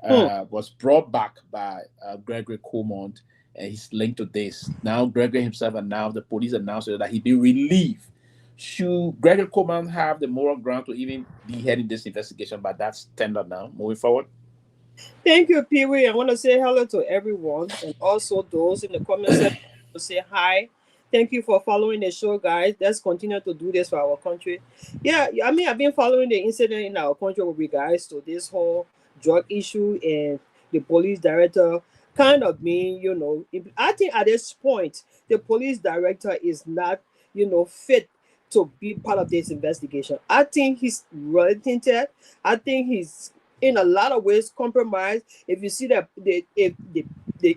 was brought back by Gregory Coleman, and he's linked to this. Now, Gregory himself announced, the police announced that he'd be relieved. Should Gregory Coleman have the moral ground to even be heading this investigation? But that's tender now, moving forward. Thank you, Pewee. I want to say hello to everyone, and also those in the comment section to say hi. Thank you for following the show, guys. Let's continue to do this for our country. Yeah, I mean, I've been following the incident in our country with regards to this whole drug issue, and the police director kind of being, I think at this point, the police director is not, fit to be part of this investigation. I think he's really tainted. I think he's in a lot of ways compromised. If you see that the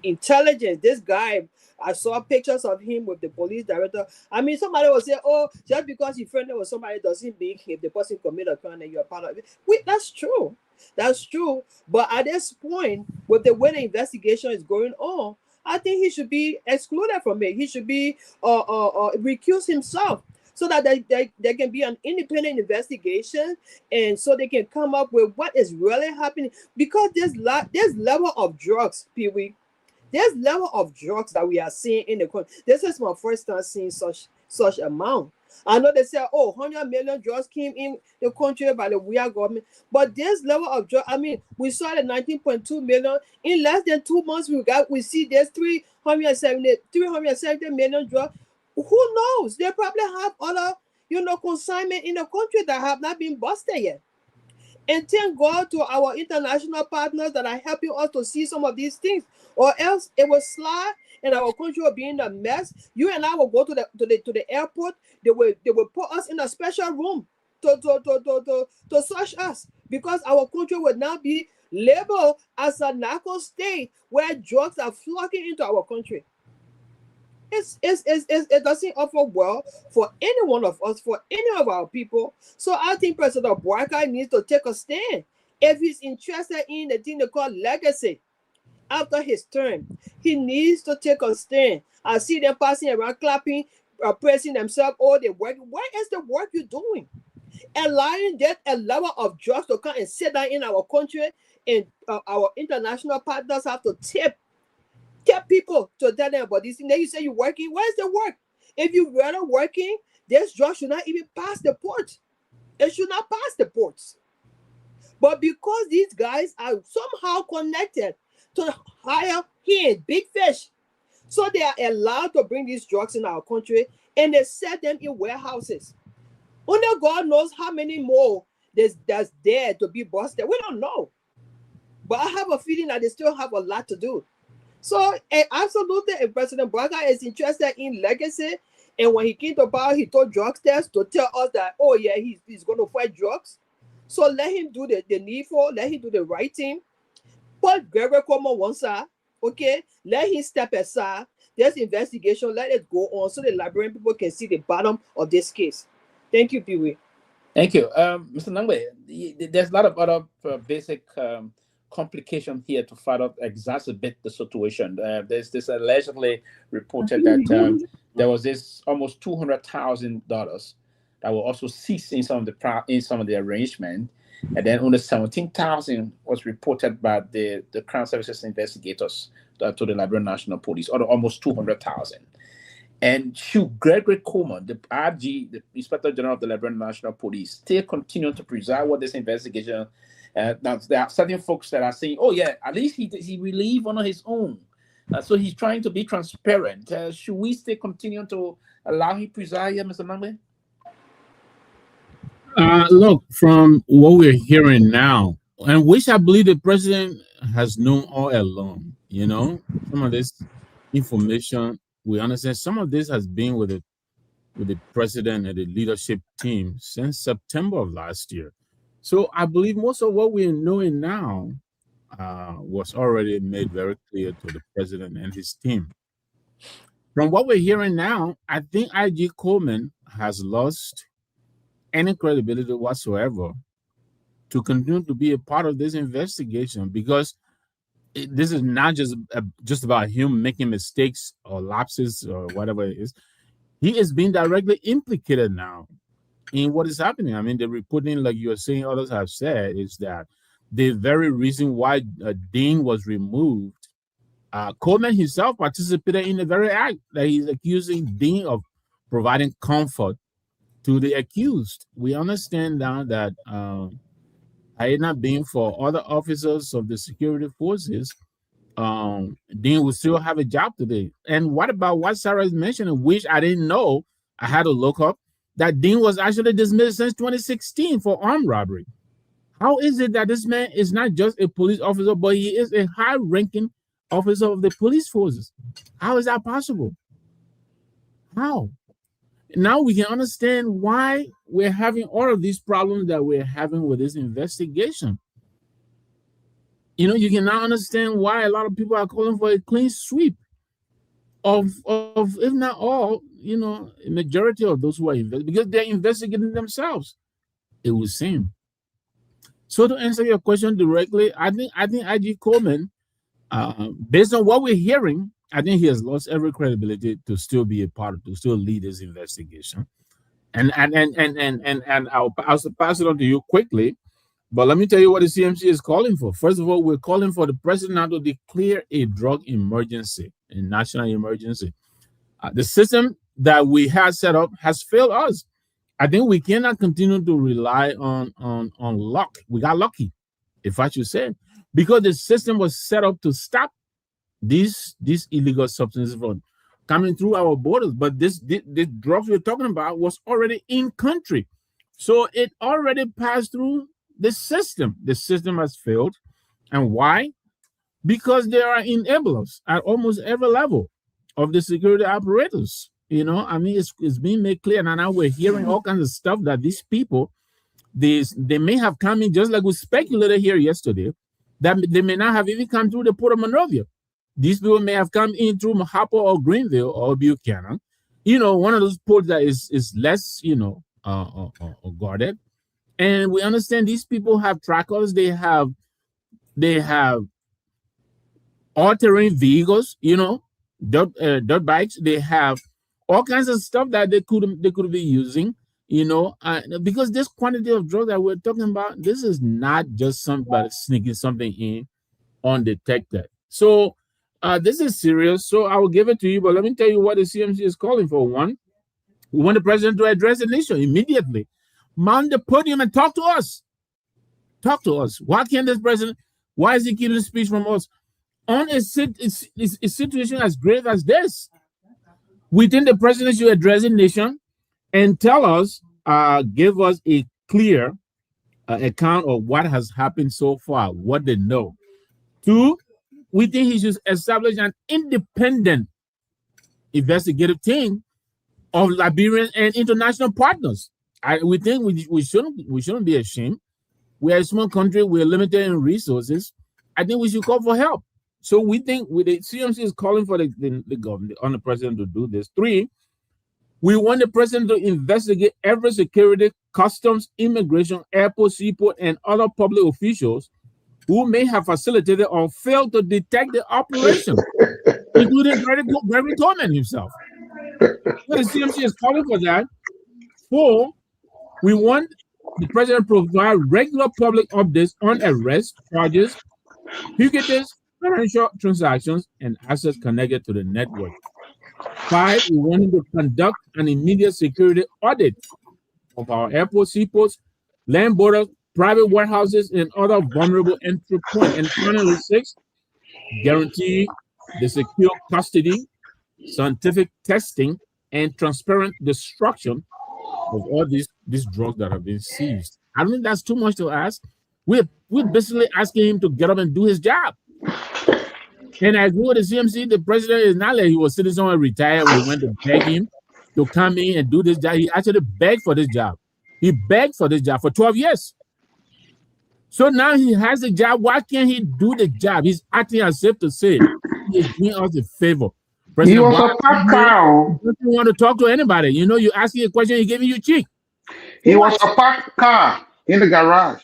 intelligence, this guy, I saw pictures of him with the police director. I mean, somebody will say, oh, just because you're friendly with somebody doesn't mean if the person commit a crime and you're part of it. That's true. That's true. But at this point, with the way the investigation is going on, I think he should be excluded from it. He should be recuse himself, so that there can be an independent investigation, and so they can come up with what is really happening. Because there's level of drugs, Pewee. There's level of drugs that we are seeing in the country. This is my first time seeing such amount. I know they say, oh, 100 million drugs came in the country by the weird government. But this level of drug, I mean, we saw the 19.2 million. In less than 2 months, we see there's 370 million drugs. Who knows? They probably have other, consignment in the country that have not been busted yet. And thank God to our international partners that are helping us to see some of these things, or else it will slide and our country will be in a mess. You and I will go to the airport. They will put us in a special room to search us, because our country will now be labeled as a narco state where drugs are flocking into our country. It doesn't offer well for any one of us, for any of our people. So I think President Bouaka needs to take a stand. If he's interested in the thing they call legacy after his term, he needs to take a stand. I see them passing around, clapping, praising themselves. Oh, they work. What is the work you're doing? Allowing that a level of drugs to come and sit down in our country, and our international partners have to tip people to tell them about this thing. Then you say you're working. Where's the work? If you were not working, this drug should not even pass the port. It should not pass the ports. But because these guys are somehow connected to higher hand, big fish, so they are allowed to bring these drugs in our country, and they set them in warehouses. Only God knows how many more that's there to be busted. We don't know. But I have a feeling that they still have a lot to do. So absolutely, if President Bouaka is interested in legacy, and when he came to power, he told drugsters to tell us that, oh yeah, he's going to fight drugs. So let him do the needful, let him do the right thing. Put Gregory Cuomo one side, okay? Let him step aside. This investigation, let it go on so the Liberian people can see the bottom of this case. Thank you, Pewee. Thank you. Mr. Nagbe, there's a lot of other basic complication here to further exacerbate the situation. There's this allegedly reported that there was this almost $200,000 that were also seized in some of the arrangement, and then only 17,000 was reported by the Crown Services investigators to the Liberia National Police, or almost 200,000. And should Gregory Cuomo, the RG, the Inspector General of the Liberia National Police, still continue to preside with this investigation? Now, there are certain folks that are saying, oh yeah, at least he will leave on his own. So he's trying to be transparent. Should we still continue to allow him to preside here, Mr. Nagbe? Look, from what we're hearing now, and which I believe the president has known all along, some of this information, we understand some of this has been with the president and the leadership team since September of last year. So I believe most of what we're knowing now was already made very clear to the president and his team. From what we're hearing now, I think IG Coleman has lost any credibility whatsoever to continue to be a part of this investigation, because this is not just about him making mistakes or lapses or whatever it is. He is being directly implicated now in what is happening. I mean, the reporting, like you're saying, others have said, is that the very reason why Dean was removed, Coleman himself participated in the very act that he's accusing Dean of providing comfort to the accused. We understand now that had it not been for other officers of the security forces, Dean would still have a job today. And what about what Sarah is mentioning, which I didn't know, I had to look up, that Dean was actually dismissed since 2016 for armed robbery. How is it that this man is not just a police officer, but he is a high-ranking officer of the police forces? How is that possible? How? Now we can understand why we're having all of these problems that we're having with this investigation. You can now understand why a lot of people are calling for a clean sweep of if not all, a majority of those who are investigating, because they're investigating themselves, it would seem. So to answer your question directly, I think IG Coleman, based on what we're hearing, I think he has lost every credibility to still be a part of, to still lead this investigation. And I'll pass it on to you quickly. But let me tell you what the CMC is calling for. First of all, we're calling for the president now to declare a drug emergency, a national emergency. The system that we had set up has failed us. I think we cannot continue to rely on luck. We got lucky, if I should say, because the system was set up to stop these illegal substances from coming through our borders. But this drugs we're talking about was already in country, so it already passed through the system. The system has failed, and why? Because there are enablers at almost every level of the security apparatus. You know, I mean, it's being made clear, and now we're hearing all kinds of stuff that these people, they may have come in, just like we speculated here yesterday, that they may not have even come through the port of Monrovia. These people may have come in through Mahapa or Greenville or Buchanan. You know, one of those ports that is less, you know, guarded. And we understand these people have trackers. They have all-terrain vehicles, you know, dirt bikes. They have all kinds of stuff that they could be using, you know, because this quantity of drugs that we're talking about, this is not just somebody sneaking something in undetected. So this is serious. So I will give it to you, but let me tell you what the CMC is calling for. One, we want the president to address the nation immediately. Mount the podium and talk to us. Talk to us. Why can't this president, why is he keeping the speech from us? On a situation as grave as this, we think the president should address the nation and tell us, give us a clear account of what has happened so far, what they know. Two, we think he should establish an independent investigative team of Liberian and international partners. We think we shouldn't be ashamed. We are a small country. We're limited in resources. I think we should call for help. So we think the CMC is calling for the government, on the president to do this. Three, we want the president to investigate every security, customs, immigration, airport, seaport, and other public officials who may have facilitated or failed to detect the operation, including Gregory Coleman himself. So the CMC is calling for that. Four, we want the president to provide regular public updates on arrests, charges, fugitives, financial transactions, and assets connected to the network. Five, we want him to conduct an immediate security audit of our airports, seaports, land borders, private warehouses, and other vulnerable entry points. And finally, six, guarantee the secure custody, scientific testing, and transparent destruction of all these drugs that have been seized. I don't think that's too much to ask. We're basically asking him to get up and do his job. And I agree with the CMC, the president is not like he was sitting somewhere retired. We went to beg him to come in and do this job. He actually begged for this job. He begged for this job for 12 years. So now he has a job. Why can't he do the job? He's acting as if to say he's doing us a favor. President He was a packed car. He doesn't want to talk to anybody. You know, you ask him a question, he's giving you cheek. He was a packed car in the garage.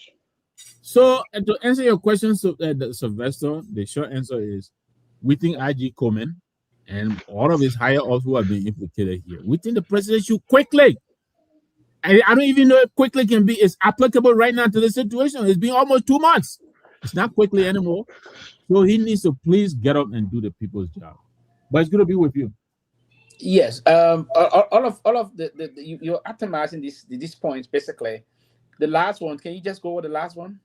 So to answer your question, Sylvester, the short answer is we think IG Coleman and all of his higher ups who have been implicated here, we think the president should quickly, I don't even know if quickly is applicable right now to the situation. It's been almost 2 months. It's not quickly anymore. So he needs to please get up and do the people's job. But it's going to be with you. Yes. All of you're atomizing these points basically. The last one, can you just go with the last one?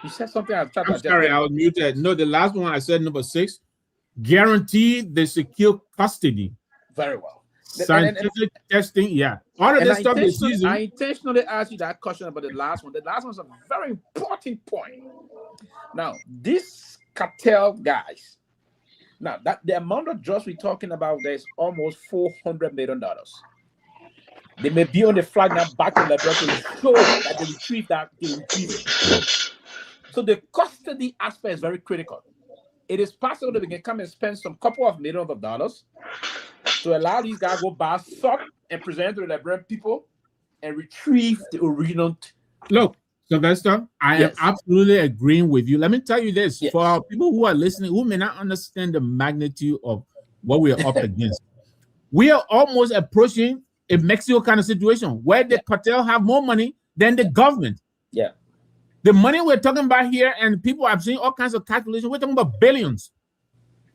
You said something. I'm sorry, I was muted. No, the last one I said, number 6, guarantee the secure custody. Very well. Scientific testing, yeah. All of this stuff is easy. I intentionally asked you that question about the last one. The last one is a very important point. Now, these cartel guys, now that the amount of drugs we're talking about, there's almost $400 million. They may be on the flight now back to Liberia to show that they retrieve it. So the custody aspect is very critical. It is possible that we can come and spend some couple of millions of dollars to allow these guys to go buy some and present to the Liberian people and retrieve the original. Look, Sylvester, I am absolutely agreeing with you. Let me tell you this. For our people who are listening, who may not understand the magnitude of what we are up against, we are almost approaching a Mexico kind of situation where the cartel have more money than the government. Yeah. The money we're talking about here, and people have seen all kinds of calculations, we're talking about billions.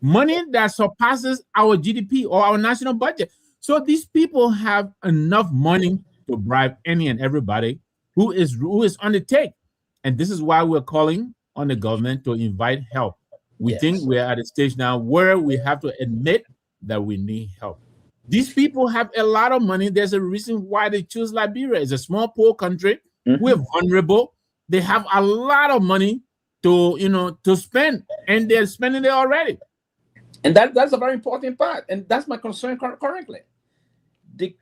money that surpasses our GDP or our national budget. So these people have enough money to bribe any and everybody who is on the take. And this is why we're calling on the government to invite help. We think we're at a stage now where we have to admit that we need help. These people have a lot of money. There's a reason why they choose Liberia. It's a small, poor country. We're vulnerable. They have a lot of money to spend, and they're spending it already. And that's a very important part. And that's my concern currently. The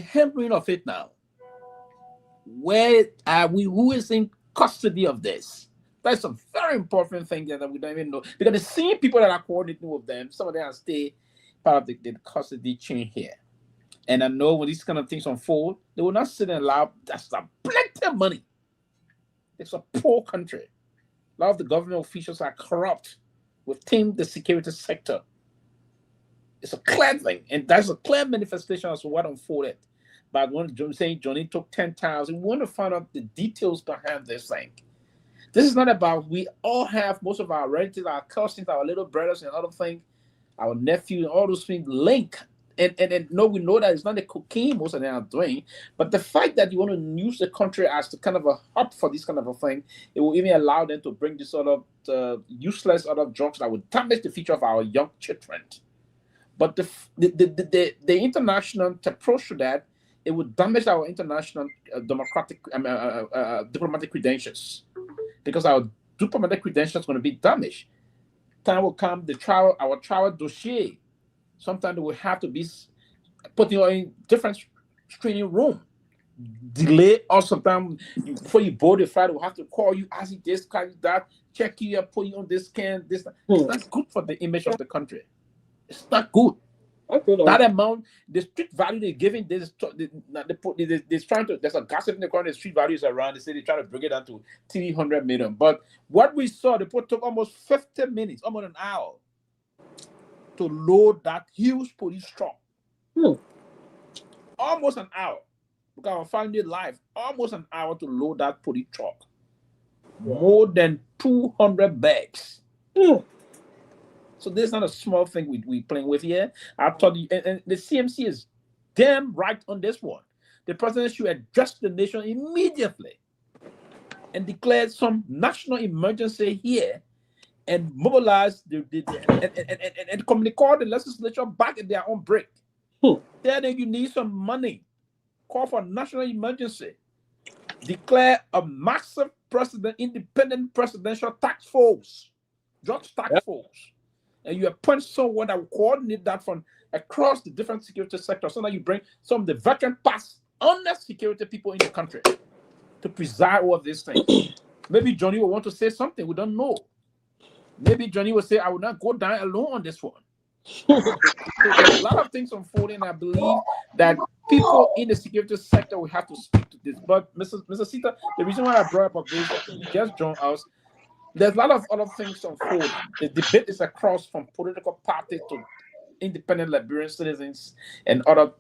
handling of it now. Where are we? Who is in custody of this? That's a very important thing that we don't even know. Because the same people that are coordinating with them, some of them are still part of the custody chain here. And I know when these kind of things unfold, they will not sit and allow. That's a plenty of money. It's a poor country. A lot of the government officials are corrupt within the security sector. It's a clear thing, and that's a clear manifestation of what unfolded. But when saying Johnny took 10,000, we want to find out the details behind this thing. This is not about, we all have most of our relatives, our cousins, our little brothers and other things, our nephews, and all those things link. And no, we know that it's not the cocaine most of them are doing, but the fact that you want to use the country as the kind of a hub for this kind of a thing, it will even allow them to bring this sort of useless other drugs that would damage the future of our young children. But the international approach to that, it would damage our international diplomatic credentials, because our diplomatic credentials are going to be damaged. Time will come, our travel dossier, sometimes they will have to be put in different screening room, delay, or sometimes before you board the flight, we'll have to call you, ask you this, call you that, check you up, put you on this scan, this. It's not good for the image of the country. It's not good. That amount, the street value they're giving, there's trying to, there's a gossip in the corner, the street values around, they say they're trying to bring it down to 300 million. But what we saw, the port took almost 50 minutes, almost an hour, to load that huge police truck. Almost an hour. Because I found it live, almost an hour to load that police truck. More than 200 bags. So this is not a small thing we playing with here. I told you, and the CMC is damn right on this one. The president should address the nation immediately and declare some national emergency here and mobilize and communicate the legislature back in their own break. Tell them you need some money. Call for a national emergency. Declare a massive independent presidential task force, drugs task force. And you appoint someone that will coordinate that from across the different security sectors, so that you bring some of the veteran past honest security people in the country to preside over these things. Maybe Johnny will want to say something, we don't know. Maybe Johnny will say, I will not go down alone on this one. So there's a lot of things unfolding. I believe that people in the security sector will have to speak to this. But Mr. Sita, the reason why I brought up this, you just joined us, there's a lot of other things unfolding. The debate is across from political parties to independent Liberian citizens and other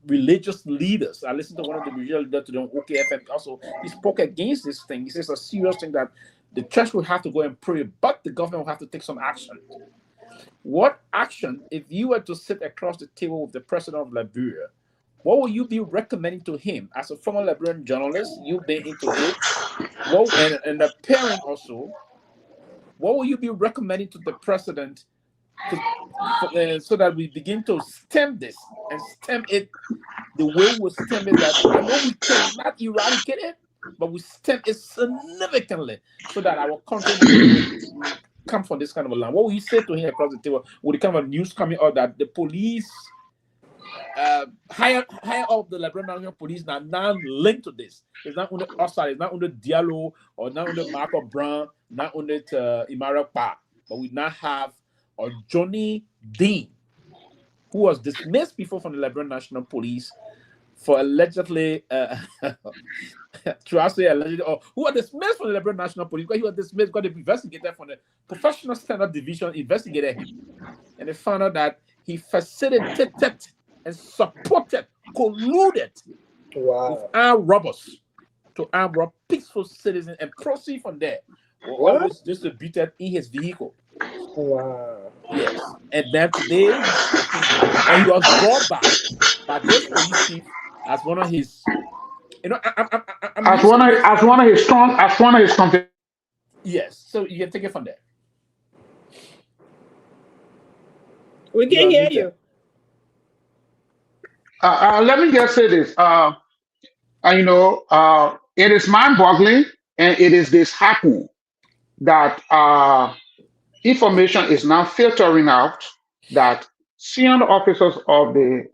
religious leaders. I listened to one of the religious leaders today on OKFM. Also, he spoke against this thing. He says it's a serious thing that the church will have to go and pray, but the government will have to take some action. What action, if you were to sit across the table with the president of Liberia, what will you be recommending to him as a former Liberian journalist? You've been into it. Well, and a parent also. What will you be recommending to the president so that we begin to stem this and stem it the way we stem it? That I know we cannot eradicate it, but we stem it significantly so that our country will come from this kind of a land. What will you say to him across the table? Would it come a news coming out that the police higher up the Liberian National Police now linked to this? It's not under Ossad, it's not under Diallo, or not under Marco Brown, not under Imara Pa, but we now have Johnny Dean, who was dismissed before from the Liberian National Police for allegedly, allegedly, or who was dismissed from the Liberian National Police because he was dismissed because the investigator from the Professional Standard Division investigated him, and they found out that he facilitated and supported, colluded with armed robbers to arm rob peaceful citizens and proceed from there. Were always distributed in his vehicle. Wow. Yes. And then today he's speaking, and he was brought back by this police chief as one of his, I'm As using this. one of his confidential. Yes. So you can take it from there. We can hear you. Let me just say this. It is mind-boggling and it is disheartening that information is now filtering out that senior officers of the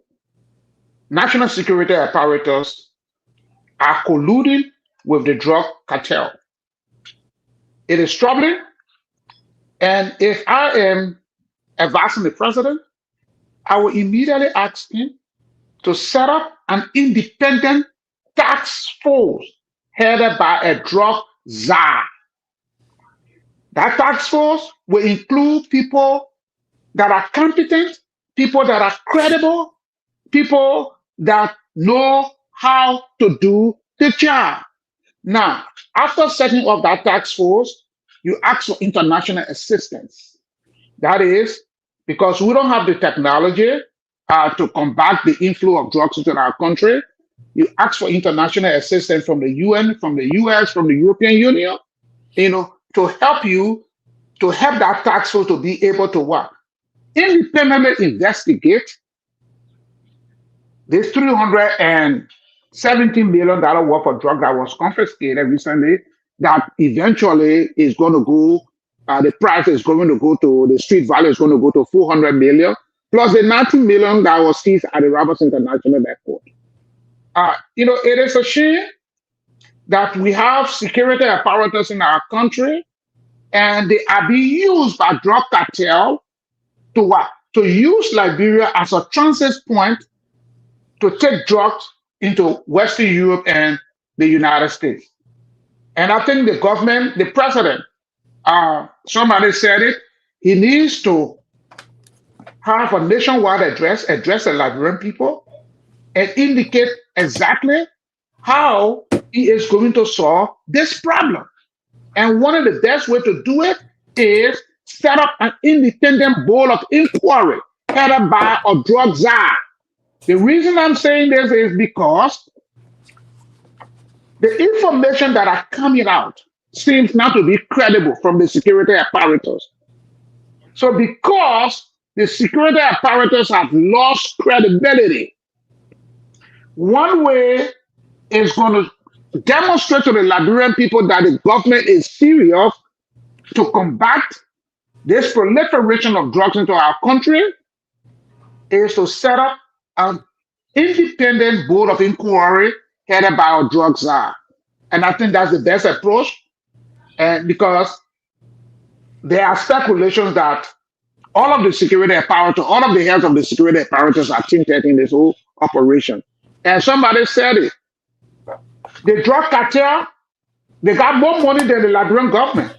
national security apparatus are colluding with the drug cartel. It is troubling. And if I am advising the president, I will immediately ask him to set up an independent task force headed by a drug czar. That task force will include people that are competent, people that are credible, people that know how to do the job. Now, after setting up that task force, you ask for international assistance. That is because we don't have the technology to combat the inflow of drugs into our country. You ask for international assistance from the UN, from the US, from the European Union, to help you, to help that task force to be able to work. Independently investigate this $370 million worth of drug that was confiscated recently, that eventually is going to go, the price is going to go to, the street value is going to go to 400 million, plus the 90 million that was seized at the Roberts International Airport. It is a shame that we have security apparatus in our country and they are being used by drug cartel to what? To use Liberia as a transit point to take drugs into Western Europe and the United States. And I think the government, the president, somebody said it, he needs to have a nationwide address the Liberian people, and indicate exactly how he is going to solve this problem. And one of the best ways to do it is set up an independent board of inquiry headed by a drug czar. The reason I'm saying this is because the information that are coming out seems not to be credible from the security apparatus. So because the security apparatus have lost credibility, one way is going to demonstrate to the Liberian people that the government is serious to combat this proliferation of drugs into our country is to set up an independent board of inquiry headed by a drug czar. And I think that's the best approach, and because there are speculations that all of the security apparatus, all of the heads of the security apparatus are tainted in this whole operation. And somebody said it. The drug cartel, they got more money than the Liberian government.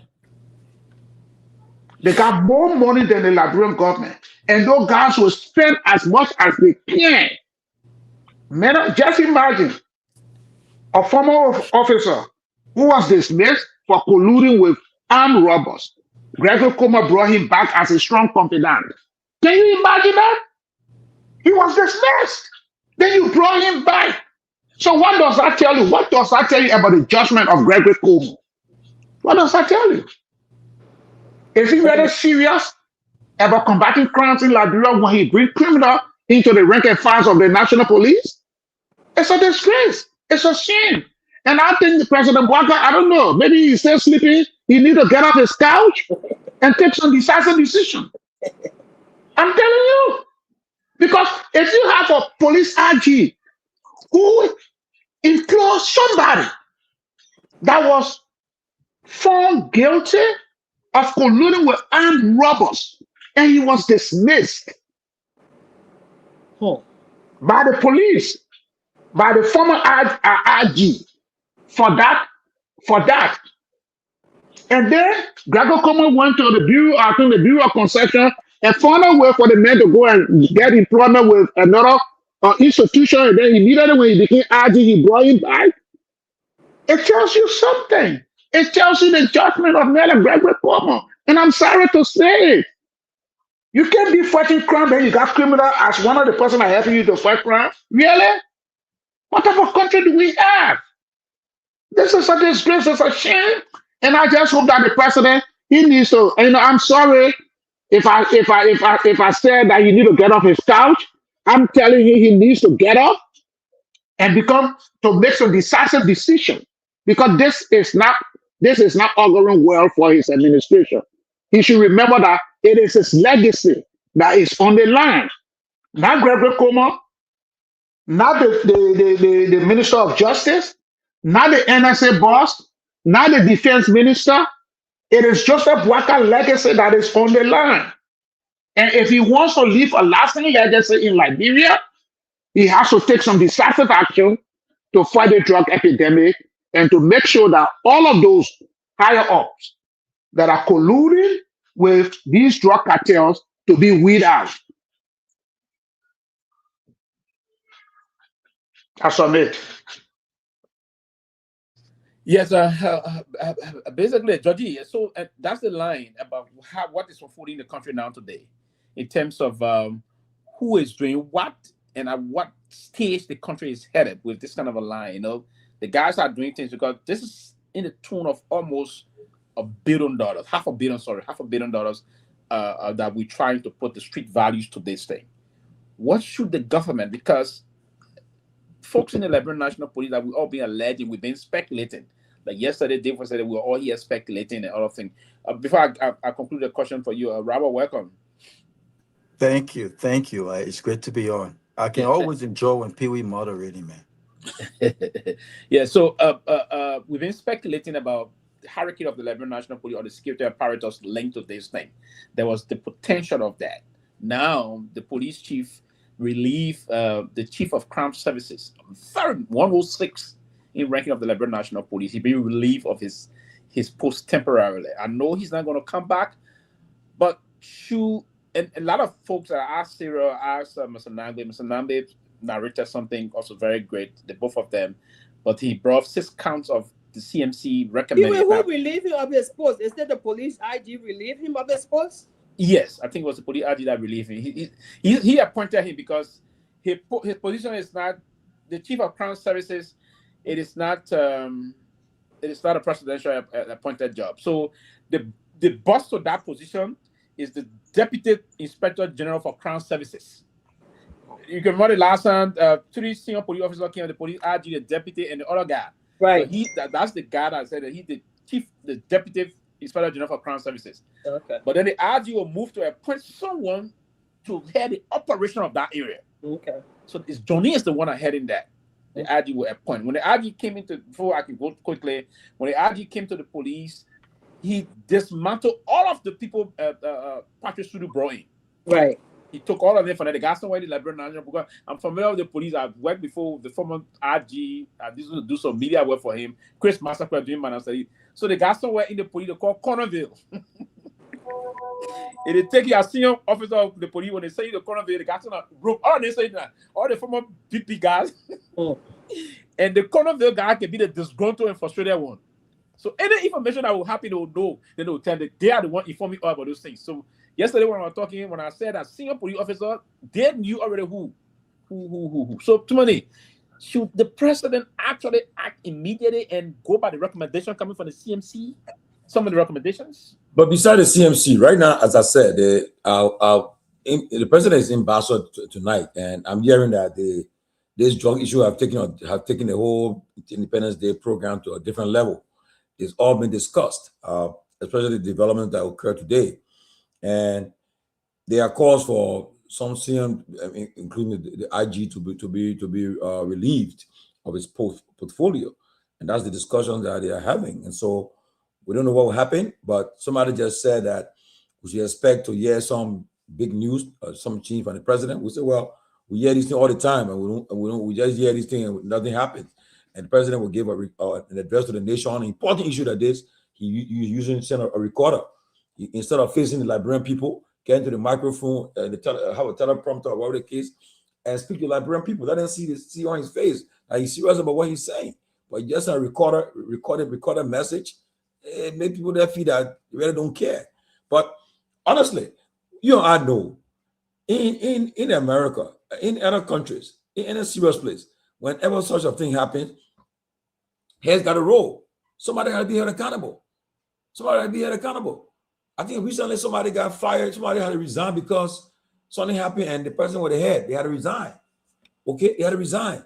They got more money than the Liberian government. And those guys will spend as much as they can. Man, just imagine a former officer who was dismissed for colluding with armed robbers. Gregory Kromah brought him back as a strong confidant. Can you imagine that? He was dismissed. Then you brought him back. So what does that tell you? What does that tell you about the judgment of Gregory Kromah? What does that tell you? Is he really serious about combating crimes in Liberia when he brings criminals into the rank and files of the national police? It's a disgrace. It's a shame. And I think the President Walker, I don't know, maybe he's still sleeping. He needs to get off his couch and take some decisive decision. I'm telling you. Because if you have a police IG who employs somebody that was found guilty of colluding with armed robbers and he was dismissed by the police, by the former IG for that. And then Gregory Kromah went to the Bureau, I think the Bureau of Concession, and found a way for the men to go and get employment with another institution. And then immediately when he became IG, he brought him back. It tells you something. It tells you the judgment of men and Gregory Kromah. And I'm sorry to say it. You can't be fighting crime, then you got criminal as one of the person that helping you to fight crime. Really? What type of country do we have? This is a disgrace. It's a shame. And I just hope that the president, he needs to. I'm sorry if I said that you need to get off his couch. I'm telling you, he needs to get up and make some decisive decision, because this is not auguring well for his administration. He should remember that it is his legacy that is on the line. Not Gregory Kromah, not the Minister of Justice, not the NSA boss, not the defense minister. It is Joseph Boakai legacy that is on the line. And if he wants to leave a lasting legacy in Liberia, he has to take some decisive action to fight the drug epidemic and to make sure that all of those higher ups that are colluding with these drug cartels to be weeded out. That's on it. Yes, basically, Georgie. So that's the line about what is unfolding in the country now today, in terms of who is doing what and at what stage the country is headed with this kind of a line. The guys are doing things because this is in the tune of almost $1 billion, $500 million that we're trying to put the street values to this thing. What should the government, because folks in the Liberian National Police that we all been alleging, we've been speculating. Like yesterday, Dave said that we were all here speculating and all of things. Before I conclude the question for you, Robert, welcome. Thank you. It's great to be on. I can always enjoy when Pewee moderating, man. Yeah, so we've been speculating about the hierarchy of the Liberian National Police or the security apparatus linked to this thing. There was the potential of that. Now, the police chief relieve the chief of crime services, 106 in ranking of the Liberia National Police. He been relieved of his post temporarily. I know he's not going to come back, but and a lot of folks that asked Cyril, asked Mr. Nagbe. Mr. Nagbe narrated something also very great, the both of them, but he brought 6 counts of the CMC recommended. Who relieved him of his post? Is that the police IG relieved him of his post? Yes, I think it was the police IG that relieved him. He appointed him because his position is not the chief of crime services. It is not a presidential appointed job. So the boss to that position is the Deputy Inspector General for Crown Services. You can remember the last time 3 senior police officers came, the police IG, the deputy, and the other guy. Right. So that's the guy that said that he's the Deputy Inspector General for Crown Services. Okay. But then the IG will move to appoint someone to head the operation of that area. Okay. So Johnny is the one heading that. The IG will appoint. When the IG came into, before I can go quickly, when the IG came to the police, he dismantled all of the people Patrick Sudu brought in. Right. He took all of them from there. They got somewhere in the Liberian National because I'm familiar with the police. I've worked before with the former IG. I used to do some media work for him. Chris Massacre doing man study. So they got somewhere in the police they call Cornerville. And they take your senior officer of the police when they say the Cornerville, they got some rope. Oh, they say that all the former BP guys. And the Cornerville guy can be the disgruntled and frustrated one. So any information that will happen, they will know. Then they will tell they are the one informing all about those things. So yesterday when I was talking, when I said that senior police officer, they knew already who. So too many. Should the president actually act immediately and go by the recommendation coming from the CMC? Some of the recommendations? But besides the CMC, right now, as I said, the president is in Basel tonight, and I'm hearing that this drug issue have taken the whole Independence Day program to a different level. It's all been discussed, especially the development that occurred today. And there are calls for some CM, including the IG, to be relieved of its portfolio, and that's the discussion that they are having. And so we don't know what will happen, but somebody just said that we should expect to hear some big news, some change from the president. We said, well, we hear these things all the time, and we just hear these things and nothing happens. And the president will give an address to the nation on an important issue that this. He usually send a recorder. Instead of facing the Liberian people, get into the microphone and have a teleprompter or whatever the case, and speak to Liberian people. Let them see on his face that he's serious about what he's saying. But just a recorded message, it made people there feel that they really don't care. But honestly, you and I know in America, in other countries, in a serious place, whenever such a thing happens, heads got to roll. Somebody got to be held accountable. Somebody got to be held accountable. I think recently somebody got fired. Somebody had to resign because something happened, and the person with the head, they had to resign. Okay, they had to resign.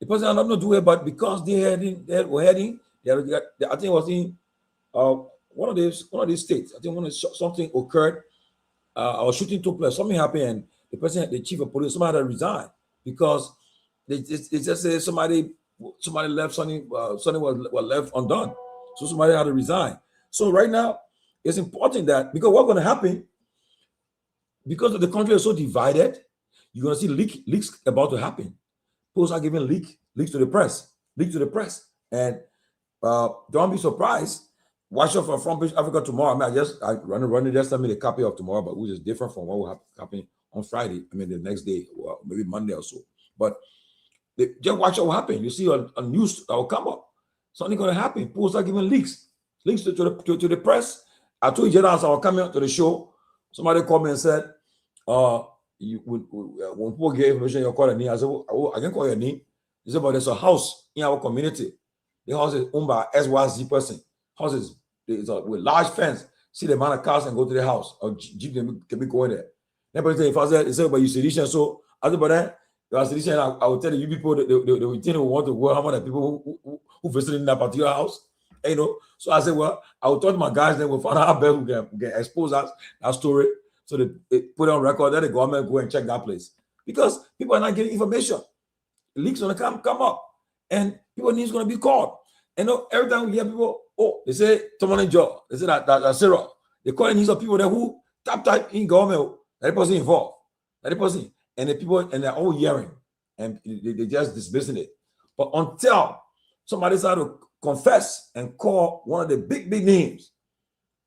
The person had nothing to do with it, but because they were heading, I think it was in one of these states. I think when something occurred, or shooting took place, something happened, and the chief of police, somebody had to resign because they just say somebody left, something was left undone. So somebody had to resign. So right now, it's important that, because what's going to happen, because the country is so divided, you're going to see leaks about to happen. People are giving leaks to the press, and don't be surprised. Watch out for Front Page Africa tomorrow. I mean, I run it. Just send me the copy of tomorrow, but which is different from what will happen on Friday. I mean, the next day, or maybe Monday or so. But just watch what will happen. You see a news that will come up. Something going to happen. People start giving leaks to the press. I told you that I was coming to the show. Somebody called me and said, when people get information, you call a name. I said, oh, I can call your name. He said, but there's a house in our community. The house is owned by SYZ person. Houses with large fence. See the amount of cars and go to the house. Or Jeep can be going there. Everybody say, he said, but you sedition. So I said, but then you are sedition. I will tell you people that they will tell want to go how many people who visited in that particular house. You know. So I said, well, I will talk to my guys, then we'll find out how best we can expose that story. So they put it on record, then the government go and check that place. Because people are not getting information. Leaks gonna come up. And people needs gonna be called. And every time we hear people, they say Tomalin Joe, they say that Sarah. They call in of people there who tap in government, that person involved, that person, and the people, and they're all hearing, and they just dismissing it. But until somebody started to confess and call one of the big names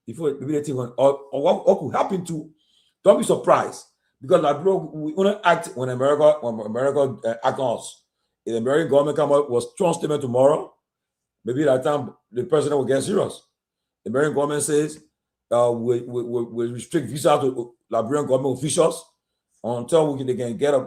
before Liberia Team, or what could happen to, don't be surprised, because like bro, we only act when America act on us. If the American government come up with a strong statement tomorrow, maybe that time the president will get serious. The American government says we restrict visa to Liberian government officials until they can get a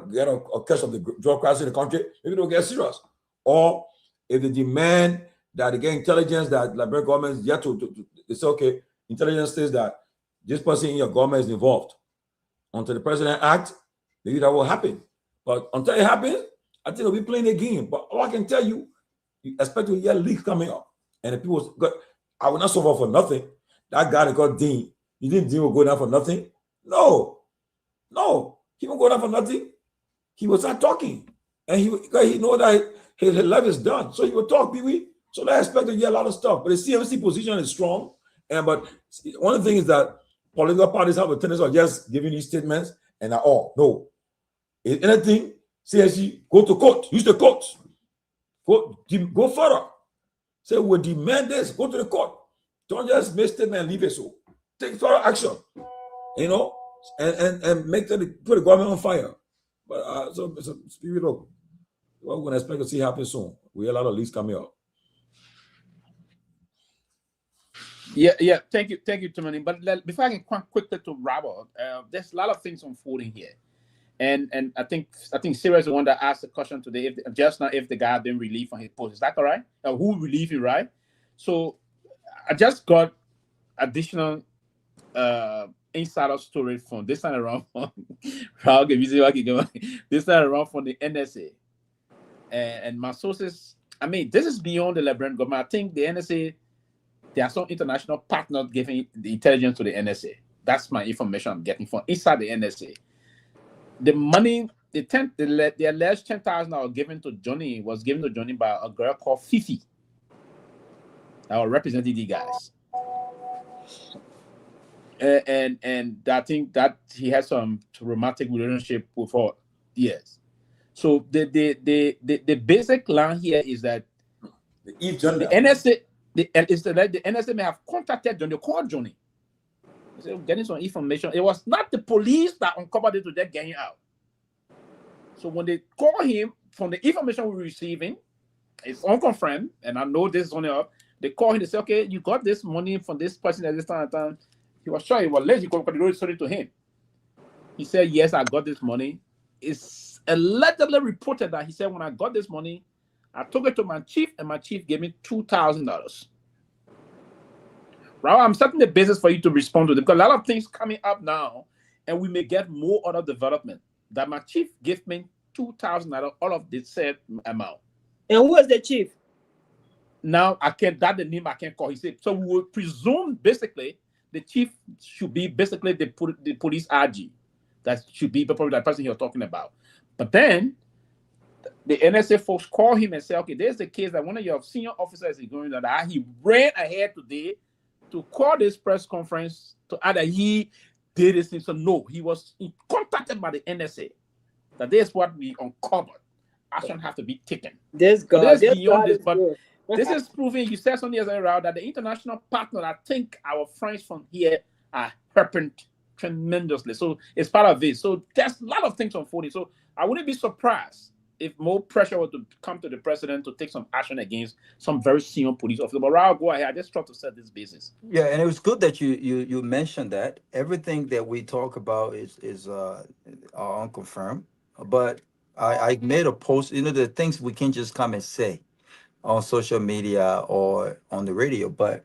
catch of the drug crisis in the country. Maybe they'll get serious. Or if they demand that they get intelligence that Liberian government is yet to they say, okay, intelligence says that this person in your government is involved. Until the president acts, maybe that will happen. But until it happens, I think they'll be playing a game. But all I can tell you, expect to hear leaks coming up. And the people got, I will not suffer for nothing. That guy that got Dean, you think Dean will go down for nothing? No, he won't go down for nothing. He will start talking. And he know that his life is done. So he will talk, Pewee. So I expect to hear a lot of stuff. But the CMC position is strong. But one of the things that political parties have a tendency of just giving these statements and all. No. If anything, CSC, go to court. Use the court. Go further. Say, we demand this. Go to the court. Don't just make statement and leave it so. Take further action. You know, and make put the government on fire. But so spirit of what we're going to expect to see happen soon. We have a lot of leaks coming up. Yeah. Thank you, Tomalin. But before I can come quickly to Robert, there's a lot of things unfolding here, and I think Sarah is the one that asked the question today. If the guy didn't relieve on his post, is that correct? Who relieved him, right? So I just got additional insider story from this time around from this time around from the NSA, and my sources. I mean, this is beyond the Liberian government. I think the NSA. There are some international partners giving the intelligence to the NSA. That's my information I'm getting from inside the NSA. The money, the alleged 10,000 was given to Johnny by a girl called Fifi. That was representing the guys. And I think that he has some romantic relationship with her. Yes. So the basic line here is that the NSA. The NSA may have contacted Johnny, called Johnny. They said, getting some information. It was not the police that uncovered it to get him out. So when they call him, from the information we're receiving, it's unconfirmed, and I know this is only up. They call him, they say, okay, you got this money from this person at this time. He was sure he was late. He got the story to him. He said, yes, I got this money. It's allegedly reported that he said, when I got this money, I took it to my chief, and my chief gave me $2,000. Right? I'm setting the basis for you to respond to it, because a lot of things coming up now, and we may get more other development. That my chief gave me $2,000, all of the said amount. And who was the chief? Now I can't, that the name I can't call. He said, so we will presume basically the chief should be basically the police RG. That should be probably the person you're talking about. But then the NSA folks call him and say, okay, there's the case that one of your senior officers is going on. That he ran ahead today to call this press conference to add that he did this thing. So no, he was contacted by the NSA. That this what we uncovered. Action have to be taken. This God, God, this this beyond God this, is but good. this is proving, you said something around that the international partner, I think our friends from here are helping tremendously. So it's part of this. So there's a lot of things unfolding. So I wouldn't be surprised if more pressure were to come to the president to take some action against some very senior police officer. But I'll go ahead. I just try to set this basis. Yeah, and it was good that you mentioned that. Everything that we talk about is unconfirmed. But I made a post. You know, the things we can just come and say on social media or on the radio. But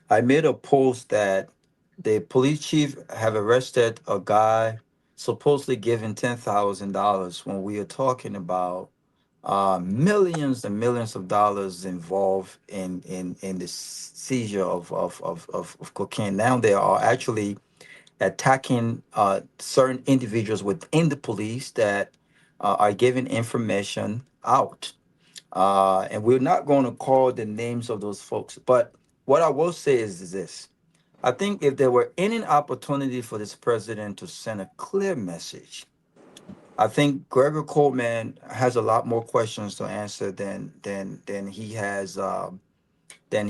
I made a post that the police chief have arrested a guy supposedly giving $10,000 when we are talking about millions and millions of dollars involved in the seizure of cocaine. Now they are actually attacking certain individuals within the police that are giving information out. And we're not going to call the names of those folks. But what I will say is this. I think if there were any opportunity for this president to send a clear message, I think Gregor Coleman has a lot more questions to answer than he has in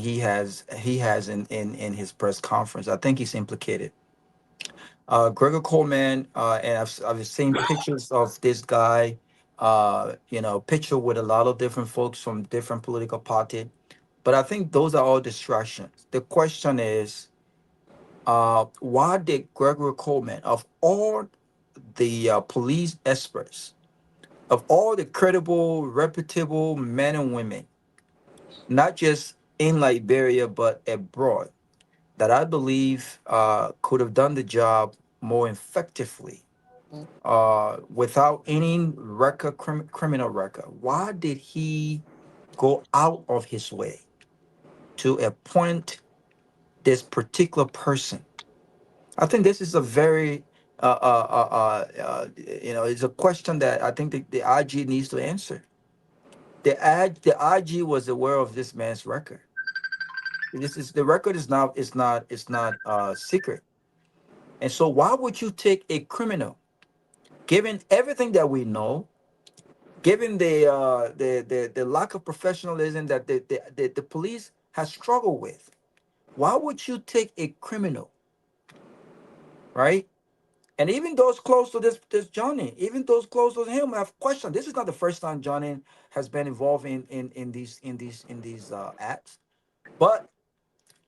his press conference. I think he's implicated. Gregor Coleman, and I've seen pictures of this guy, picture with a lot of different folks from different political parties. But I think those are all distractions. The question is, why did Gregor Coleman, of all the police experts, of all the credible, reputable men and women, not just in Liberia but abroad, that I believe could have done the job more effectively without any criminal record. Why did he go out of his way to appoint this particular person? I think this is a very, it's a question that I think the IG needs to answer. The IG was aware of this man's record. The record is not secret. And so why would you take a criminal, given everything that we know, given the lack of professionalism that the police has struggled with? Why would you take a criminal, right? And even those close to this Johnny, even those close to him have questioned. This is not the first time Johnny has been involved in these acts. But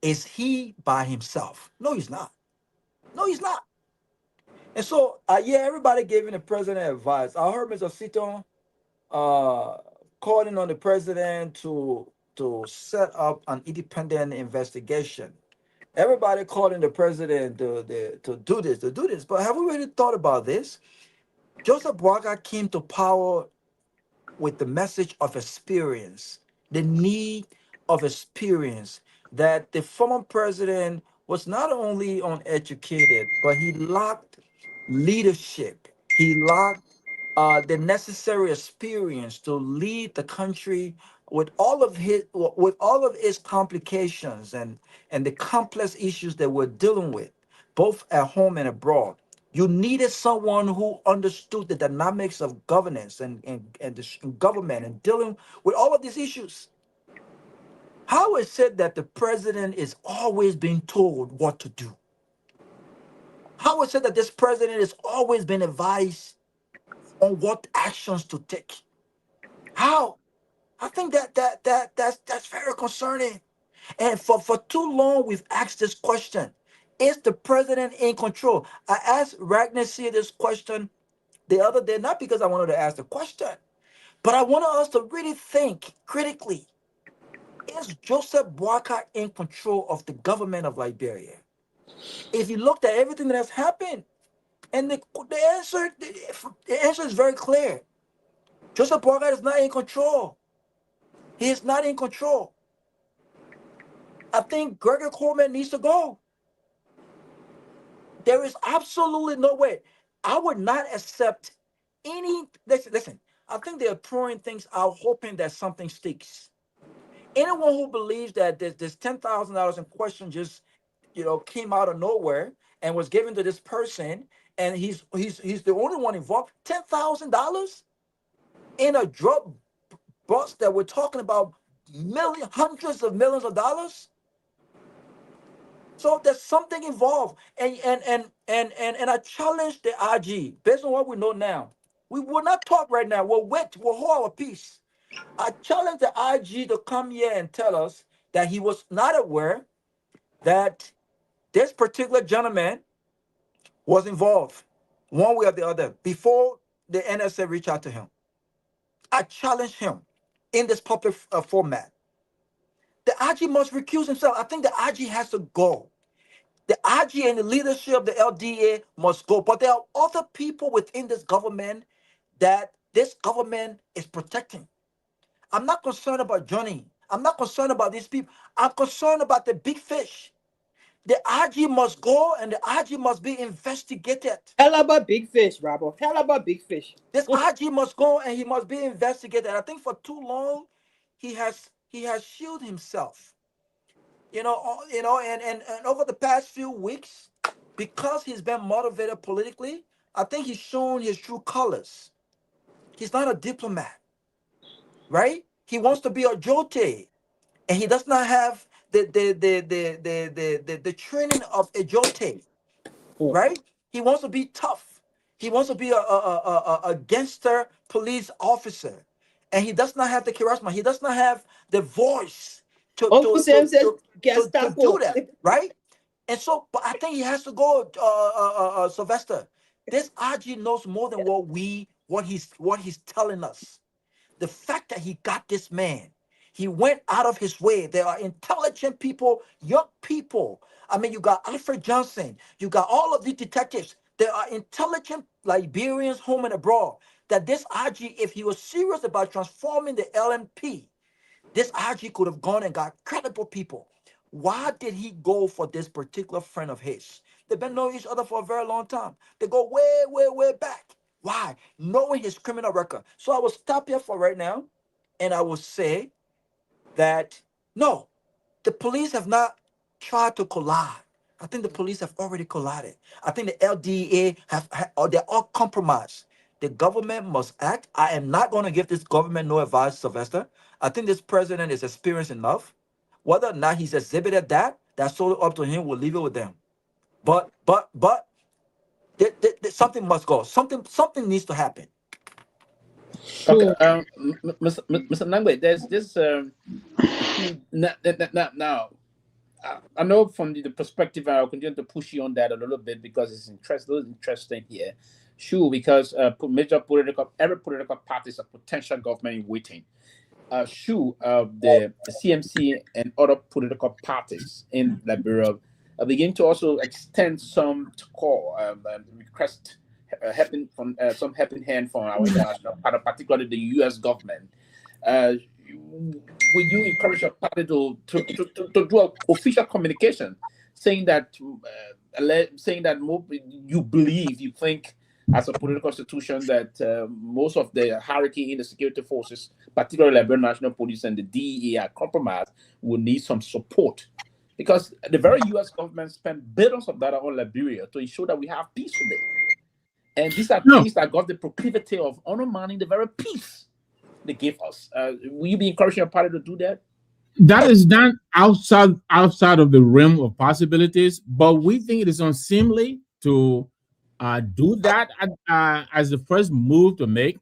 is he by himself? No, he's not. No, he's not. And so, everybody giving the president advice. I heard Mr. Siton calling on the president to set up an independent investigation. Everybody calling the president to do this. But have we really thought about this? Joseph Boakai came to power with the message of experience, the need of experience, that the former president was not only uneducated, but he lacked leadership. He lacked the necessary experience to lead the country with all of its complications and the complex issues that we're dealing with, both at home and abroad. You needed someone who understood the dynamics of governance and government and dealing with all of these issues. How is it that the president is always being told what to do? How is it that this president is always been advised on what actions to take? How? I think that's very concerning. And for too long, we've asked this question. Is the president in control? I asked Ragnar C this question the other day, not because I wanted to ask the question, but I wanted us to really think critically. Is Joseph Boakai in control of the government of Liberia? If you looked at everything that has happened, and the answer is very clear. Joseph Boakai is not in control. He is not in control. I think Gregory Coleman needs to go. There is absolutely no way. I would not accept any. Listen. I think they're throwing things out, hoping that something sticks. Anyone who believes that this $10,000 in question just, came out of nowhere and was given to this person, and he's the only one involved. $10,000 in a drug bust that we're talking about hundreds of millions of dollars. So there's something involved, and I challenge the IG based on what we know now. We will not talk right now. We'll wait. We'll hold our peace. I challenge the IG to come here and tell us that he was not aware that this particular gentleman was involved one way or the other before the NSA reached out to him. I challenge him in this public format. The IG must recuse himself. I think the IG has to go. The IG and the leadership of the LDA must go. But there are other people within this government that this government is protecting. I'm not concerned about Johnny. I'm not concerned about these people. I'm concerned about the big fish. The IG must go and the IG must be investigated. Hell about big fish, Robert. Hell about big fish. This IG must go and he must be investigated. I think for too long, he has shielded himself. And over the past few weeks, because he's been motivated politically, I think he's shown his true colors. He's not a diplomat, right? He wants to be a jote, and he does not have the training of a jote, right? He wants to be tough. He wants to be a gangster police officer, and he does not have the charisma. He does not have the voice to do that, right? And so, but I think he has to go, Sylvester. This IG knows more than what he's telling us. The fact that he got this man, he went out of his way. There are intelligent people, young people. I mean, you got Alfred Johnson, you got all of these detectives. There are intelligent Liberians home and abroad. That this IG, if he was serious about transforming the LMP, this IG could have gone and got credible people. Why did he go for this particular friend of his? They've been knowing each other for a very long time. They go way, way, way back. Why? Knowing his criminal record. So I will stop here for right now, and I will say that, no, the police have not tried to collide. I think the police have already collided. I think the LDA they're all compromised. The government must act. I am not going to give this government no advice, Sylvester. I think this president is experienced enough. Whether or not he's exhibited that's solely up to him. We'll leave it with them. But something must go. Something needs to happen. Okay, Mr. Nagbe, there's this now. I know from the perspective, I'll continue to push you on that a little bit because it's interesting here. Sure, because every political party is a potential government in waiting. The CMC and other political parties in Liberia begin to also extend some to call request some helping hand from our international partner, particularly the U.S. government. Will you encourage your party to do an official communication saying that you think as a political institution that most of the hierarchy in the security forces, particularly Liberian National Police and the DEA, are compromised, will need some support. Because the very U.S. government spent billions of dollars on Liberia to ensure that we have peace today. And these are things that got the proclivity of undermining the very peace they gave us. Will you be encouraging your party to do that? That is done outside of the realm of possibilities, but we think it is unseemly to do that as the first move to make.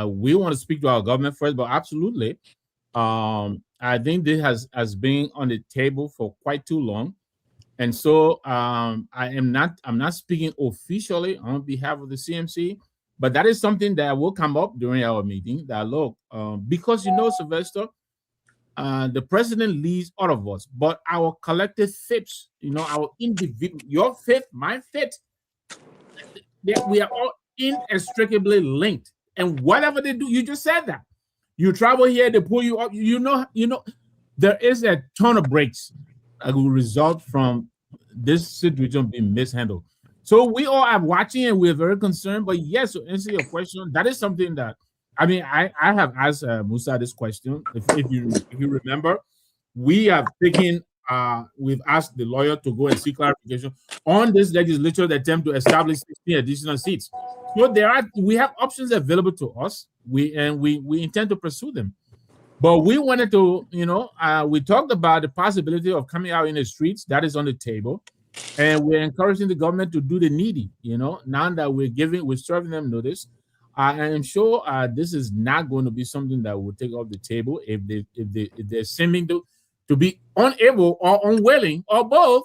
We want to speak to our government first, but absolutely, I think this has been on the table for quite too long. And so I'm not speaking officially on behalf of the CMC, but that is something that will come up during our meeting. That look, because Sylvester, the president leads all of us, but our collective faiths, our individual, your faith, my faith, we are all inextricably linked. And whatever they do, you just said that. You travel here, they pull you up. There is a ton of breaks that will result from this situation being mishandled. So we all are watching and we're very concerned. But yes, to answer your question, that is something that I have asked Musa this question. If you remember, we have we've asked the lawyer to go and seek clarification on this legislature that attempt to establish 16 additional seats. So we have options available to us. We intend to pursue them. But we wanted to, we talked about the possibility of coming out in the streets. That is on the table. And we're encouraging the government to do the needy, now that we're serving them notice. I'm sure this is not going to be something that will take off the table if they're seeming to be unable or unwilling or both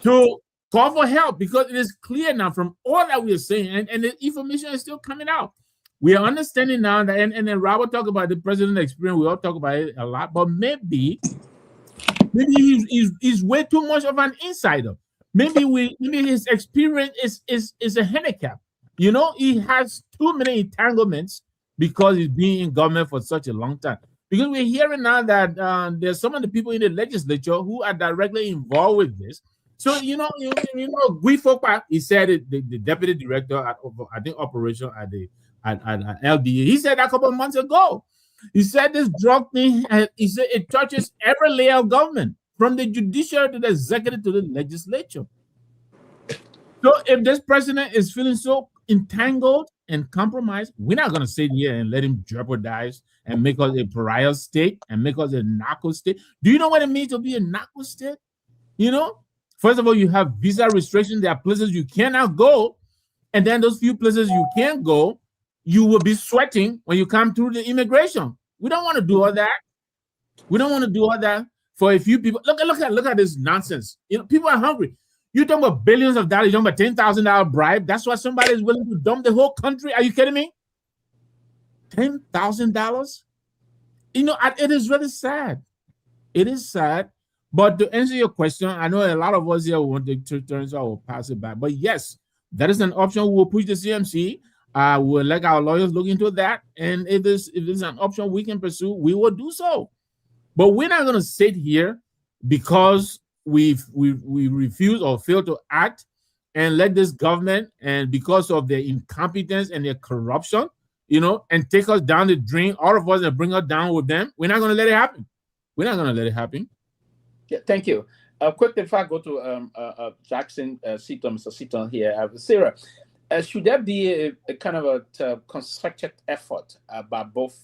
to call for help, because it is clear now from all that we are saying, and the information is still coming out. We are understanding now that, and then Robert talked about the president's experience. We all talk about it a lot, but maybe he's way too much of an insider. Maybe his experience is a handicap. He has too many entanglements because he's been in government for such a long time. Because we're hearing now that there's some of the people in the legislature who are directly involved with this. So Fofana, he said it, the deputy director at operation at LDA. He said that a couple of months ago. He said this drug thing, he said it touches every layer of government, from the judiciary to the executive to the legislature. So if this president is feeling so entangled and compromised, we're not going to sit here and let him jeopardize and make us a pariah state and make us a narco state. Do you know what it means to be a narco state? First of all, you have visa restrictions. There are places you cannot go. And then those few places you can go, you will be sweating when you come through the immigration. We don't want to do all that. We don't want to do all that for a few people. Look at this nonsense. People are hungry. You're talking about billions of dollars. You're talking about $10,000 bribe. That's why somebody is willing to dump the whole country. Are you kidding me? $10,000? It is really sad. It is sad. But to answer your question, I know a lot of us here want to turn, so I will pass it back. But yes, that is an option. We will push the CMC. We'll let our lawyers look into that. And if there's an option we can pursue, we will do so. But we're not going to sit here because we refuse or fail to act and let this government, and because of their incompetence and their corruption, and take us down the drain, all of us, and bring us down with them. We're not going to let it happen. We're not going to let it happen. Yeah, thank you. Quickly, if I go to Jackson Seaton, Mr. Seaton here, Sarah, should there be a kind of a concerted effort by both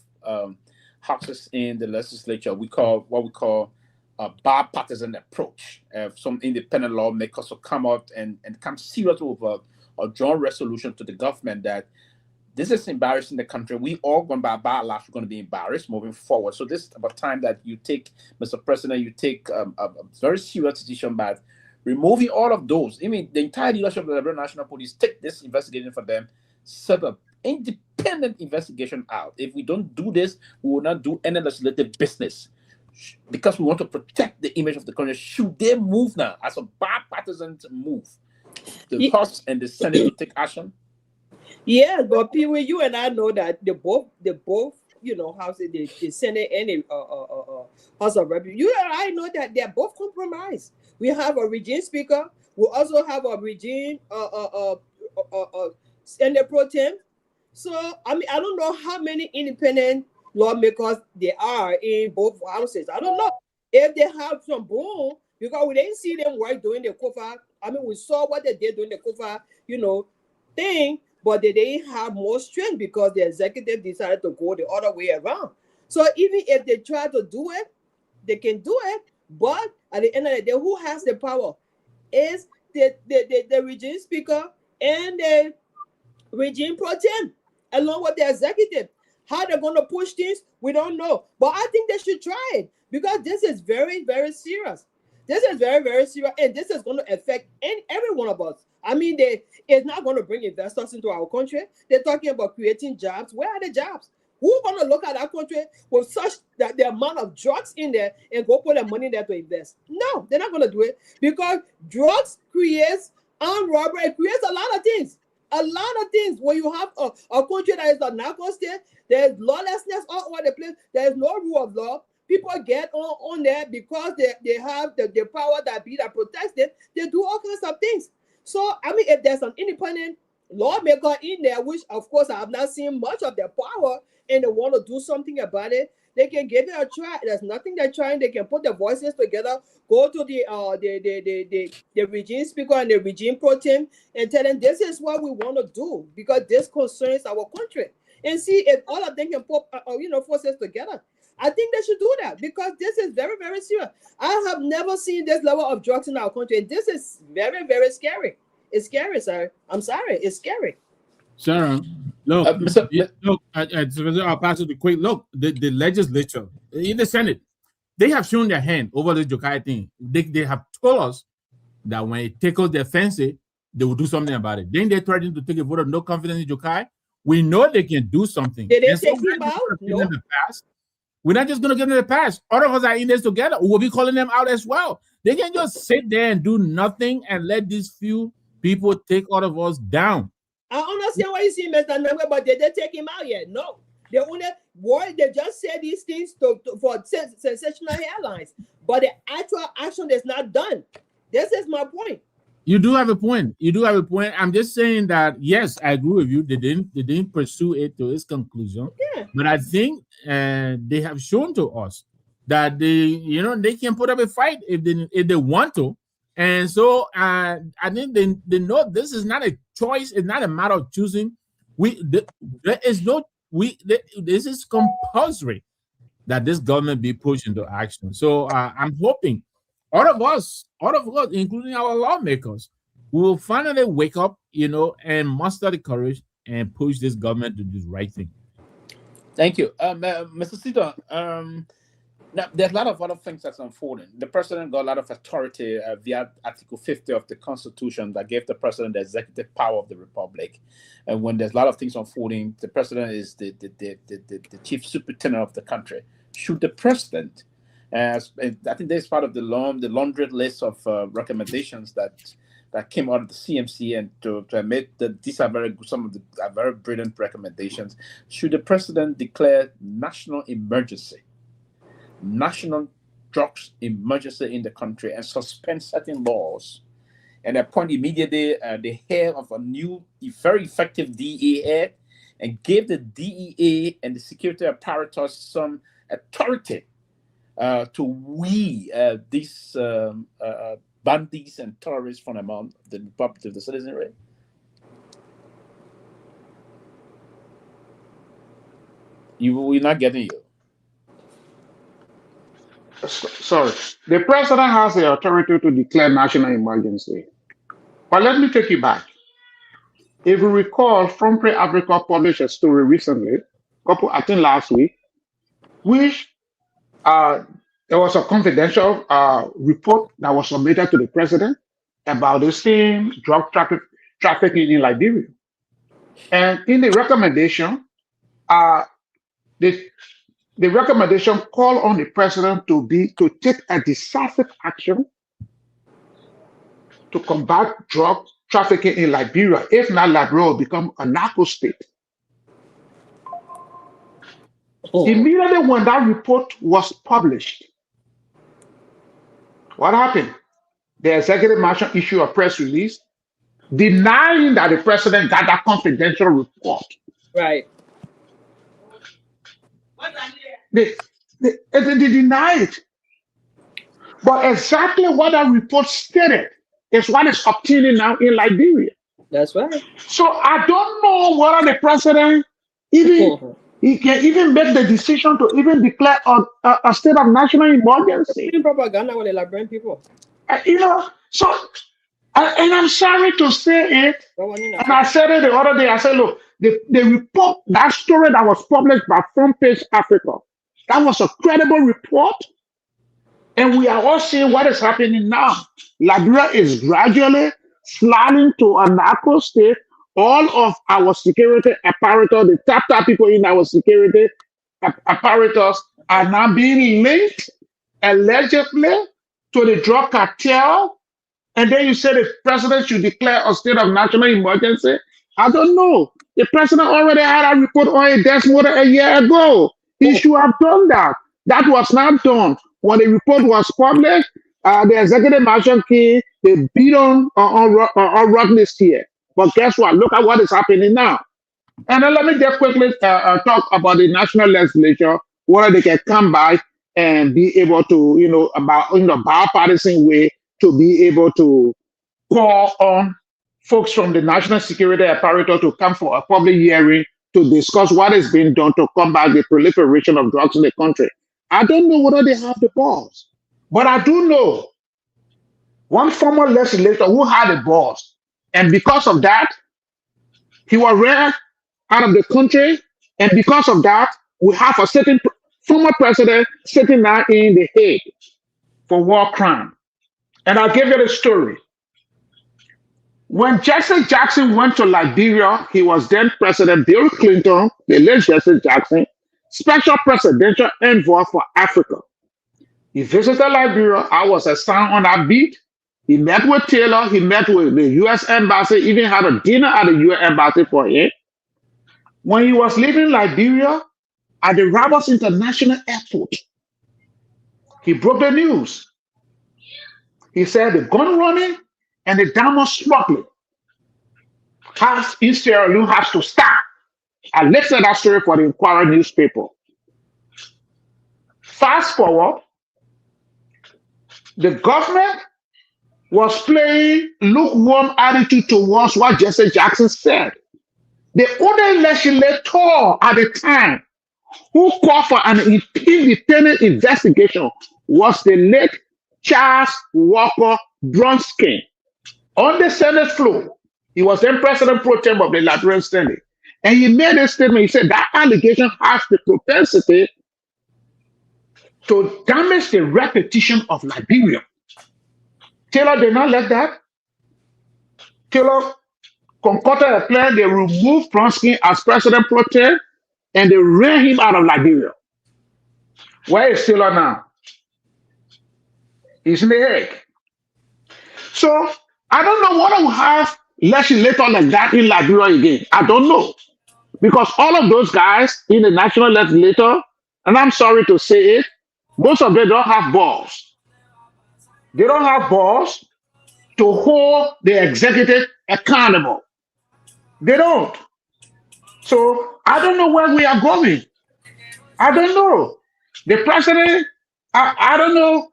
houses in the legislature? What we call a bipartisan approach. Some independent lawmakers will come out and come serious with a joint resolution to the government that this is embarrassing the country. We all going by large, we're going to be embarrassed moving forward. So this is about time that you take, Mr. President, you take a very serious decision by removing all of those. I mean, the entire leadership of the Liberia National Police, take this investigation for them, set up independent investigation out. If we don't do this, we will not do any legislative business, because we want to protect the image of the country. Should they move now as a bipartisan move, the House and the Senate to take action? Yes, but Pewee, you and I know that they both, House, the Senate and the House of Representatives. You and I know that they're both compromised. We have a regime speaker. We also have a regime Senate pro tem. So I don't know how many independent lawmakers there are in both houses. I don't know if they have some boom, because we didn't see them work during the COFA. We saw what they did during the COFA, thing. But they didn't have more strength because the executive decided to go the other way around. So even if they try to do it, they can do it. But at the end of the day, who has the power? Is the regime speaker and the regime pro tem, along with the executive. How they're going to push things, we don't know. But I think they should try it, because this is very, very serious. This is very, very serious, and this is going to affect every one of us. I mean, it's not going to bring investors into our country. They're talking about creating jobs. Where are the jobs? Who's going to look at our country with such that the amount of drugs in there and go put their money there to invest? No, they're not going to do it, because drugs creates armed robbery. It creates a lot of things. A lot of things. When you have a country that is a narco state, there's lawlessness all over the place. There's no rule of law. People get on there because they have the power that protects them. They do all kinds of things. So, I mean, if there's an independent lawmaker in there, which, of course, I have not seen much of their power, and they want to do something about it, they can give it a try. There's nothing they're trying. They can put their voices together, go to the regime speaker and the regime pro tem and tell them this is what we want to do, because this concerns our country. And see if all of them can put forces together. I think they should do that, because this is very, very serious. I have never seen this level of drugs in our country. And this is very, very scary. It's scary, sir. I'm sorry. It's scary. Sarah, look, I'll pass it quick. Look, the legislature in the Senate, they have shown their hand over the Jokai thing. They have told us that when it tickles their fancy, they will do something about it. Then they threatened to take a vote of no confidence in Jokai. We know they can do something. Did they take him out? No. We're not just going to give them the pass. All of us are in this together. We'll be calling them out as well. They can just sit there and do nothing and let these few people take all of us down. I understand why you see Mr. Nagbe, but did they take him out yet? No. They just say these things for sensational headlines, but the actual action is not done. This is my point. You do have a point. I'm just saying that, yes, I agree with you. They didn't pursue it to its conclusion. Yeah. But I think they have shown to us that they can put up a fight if they want to. And so I think they know this is not a choice. It's not a matter of choosing. This is compulsory that this government be pushed into action. So I'm hoping all of us, including our lawmakers, will finally wake up, and muster the courage and push this government to do the right thing. Thank you, Mr. Sita. Now, there's a lot of other things that's unfolding. The president got a lot of authority via Article 50 of the Constitution that gave the president the executive power of the republic. And when there's a lot of things unfolding, the president is the chief superintendent of the country. Should the president, I think that's part of the laundry list of recommendations that came out of the CMC, and to admit that these are some of the very brilliant recommendations. Should the president declare national drugs emergency in the country and suspend certain laws, and appoint immediately the head of a new, very effective DEA head, and give the DEA and the security apparatus some authority to weed these bandits and terrorists from among the property of the citizenry? We're not getting you. Sorry. The president has the authority to declare national emergency. But let me take you back. If you recall, From Free Africa published a story recently, I think last week, which there was a confidential report that was submitted to the president about the same drug trafficking in Liberia. And in the recommendation, the recommendation called on the president to take a decisive action to combat drug trafficking in Liberia. If not, Liberia will become a narco state. Immediately when that report was published, what happened? The executive mansion issued a press release denying that the president got that confidential report. Right. They deny it. But exactly what that report stated is what is obtaining now in Liberia. That's right. So I don't know whether the president he can even make the decision to even declare a state of national emergency. Propaganda with the Liberian people. So, and I'm sorry to say it, and I said it the other day, I said, look, the report, that story that was published by Front Page Africa, that was a credible report, And we are all seeing what is happening now. Liberia is gradually sliding to a narco state. All of our security apparatus, the top people in our security apparatus are now being linked allegedly to the drug cartel. And then you say the president should declare a state of national emergency. I don't know. The president already had a report on a death more than a year ago. He should have done that. That was not done. When the report was published, the executive marshal key, they beat on Rockness here. But guess what? Look at what is happening now. And then let me just quickly talk about the national legislature, whether they can come by and be able to, bipartisan way to be able to call on folks from the national security apparatus to come for a public hearing to discuss what is being done to combat the proliferation of drugs in the country. I don't know whether they have the balls, but I do know one former legislator who had the balls, and because of that, he was rare out of the country, and because of that, we have a certain former president sitting now in the Hague for war crime. And I'll give you the story. When Jesse Jackson went to Liberia, he was then President Bill Clinton, the late Jesse Jackson, special presidential envoy for Africa. He visited Liberia. I was assigned on that beat. He met with Taylor. He met with the U.S. Embassy, even had a dinner at the U.S. Embassy for him. When he was leaving Liberia at the Roberts International Airport, he broke the news. He said the gun running and the diamond smuggling in Sierra Leone has to stop. I listed that story for the Inquirer newspaper. Fast forward, the government was playing lukewarm attitude towards what Jesse Jackson said. The only legislator at the time who called for an independent investigation was the late Charles Walker Bronskin. On the Senate floor, he was then president pro tem of the Liberian Senate. And he made a statement. He said that allegation has the propensity to damage the reputation of Liberia. Taylor did not let that. Taylor concocted a plan. They removed Bronskin as president pro tem and they ran him out of Liberia. Where is Taylor now? He's in the Hague. So I don't know what will have legislator like that in Liberia again. I don't know. Because all of those guys in the national legislature, and I'm sorry to say it, most of them don't have balls. They don't have balls to hold the executive accountable. They don't. So I don't know where we are going. I don't know. The president, I don't know.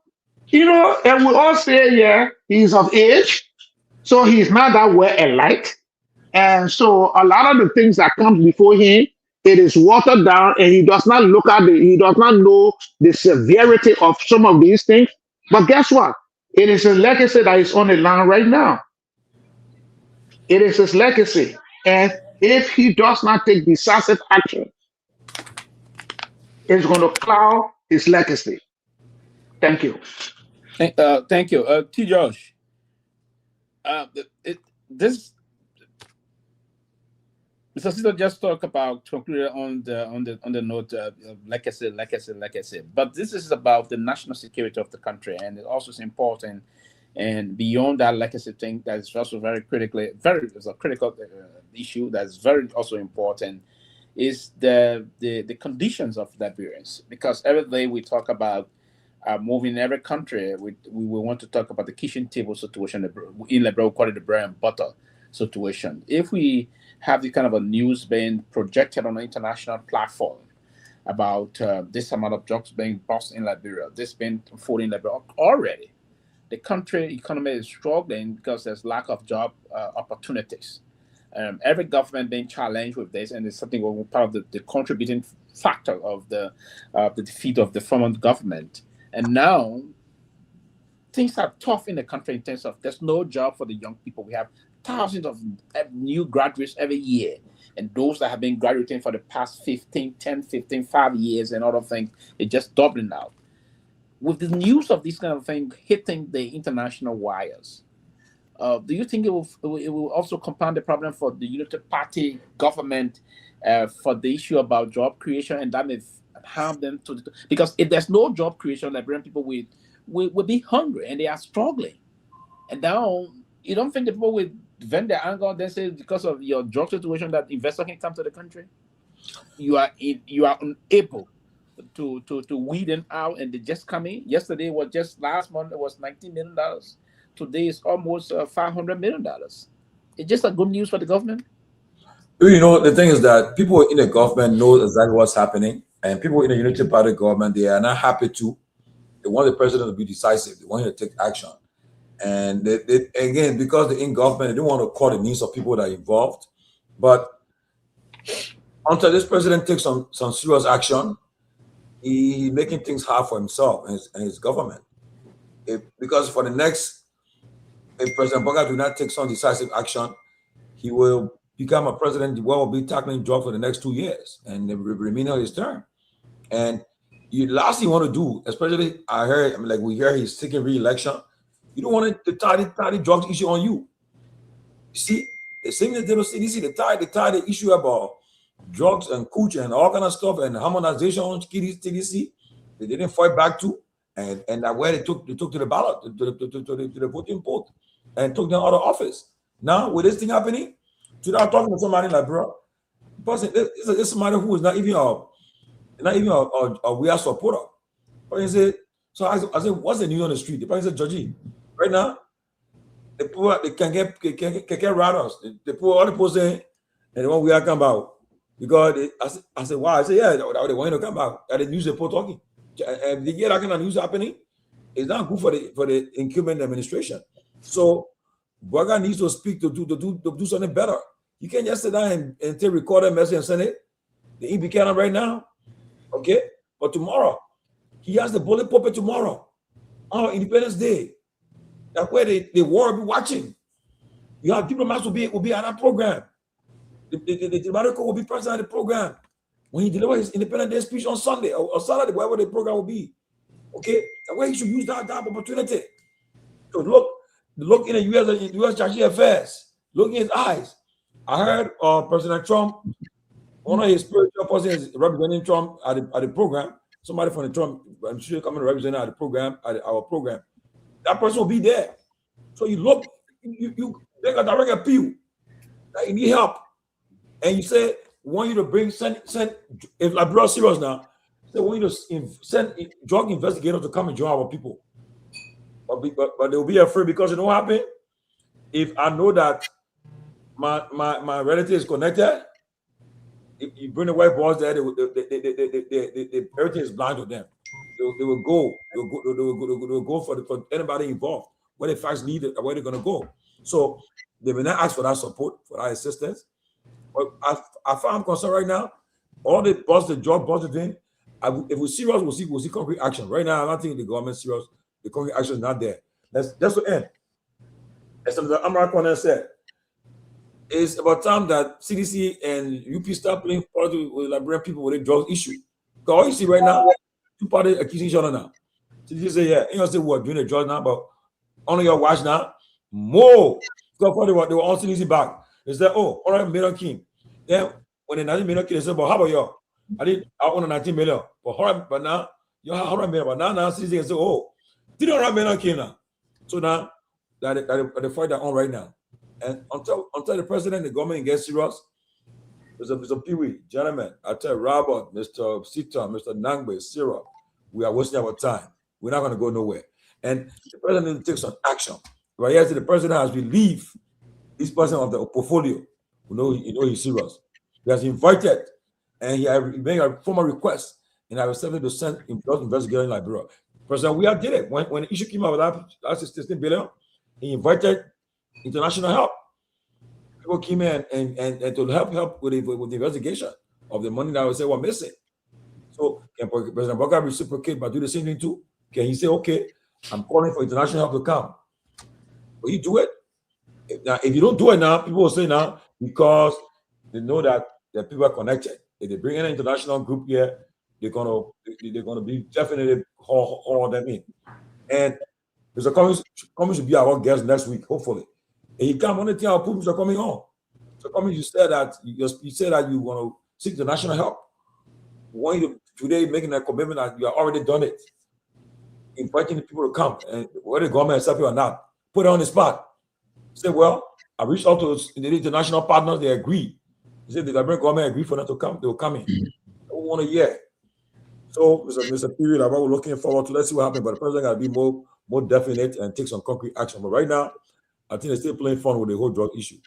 And we all say, yeah, he's of age, so he's not that well elect. And so a lot of the things that come before him, it is watered down, and he does not he does not know the severity of some of these things. But guess what? It is his legacy that is on the line right now. It is his legacy. And if he does not take decisive action, it's going to cloud his legacy. Thank you. Thank you. T. Josh, Mr. Sister just talked about concluded on the note, like I said. But this is about the national security of the country, and it also is important. And beyond that, like I said, thing that is also very critical issue that's very also important is the conditions of Liberians. Because every day we talk about moving every country, we want to talk about the kitchen table situation in Liberia. We call it the bread and butter situation. If we have the kind of a news being projected on an international platform about this amount of drugs being bust in Liberia, this being unfolding in Liberia already, the country economy is struggling because there's lack of job opportunities. Every government being challenged with this, and it's something part of the contributing factor of the defeat of the former government. And now things are tough in the country in terms of there's no job for the young people. We have thousands of new graduates every year, and those that have been graduating for the past 5 years and other things, it's just doubling out. with the news of this kind of thing hitting the international wires, do you think it will also compound the problem for the Unity Party government for the issue about job creation, and that may harm them because if there's no job creation, Liberian people will be hungry and they are struggling. And now you don't think the people will vent their anger and say because of your job situation that investor can come to the country? You are unable to weed them out, and they just come in. Yesterday was just last month. It was $19 million. Today is almost $500 million. It's just a good news for the government. You know, the thing is that people in the government know exactly what's happening, and people in the Unity Party government, they are not happy to. They want the president to be decisive. They want him to take action. And they, again, because they're in government, they don't want to call the needs of people that are involved. But until this president takes some serious action, he's making things hard for himself and his government. Because for the next, if President Boga do not take some decisive action, he will become a president who will be tackling drugs for the next 2 years and the remainder of his term. And the last thing you want to do, especially we hear he's seeking re-election, you don't want to tie the drugs issue on you. You see, the same thing they don't see. You see, they tie the issue about drugs and cooch and all kind of stuff and harmonization on TDC. They didn't fight back to, and that way they took to the ballot to the voting booth and took them out of office. Now with this thing happening, without talking to somebody like bro, person it's somebody who is not even a weird supporter. But he said, so I said, what's the news on the street? The person said, Georgie, right now, the people they can get riders. They put all the posts in, and the one we are come about. Because I said, why? I said, yeah, they want to come back. And the news report talking. And they get that kind of news happening. It's not good for the incumbent administration. So Boga needs to speak to do something better. You can't just sit down and take record a message and send it. The EB can right now. Okay? But tomorrow, he has the bullet puppet tomorrow on Independence Day. That way the war will be watching. You have diplomats will be on that program. The diplomatic will be present at the program when he delivers his Independence Day speech on Sunday or Saturday, wherever the program will be. Okay, that way he should use that opportunity to look in the U.S. Charge Affairs, look in his eyes. I heard President Trump, one of his spiritual persons representing Trump at the program. Somebody from the Trump, I'm sure, coming to represent at the program, at our program. That person will be there. So you look, you take a direct appeal that you need help. And you say, we want you to send, if Liberia is serious now, they want you to send drug investigators to come and join our people. But they'll be afraid because you know what happened? If I know that my relative is connected, if you bring the white boys there, everything is blind to them. They will go for anybody involved. Where the facts lead, where they're going to go. So they will not ask for that support, for that assistance. But as far as I'm concerned right now, all the job thing, if we're serious, we'll see concrete action. Right now, I'm not thinking the government serious. The concrete action is not there. That's the end. As Senator Amara said, it's about time that CDC and UP start playing politics with Liberian people with the drugs issue. Because all you see right now, two parties accusing each other now. CDC say, yeah, you know, say we're doing the drugs now, but on your watch now, more. Because they were on CDC back. They said, oh, all right, Myean King. Then when the 19 million King, they said, but how about y'all? I own the 19 million. But now, you have 100 million. But now CDC can say, oh, 300 million King now. So now, they fight that on right now. And until the president, the government gets serious, Mr. Pewee, gentlemen, I tell Robert, Mr. Sita, Mr. Nagbe, Sarah, we are wasting our time. We're not going to go nowhere. And the president needs to take some action. But yes, the president has relieved this person of the portfolio. You know he's serious. He has invited and he made a formal request, and I was accepted to send investigators in Liberia. President, we did it. When the issue came out with that 16 billion, he invited international help. People came in and to help with the investigation of the money that was missing. So can President Boga reciprocate by doing the same thing too? Can he say, okay, I'm calling for international help to come? Will you do it? Now, if you don't do it now, people will say now, because they know that the people are connected. If they bring in an international group here, they're gonna be definitely haul them in. And Mr. Cummings should be our guest next week, hopefully. And he come on the thing I'll put Mr. Cummings on. So Cummings, you said that you want to seek international help. We want you to today making that commitment that you have already done it. Inviting the people to come, and whether the government accept you or not, put it on the spot. Say, well, I reached out to the international partners, they agree. He said the Liberian government agree for them to come, they will come in. We want a year. So, Mr. Pewee, we're looking forward to, let's see what happens, but the president got to be more definite and take some concrete action. But right now, I think they're still playing fun with the whole drug issue.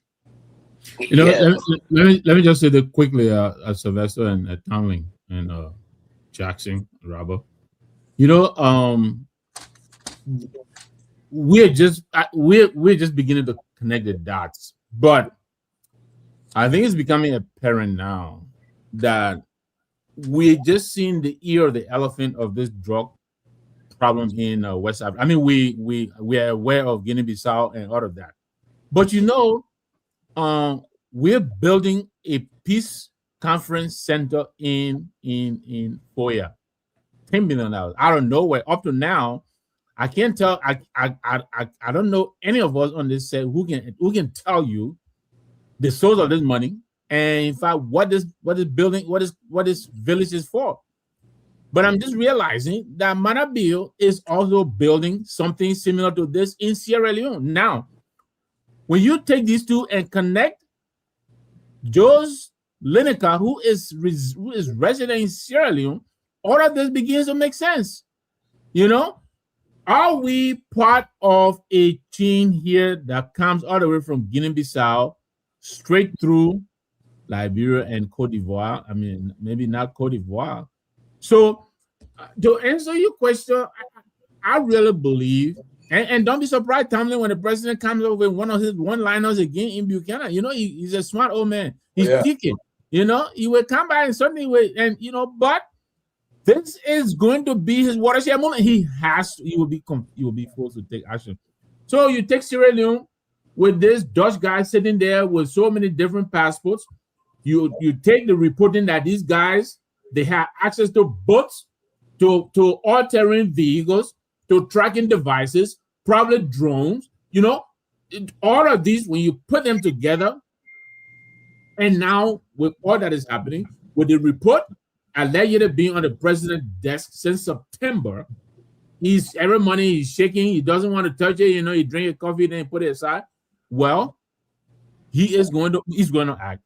You know, let me just say that quickly, Sylvester and Tomalin and Jackson, Robert. You know, we're just beginning to connect the dots, but I think it's becoming apparent now that we're just seeing the ear of the elephant of this drug problem in West Africa. I mean, we are aware of Guinea-Bissau and all of that, but you know, we're building a peace conference center in Foya, $10 million out of nowhere. Up to now, I can't tell. I don't know any of us on this set who can tell you the source of this money, and in fact, what this village is for. But I'm just realizing that Manabil is also building something similar to this in Sierra Leone. Now, when you take these two and connect, Jose Lineker, who is resident in Sierra Leone, all of this begins to make sense. You know, are we part of a chain here that comes all the way from Guinea-Bissau straight through Liberia and Cote d'Ivoire? I mean, maybe not Cote d'Ivoire. So, to answer your question, I really believe, and don't be surprised, Tomalin, when the president comes over with one of his one-liners again in Buchanan. You know, he's a smart old man. He's thinking. You know, he will come by and certainly and you know, but this is going to be his watershed moment. He will be forced to take action. So you take Sierra Leone with this Dutch guy sitting there with so many different passports. You take the reporting that these guys, they have access to boats, to all-terrain vehicles, to tracking devices, probably drones. You know, all of these, when you put them together, and now with all that is happening, with the report allegedly being on the president's desk since September, every morning he's shaking, he doesn't want to touch it, you know, he drink a coffee, then he put it aside. Well, he's going to act.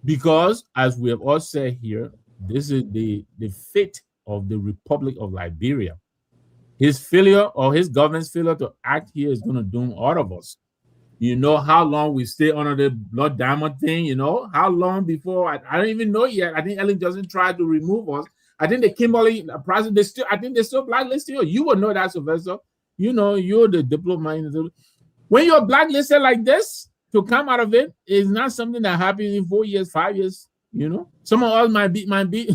Because as we have all said here, this is the fate of the Republic of Liberia. His failure or his government's failure to act here is going to doom all of us. You know how long we stay under the blood diamond thing, you know? How long before, I don't even know yet. I think Ellen Johnson tried to remove us. I think the Kimberly process, I think they're still blacklisted you. You would know that, Sylvester. You know, you're the diplomat. When you're blacklisted like this, to come out of it is not something that happens in 4 years, 5 years, you know? Some of us might be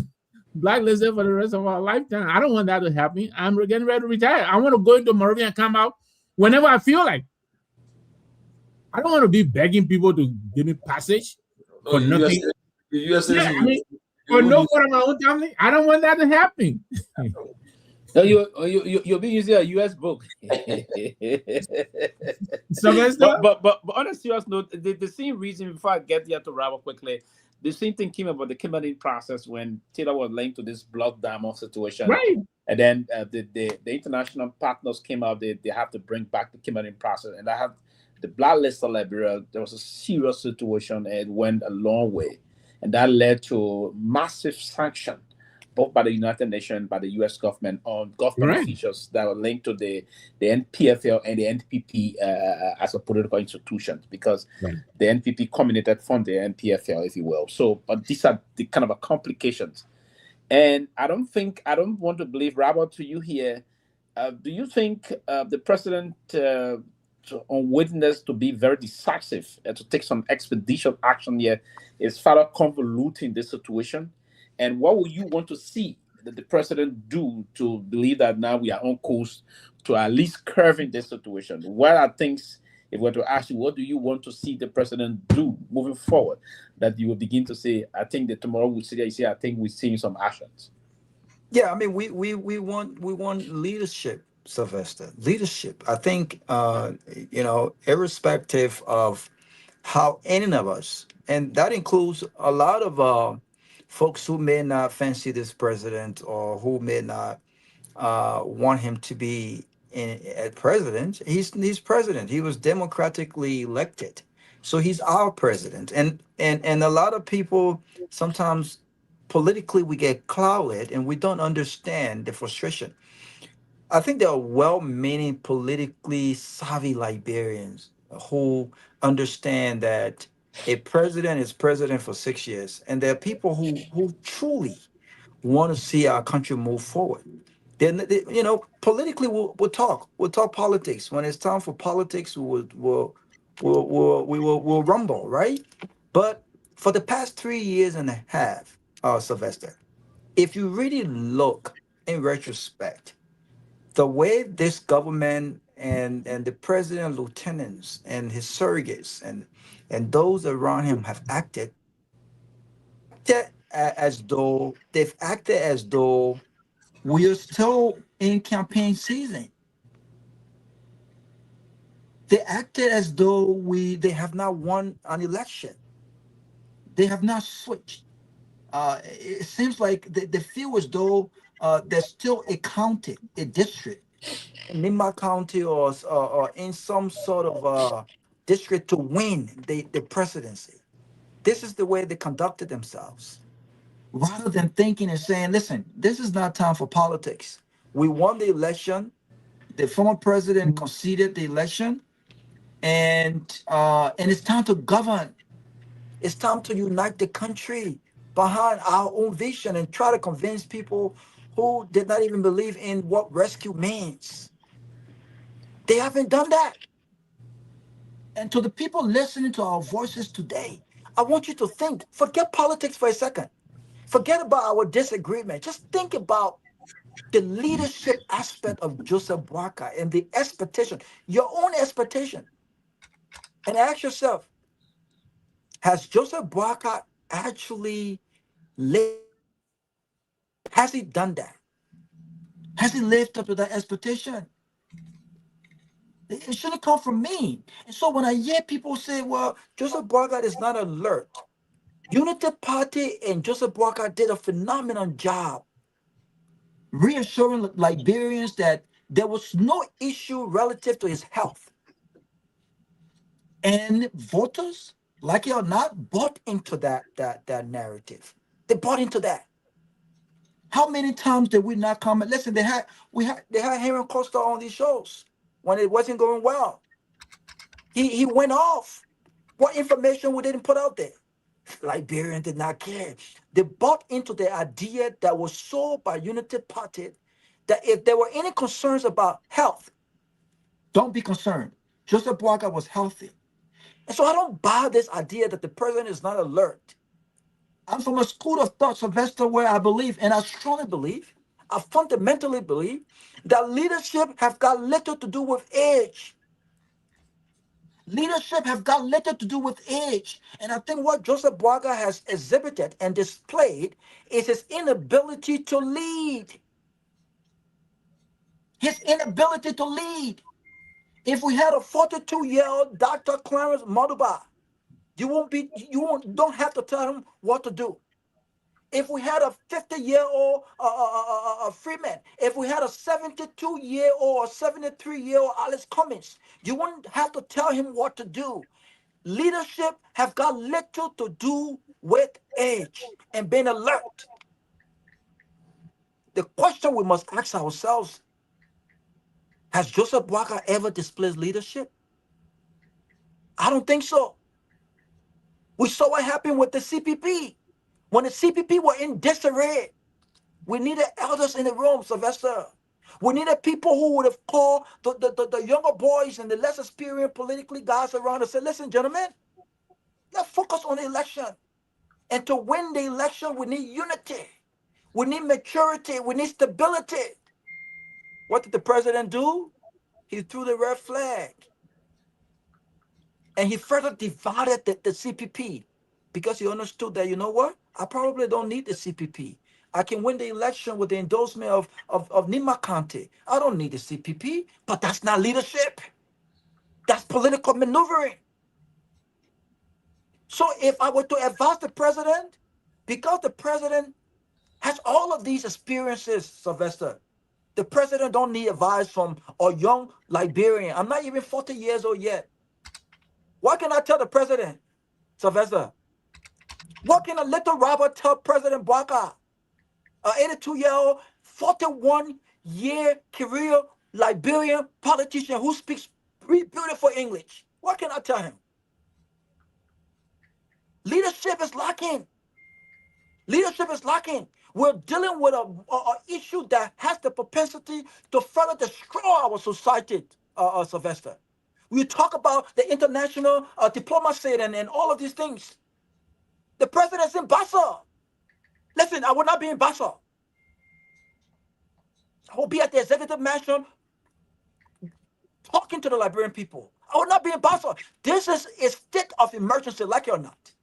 blacklisted for the rest of our lifetime. I don't want that to happen. I'm getting ready to retire. I want to go into Moravian and come out whenever I feel like. I don't want to be begging people to give me passage for nothing. For no fault of my own family. I don't want that to happen. No, you'll be using a U.S. book. but on a serious note, the same reason, before I get here to wrap up quickly, the same thing came about the Peabody process when Taylor was linked to this blood diamond situation. Right. And then the international partners came out, they have to bring back the Peabody process. And I have the blacklist of Liberia. There was a serious situation, and it went a long way. And that led to massive sanction, both by the United Nations, by the U.S. government, on government officials that were linked to the NPFL and the NPP as a political institution, because the NPP communicated from the NPFL, if you will. So, but these are the kind of complications. And I don't want to believe, Robert, to you here, do you think the president on willingness to be very decisive and to take some expeditious action here is further convoluting this situation? And what would you want to see that the president do to believe that now we are on course to at least curving this situation? What are things, if we were to ask you, what do you want to see the president do moving forward, that you will begin to say, I think that tomorrow we'll see, I think we're seeing some actions? Yeah, I mean, we want leadership, Sylvester. Leadership. I think, irrespective of how any of us, and that includes a lot of folks who may not fancy this president or who may not want him to be at president. He's president. He was democratically elected, so he's our president. And a lot of people sometimes politically we get clouded and we don't understand the frustration. I think there are well-meaning, politically savvy Liberians who understand that a president is president for 6 years, and there are people who truly want to see our country move forward. Then, politically, we'll talk politics. When it's time for politics, we'll rumble, right? But for the past 3 years and a half, Sylvester, if you really look in retrospect, the way this government and the president, lieutenants, and his surrogates and those around him have acted, they've acted as though we are still in campaign season. They acted as though they have not won an election. They have not switched. It seems like they feel as though there's still a county, a district, in Nima County or in some sort of district to win the presidency. This is the way they conducted themselves. Rather than thinking and saying, listen, this is not time for politics. We won the election. The former president conceded the election, and it's time to govern. It's time to unite the country behind our own vision and try to convince people who did not even believe in what rescue means. They haven't done that. And to the people listening to our voices today, I want you to think, forget politics for a second. Forget about our disagreement. Just think about the leadership aspect of Joseph Boakai and the expectation, your own expectation. And ask yourself, has Joseph Boakai actually lived? Has he done that? Has he lived up to that expectation? It shouldn't come from me. And so when I hear people say, well, Joseph Boakai is not alert, Unity Party and Joseph Boakai did a phenomenal job reassuring Liberians that there was no issue relative to his health. And voters, like it or not, bought into that narrative. They bought into that. How many times did we not comment? Listen, they had Henry Costa on these shows when it wasn't going well. He went off. What information we didn't put out there? Liberians did not care. They bought into the idea that was sold by Unity Party that if there were any concerns about health, don't be concerned. Joseph Boakai was healthy. And so I don't buy this idea that the president is not alert. I'm from a school of thought, Sylvester, where I believe, and I strongly believe, I fundamentally believe, that leadership have got little to do with age. Leadership have got little to do with age. And I think what Joseph Boakai has exhibited and displayed is his inability to lead. His inability to lead. If we had a 42-year-old Dr. Clarence Moduba, don't have to tell him what to do. If we had a 50-year-old Freeman, if we had a 72-year-old or 73-year-old Alice Cummings, you wouldn't have to tell him what to do. Leadership have got little to do with age and being alert. The question we must ask ourselves, has Joseph Boakai ever displayed leadership? I don't think so. We saw what happened with the CPP. When the CPP were in disarray, we needed elders in the room, Sylvester. We needed people who would have called the younger boys and the less experienced politically guys around and said, listen, gentlemen, let's focus on the election. And to win the election, we need unity. We need maturity. We need stability. What did the president do? He threw the red flag. And he further divided the CPP because he understood that, you know what? I probably don't need the CPP. I can win the election with the endorsement of Nima Kante. I don't need the CPP, but that's not leadership. That's political maneuvering. So if I were to advise the president, because the president has all of these experiences, Sylvester, the president don't need advice from a young Liberian. I'm not even 40 years old yet. What can I tell the president, Sylvester? What can a little Robert tell President Bwaka, an 82-year-old, 41-year career Liberian politician who speaks beautiful English? What can I tell him? Leadership is lacking. Leadership is lacking. We're dealing with an issue that has the propensity to further destroy our society, Sylvester. We talk about the international diplomacy and all of these things. The president's in Bassa. Listen, I will not be in Bassa. I will be at the executive mansion talking to the Liberian people. I will not be in Bassa. This is a state of emergency, like it or not.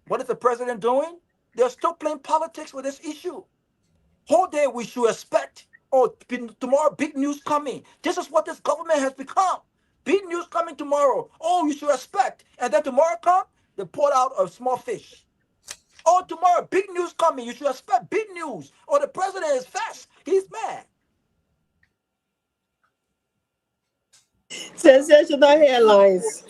What is the president doing? They're still playing politics with this issue. Whole day we should expect, oh, tomorrow big news coming. This is what this government has become. Big news coming tomorrow. Oh, you should expect. And then tomorrow come, they pull out a small fish. Oh, tomorrow big news coming. You should expect big news. Oh, the president is fast. He's mad. Sensational headlines.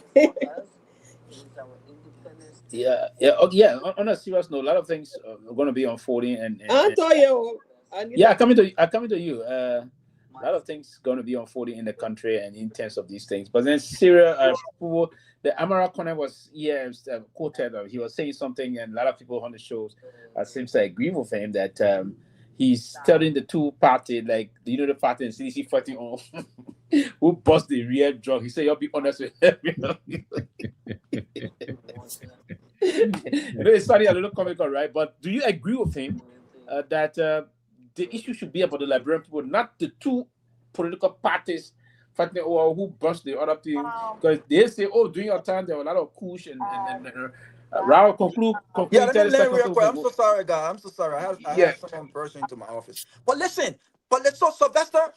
On a serious note, a lot of things are going to be unfolding, and I told you. coming to you. A lot of things going to be unfolding in the country and in terms of these things. But then Syria, the Kamara Corner was quoted. He was saying something, and a lot of people on the shows seems to agree with him that he's telling the two parties, like the United Party and CDC, fighting on who bust the real drug. He said, "You'll be honest with everyone." It's funny, a little comical, right? But do you agree with him that the issue should be about the Liberian people, not the two political parties fighting over who bust the other thing? Because they say, oh, during your time, there were a lot of kush and Raul conclude. Yeah, let me real quick. I'm so sorry, guy. I'm so sorry. I had someone bursting into my office. But listen, so Sylvester,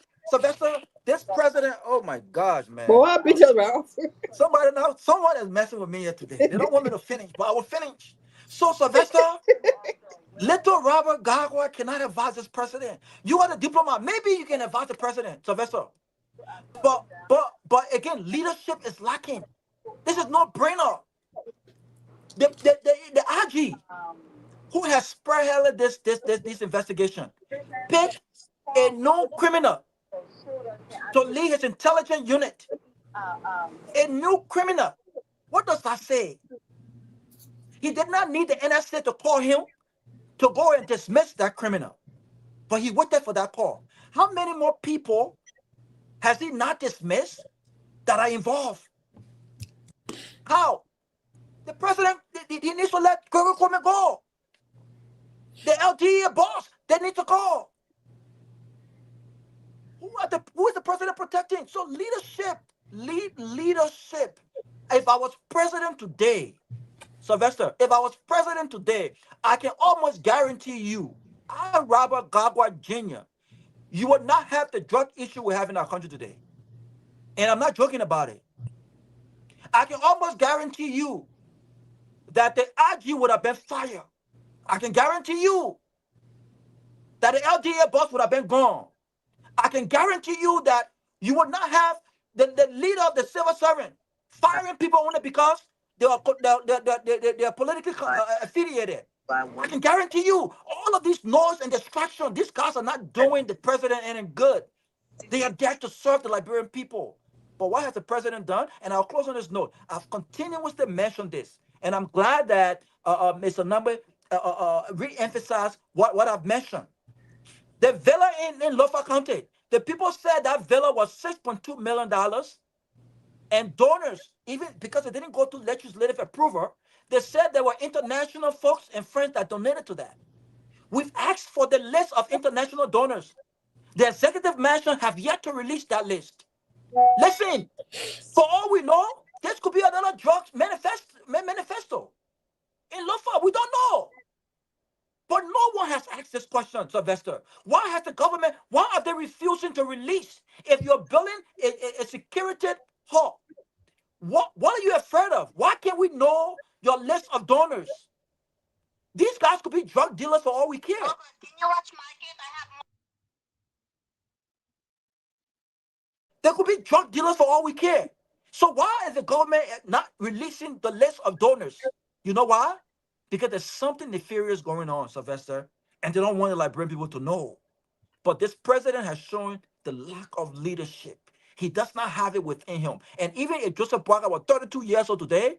this president, oh my gosh, man. But what happened to Ralph? Someone is messing with me here today. They don't want me to finish, but I will finish. So Sylvester, little Robert Garguah cannot advise this president. You are the diplomat. Maybe you can advise the president, Sylvester. But again, leadership is lacking. This is no brainer. The RG who has spearheaded this investigation picked a known criminal to lead his intelligence unit. A new criminal. What does that say? He did not need the NSA to call him to go and dismiss that criminal, but he waited for that call. How many more people has he not dismissed that are involved? How? The president, he needs to let Gregory Coleman go. The LDA boss, they need to go. Who is the president protecting? So leadership. If I was president today, Sylvester, I can almost guarantee you, Robert Garguah Jr., you would not have the drug issue we have in our country today. And I'm not joking about it. I can almost guarantee you that the IG would have been fired. I can guarantee you that the LDA boss would have been gone. I can guarantee you that you would not have the leader of the civil servant firing people only because they are politically affiliated. I can guarantee you all of this noise and distraction, these guys are not doing the president any good. They are there to serve the Liberian people. But what has the president done? And I'll close on this note. I've continuously mentioned this, and I'm glad that Mr. Nagbe re-emphasized what I've mentioned. The villa in Lofa County, the people said that villa was $6.2 million, and donors, even because it didn't go to legislative approval, they said there were international folks and friends that donated to that. We've asked for the list of international donors. The executive mansion have yet to release that list. Listen, for all we know, this could be another drug manifesto in Lofa. We don't know. has asked this question, Sylvester? Why has the government, why are they refusing to release? If you're building a security hall, what are you afraid of? Why can't we know your list of donors? These guys could be drug dealers for all we care. They could be drug dealers for all we care. So why is the government not releasing the list of donors? You know why? Because there's something nefarious going on, Sylvester, and they don't want the Liberian people to know. But this president has shown the lack of leadership. He does not have it within him. And even if Joseph Boakai was 32 years old today,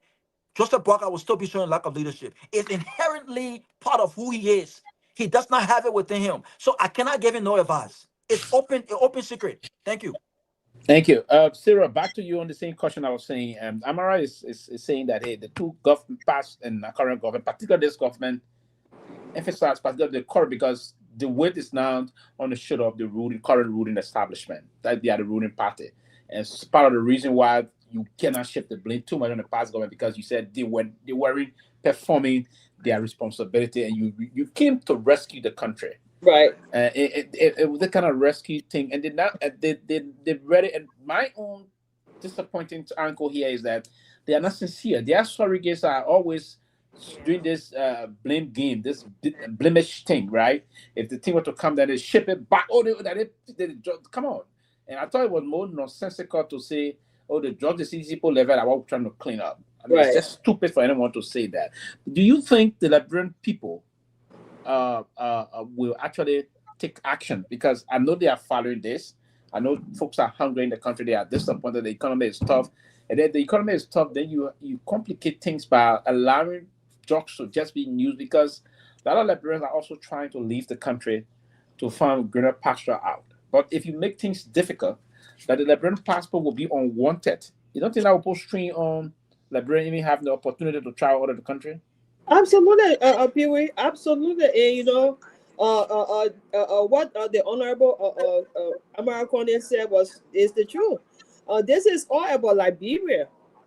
Joseph Boakai will still be showing lack of leadership. It's inherently part of who he is. He does not have it within him. So I cannot give him no advice. It's open secret. Thank you. Thank you. Sarah, back to you on the same question I was saying. Amara is saying that, hey, the two past and current government, particularly this government, emphasize particularly the current because the weight is now on the shoulder of the current ruling establishment. That they are the ruling party. And it's part of the reason why you cannot shift the blame too much on the past government because you said they weren't performing their responsibility and you came to rescue the country. Right. It was the kind of rescue thing, and they read it. And my own disappointing angle here is that they are not sincere. Their surrogates are always doing this blame game, this blemish thing, right? If the thing were to come, then they ship it back. Oh, they come on. And I thought it was more nonsensical to say, oh, the drug the CDC people level are what we're trying to clean up. I mean, It's just stupid for anyone to say that. Do you think the Liberian people will actually take action? Because I know they are following this. I know folks are hungry in the country. They are disappointed. The economy is tough. And then the economy is tough. Then you complicate things by allowing drugs to just be used because a lot of Liberians are also trying to leave the country to find greener pasture out. But if you make things difficult, that the Liberian passport will be unwanted, you don't think that will put strain on Liberians even having the opportunity to travel out of the country? Absolutely, Pewee, absolutely. And you know, what the honorable American said is the truth. This is all about Liberia.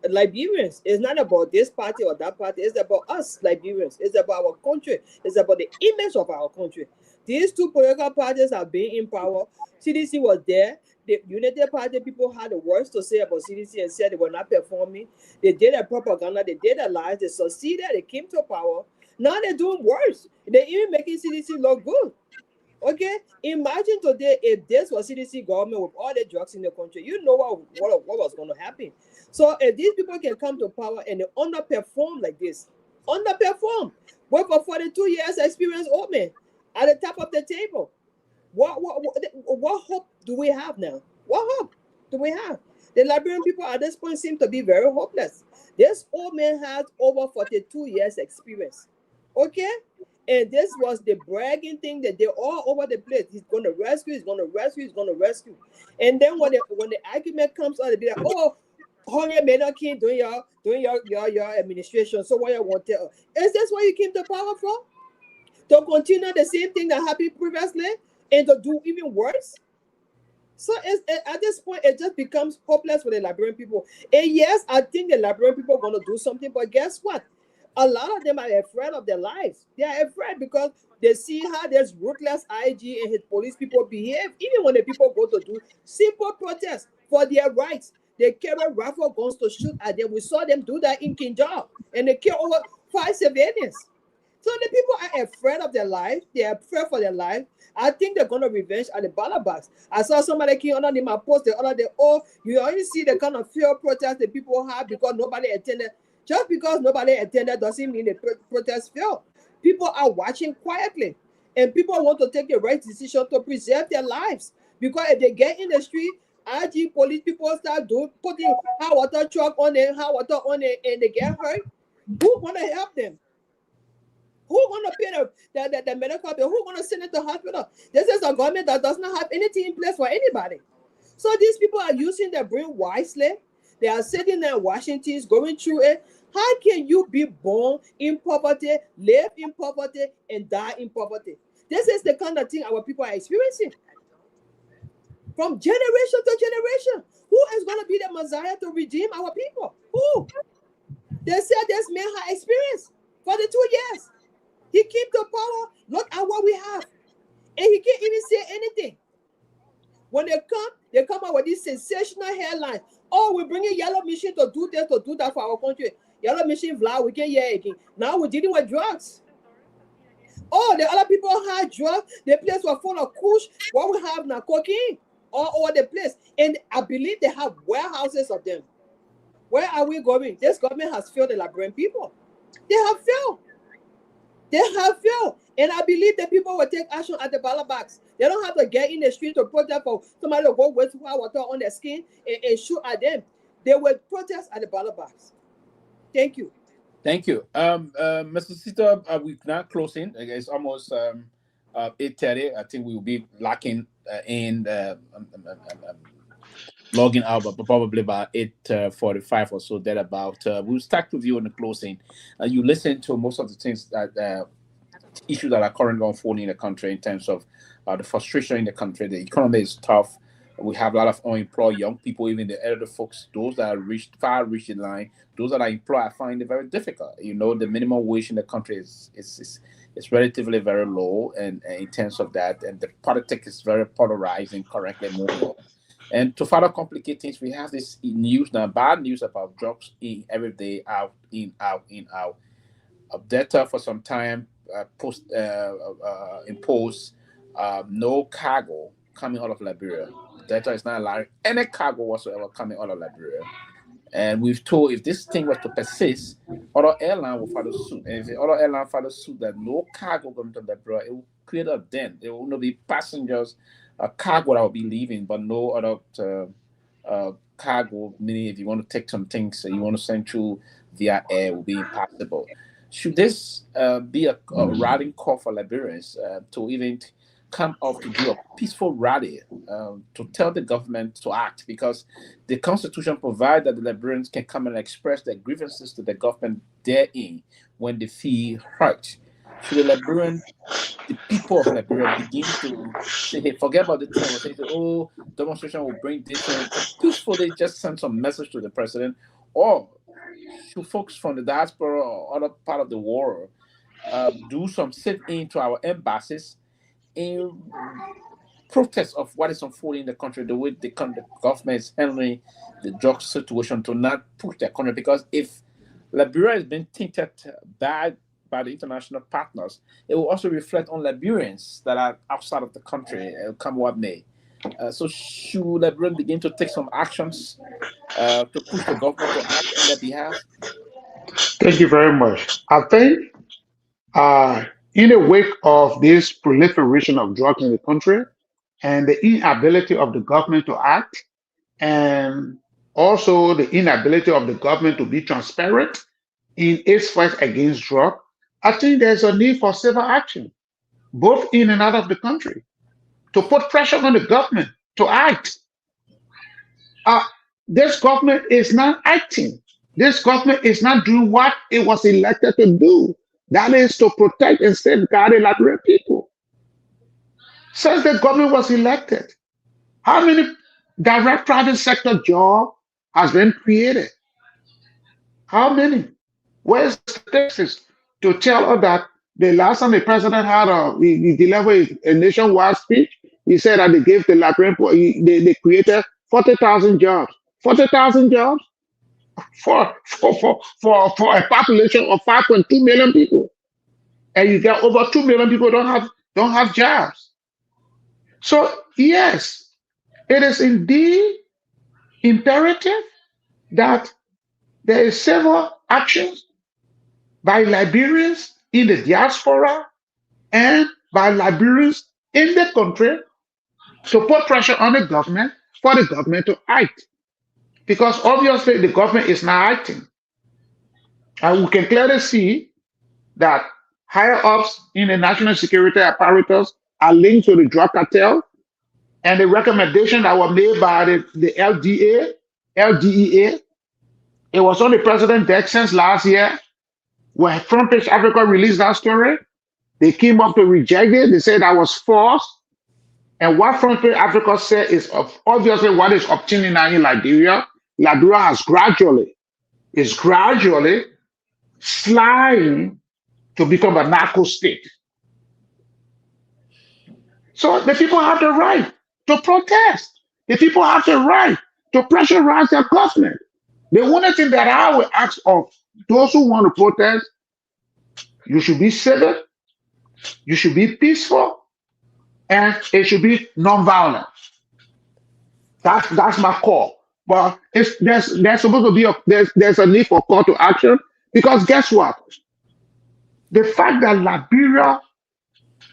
Liberians. It's not about this party or that party. It's about us, Liberians. It's about our country. It's about the image of our country. These two political parties are being in power. CDC was there. The United Party people had the worst to say about CDC and said they were not performing. They did a propaganda. They did a lies. They succeeded. They came to power. Now they're doing worse. They're even making CDC look good. Okay, imagine today if this was CDC government with all the drugs in the country, you know what was going to happen. So if these people can come to power and they underperform like this, with a 42 years experience old man at the top of the table, what hope do we have now? What hope do we have? The Liberian people at this point seem to be very hopeless. This old man has over 42 years experience. Okay? And this was the bragging thing that they're all over the place. He's going to rescue, he's going to rescue, he's going to rescue. And then when the argument comes out, they'll be like, oh, Honey Menaki doing your administration. So what you want to is this what you came to power for? To continue the same thing that happened previously and to do even worse? So at this point, it just becomes hopeless for the Liberian people. And yes, I think the Liberian people are going to do something, but guess what? A lot of them are afraid of their lives. They are afraid because they see how this ruthless IG and his police people behave. Even when the people go to do simple protests for their rights, they carry rifle guns to shoot at them. We saw them do that in Kinjal, and they killed over 5 civilians. So the people are afraid of their life. They are afraid for their life. I think they're going to revenge at the Balabas. I saw somebody came under my post the other day. Oh, you only see the kind of fear protest that people have because nobody attended. Just because nobody attended doesn't mean the protest failed. People are watching quietly, and people want to take the right decision to preserve their lives. Because if they get in the street, IG police people start putting hot water truck on them, hot water on them, and they get hurt. Who's going to help them? Who's going to pay the medical bill? Who's going to send it to hospital? This is a government that does not have anything in place for anybody. So these people are using their brain wisely. They are sitting there in Washington, going through it. How can you be born in poverty, live in poverty, and die in poverty? This is the kind of thing our people are experiencing. From generation to generation. Who is going to be the Messiah to redeem our people? Who? They said this man had experience for the 2 years. He came to power. Look at what what we have. And he can't even say anything. When they come out with these sensational headlines. Oh, we're bringing yellow machine to do this, to do that for our country. Yellow machine fly, we can't hear again. Now we're dealing with drugs. Oh, the other people had drugs. The place was full of kush. What we have now, cocaine all over the place. And I believe they have warehouses of them. Where are we going? This government has failed the Liberian people. They have failed. They have failed. And I believe the people will take action at the ballot box. They don't have to get in the street to protest for somebody to go with water on their skin and shoot at them. They will protest at the ballot box. Thank you. Thank you. Mr. Sita, we're now closing. It's almost 8:30. I think we will be locking in, logging out, but probably about 8:45 or so, that about. We'll start with you in the closing. You listen to most of the things that issues that are currently unfolding in the country in terms of the frustration in the country. The economy is tough. We have a lot of unemployed young people, even the elder folks, those that are far reached in line, those that are employed, I find it very difficult. You know, the minimum wage in the country is relatively very low, and in terms of that, and the politics is very polarizing, correctly moving. And to further complicate things, we have this news now, bad news about drugs in every day, out, in, out, in, out. Data for some time imposed no cargo coming out of Liberia. Data is not allowing any cargo whatsoever coming out of Liberia. And we've told if this thing was to persist, other airline will follow suit. And if the other airline follows suit that no cargo coming to Liberia, it will create a dent. There will not be passengers, cargo that will be leaving, but no other cargo, meaning if you want to take some things you want to send through via air, will be impossible. Should this be a rallying call for Liberians to even come off to do a peaceful rally to tell the government to act? Because the Constitution provides that the Liberians can come and express their grievances to the government therein when they feel hurt. Should the Liberian, the people of Liberia, begin to say, hey, forget about the thing, say, oh, demonstration will bring this and peacefully just send some message to the president? Or should folks from the diaspora or other part of the world do some sit-in to our embassies in protest of what is unfolding in the country, the way the government is handling the drug situation, to not push their country? Because if Liberia has been tainted bad by the international partners, it will also reflect on Liberians that are outside of the country, come what may. So should Liberia begin to take some actions to push the government to act on their behalf? Thank you very much. I think in the wake of this proliferation of drugs in the country and the inability of the government to act, and also the inability of the government to be transparent in its fight against drugs, I think there's a need for civil action, both in and out of the country, to put pressure on the government to act. This government is not acting. This government is not doing what it was elected to do. That is to protect and safeguard the Liberian people. Since the government was elected, how many direct private sector jobs has been created? How many? Where's the statistics to tell us that the last time the president had he delivered a nationwide speech, he said that they gave the Liberian, they created 40,000 jobs. 40,000 jobs for a population of 5.2 million people, and you get over 2 million people don't have jobs. So yes, it is indeed imperative that there is several actions by Liberians in the diaspora and by Liberians in the country to put pressure on the government for the government to act. Because obviously the government is not acting. And we can clearly see that higher ups in the national security apparatus are linked to the drug cartel, and the recommendation that was made by the LDEA, it was on the president's desk since last year. When Front Page Africa released that story, they came up to reject it. They said that was false. And what Front Page Africa said is obviously what is obtaining now in Liberia. Liberia has gradually sliding to become a narco state. So the people have the right to protest. The people have the right to pressurize their government. The only thing that I will ask of those who want to protest, you should be civil, you should be peaceful, and it should be nonviolent. That's my call. But there's supposed to be there's a need for call to action, because guess what? The fact that Liberia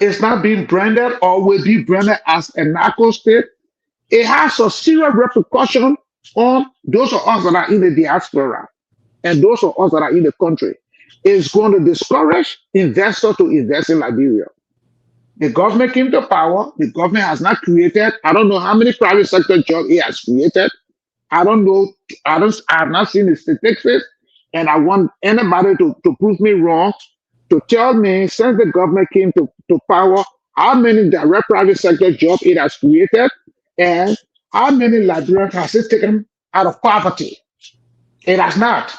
is not being branded or will be branded as a narco state, it has a serious repercussion on those of us that are in the diaspora and those of us that are in the country. It's going to discourage investors to invest in Liberia. The government came to power. The government has not created, I don't know how many private sector jobs it has created. I don't know. I have not seen the statistics, and I want anybody to prove me wrong, to tell me since the government came to power, how many direct private sector jobs it has created, and how many Liberians has it taken out of poverty. It has not.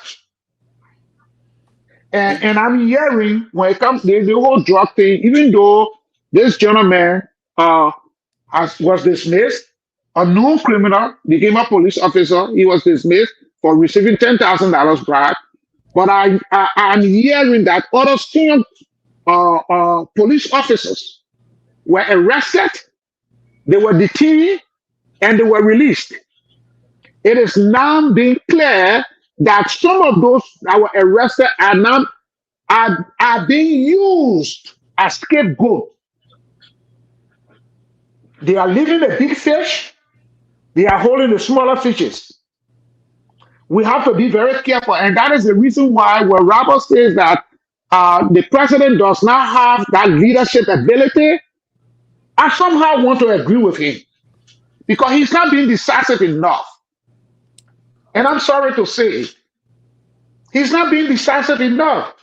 And I'm hearing when it comes to the whole drug thing, even though this gentleman was dismissed, a known criminal became a police officer. He was dismissed for receiving $10,000 bribe. But I'm hearing that other senior police officers were arrested, they were detained, and they were released. It is now being clear that some of those that were arrested are now are being used as scapegoat. They are leaving the big fish, they are holding the smaller fishes. We have to be very careful, and that is the reason why when Robert says that the president does not have that leadership ability, I somehow want to agree with him, because he's not being decisive enough. And I'm sorry to say, he's not being decisive enough.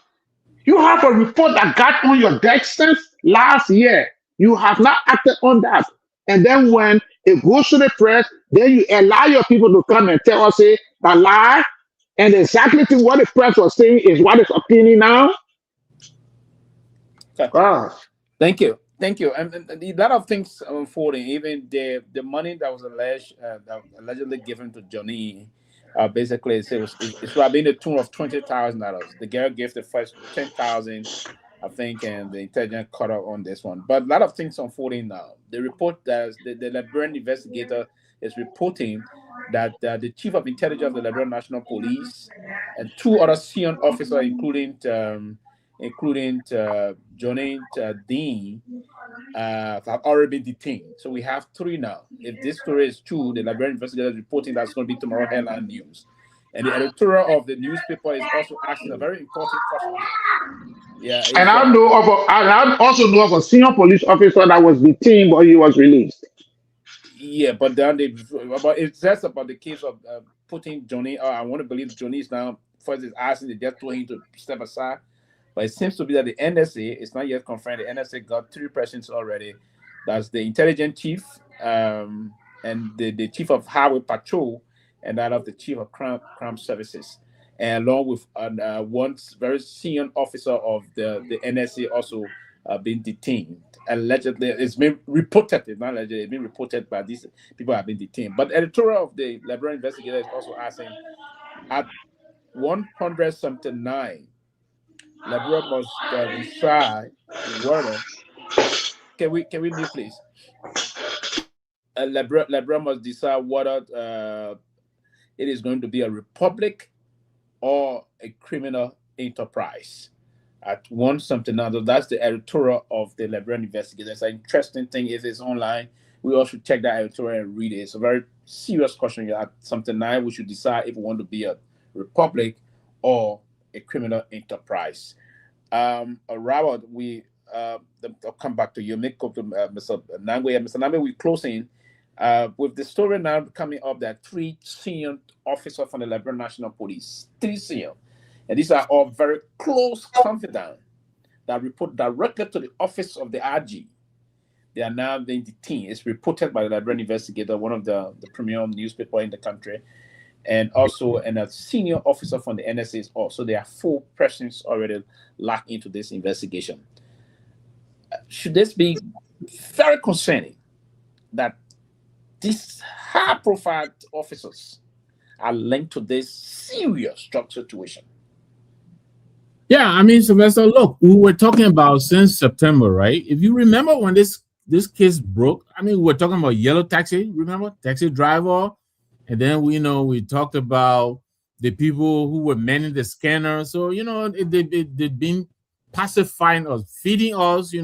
You have a report that got on your desk since last year. You have not acted on that. And then when it goes to the press, then you allow your people to come and tell us, say, the lie, and exactly what the press was saying is what is opinion now. Okay. Thank you. And a lot of things unfolding. Even the money that was allegedly given to Johnny, basically it's been the tune of $20,000. The girl gave the first $10,000, I think, and the intelligence caught up on this one. But a lot of things unfolding now. The report that the Liberian investigator is reporting that the chief of intelligence of the Liberian National Police and two other senior officers, including Johnny Dean, have already been detained. So we have three now. If this story is true, the Liberian investigator is reporting that's going to be tomorrow headline news. And the editorial of the newspaper is also asking a very important question here. Yeah, and I also know of a senior police officer that was detained, but he was released. Yeah, but then it's just about the case of putting Johnny. I want to believe Johnny is now first is asking the death toll him to step aside. But it seems to be that the NSA, it's not yet confirmed, the NSA got three persons already. That's the intelligence chief, and the chief of highway patrol, and that of the chief of crime services. And along with one very senior officer of the NSA also been detained. Allegedly, it's been reported, it's not allegedly, it's been reported by these people have been detained. But the editorial of the Liberian investigator is also asking, at 179, Liberia must decide whether. Can we mute, please? Liberia must decide whether it is going to be a republic or a criminal enterprise. At 179, that's the editorial of the Liberian investigator. It's an interesting thing. If it's online, we all should check that editorial and read it. It's a very serious question. At 79, we should decide if we want to be a republic or a criminal enterprise. Robert, I'll come back to you. Make up to Mr. Nagbe. Mr. Nagbe, we're closing with the story now coming up that three senior officers from the Liberian National Police, three senior, and these are all very close confidants that report directly to the office of the RG. They are now being detained. It's reported by the Liberian investigator, one of the premier newspaper in the country. And also, a senior officer from the NSA is also. There are 4 persons already locked into this investigation. Should this be very concerning that these high-profile officers are linked to this serious drug situation. Yeah, I mean, Sylvester, look, we were talking about since September, right? If you remember when this case broke, I mean, we were talking about yellow taxi, remember? Taxi driver. And then we talked about the people who were manning the scanner. So, they've been pacifying us, feeding us,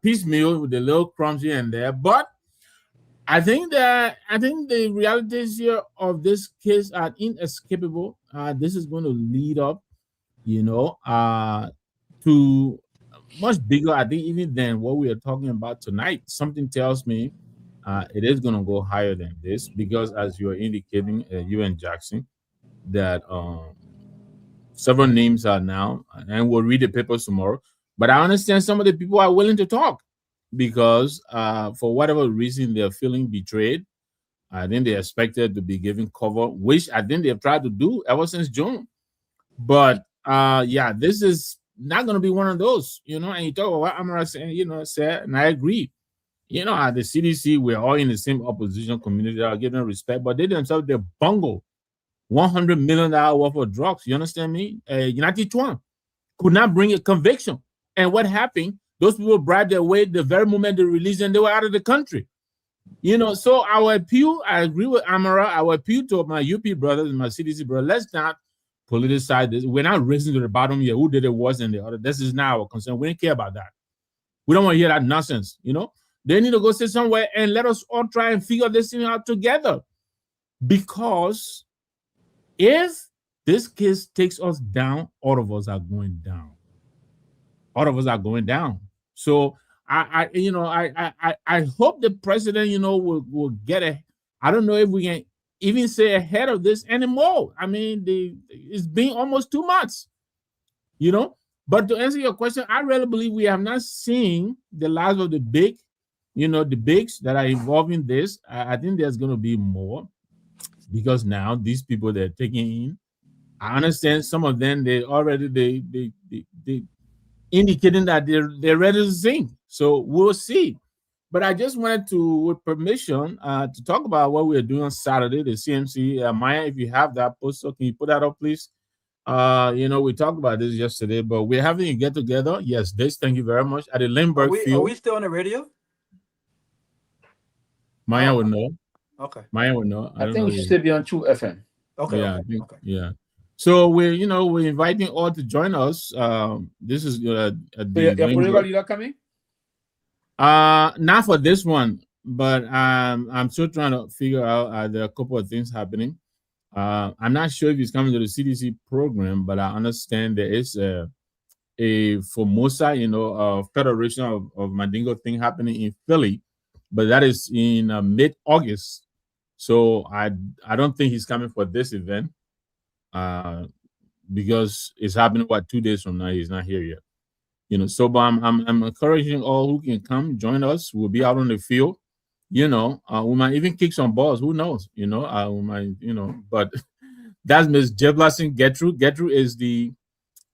piecemeal with the little crumbs here and there. But I think the realities here of this case are inescapable. This is going to lead up, to much bigger, I think, even than what we are talking about tonight. Something tells me it is going to go higher than this because, as you are indicating, you and Jackson, that several names are now, and we'll read the papers tomorrow. But I understand some of the people are willing to talk because, for whatever reason, they're feeling betrayed. I think they expected to be given cover, which I think they've tried to do ever since June. But this is not going to be one of those, and you talk about what Amara said, and I agree. At the CDC, we're all in the same opposition community that are giving respect, but they themselves, they bungle $100 million worth of drugs. You understand me? United Trump could not bring a conviction. And what happened? Those people bribed their way the very moment they released and they were out of the country. So our appeal, I agree with Amara, our appeal to my UP brothers and my CDC brothers, let's not politicize this. We're not racing to the bottom here. Who did it worse than the other? This is not our concern. We don't care about that. We don't want to hear that nonsense, They need to go sit somewhere and let us all try and figure this thing out together. Because if this case takes us down, all of us are going down. All of us are going down. So I hope the president, will get a. I don't know if we can even say ahead of this anymore. I mean, it's been almost 2 months, But to answer your question, I really believe we have not seen the last of the big, the bigs that are involved in this. I think there's going to be more because now these people they're taking in, I understand some of them they indicating that they're ready to sing. So we'll see. But I just wanted to, with permission, to talk about what we're doing on Saturday, the CMC. Myean, if you have that poster, can you put that up, please? We talked about this yesterday, but we're having a get together. Yes, this. Thank you very much at the Lindbergh Field. Are we still on the radio? Myean would know. Okay. Myean would know. I think we should still be on 2 FM. Okay. Yeah. Okay. Yeah. So we're inviting all to join us. This is your political leader coming? Not for this one, but I'm still trying to figure out. There are a couple of things happening. I'm not sure if he's coming to the CDC program, but I understand there is a FOMOSA, Federation of Mandingo thing happening in Philly, but that is in mid-August. So I don't think he's coming for this event because it's happening 2 days from now. He's not here yet. So but I'm encouraging all who can come join us. We'll be out on the field. We might even kick some balls. Who knows? We might, but that's Miss Jeblason Gertrude. Gertrude is the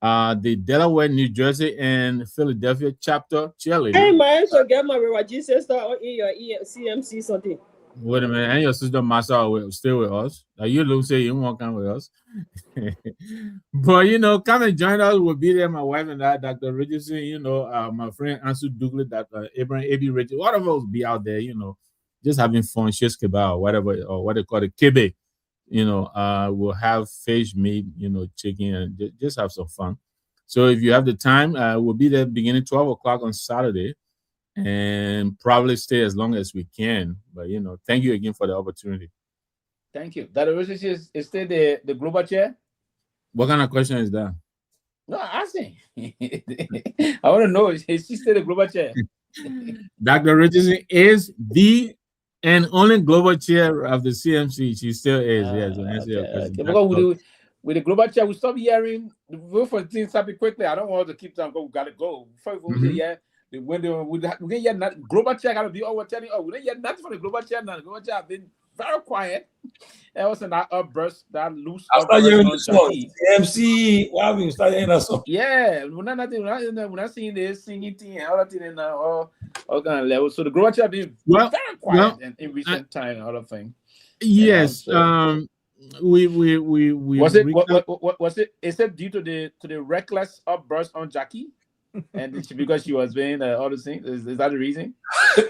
Delaware, New Jersey, and Philadelphia chapter cheerleader. Hey, man, so get my Rawaji sister in your CMC something. Wait a minute, and your sister Massa will stay with us. You look say you won't come with us. But come and join us. We'll be there, my wife and I, Dr. Richardson, my friend Ansu Douglas, Dr. Abraham A.B. Richard, all of us will be out there, just having fun, shish kebab, or whatever, or what they call it, kebe. We'll have fish, meat, chicken, and just have some fun. So if you have the time, we'll be there beginning 12 o'clock on Saturday and probably stay as long as we can. But, thank you again for the opportunity. Thank you. That is still the global chair? What kind of question is that? No, I'm asking. I want to know, is she still the global chair? Dr. Richardson is the and only global chair of the CMC. She still is. Yes, to answer your question. Because with the global chair, we stop hearing the vote for things happen quickly. I don't want to keep time. We gotta go. Before we say, yeah, when we didn't hear nothing, global chair gotta be over telling. Oh, we didn't hear nothing from the global chair now. The global chair have been very quiet. It was that upburst, that loose. After hearing the song, CMC, why we start hearing that song? Yeah, we're not seeing this singing thing and all that thing, and all kind of levels. So the Grower have been very quiet in recent time and other thing. Yes. We was it? Is it due to the reckless outburst on Jackie, and because she was doing all the things? Is that the reason?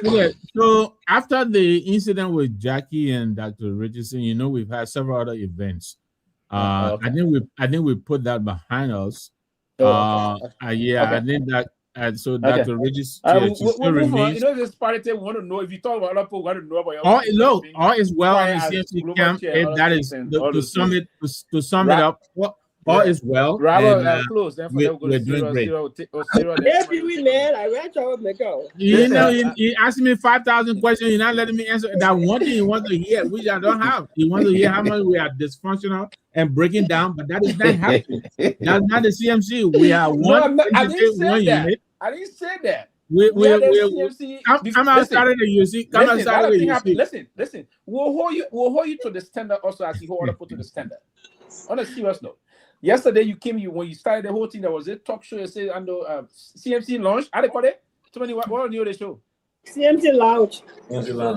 Yeah. So after the incident with Jackie and Dr. Richardson, we've had several other events. Okay. I think we put that behind us. Okay. Yeah, I think that. So Dr. Richardson, we'll move on. This party we want to know if you talk about other people, we want to know about your all is well on the CMC camp. If that is to sum it up. All is well. Robert, close. Then we're doing great. Maybe man, I read your go. He asked me 5,000 questions. You're not letting me answer that one thing you want to hear, which I don't have. You want to hear how much we are dysfunctional and breaking down, but that is not happening. That's not the CMC. We are one. I didn't say that. Unit. I didn't say that. Come outside of the UC. Come outside of the UC. Listen. We'll hold you to the standard also as you hold other people to the standard. On a serious note. Yesterday when you started the whole thing, there was a talk show. You say under CMC launch. How they call it? Too many. What on the show? CMC Lounge.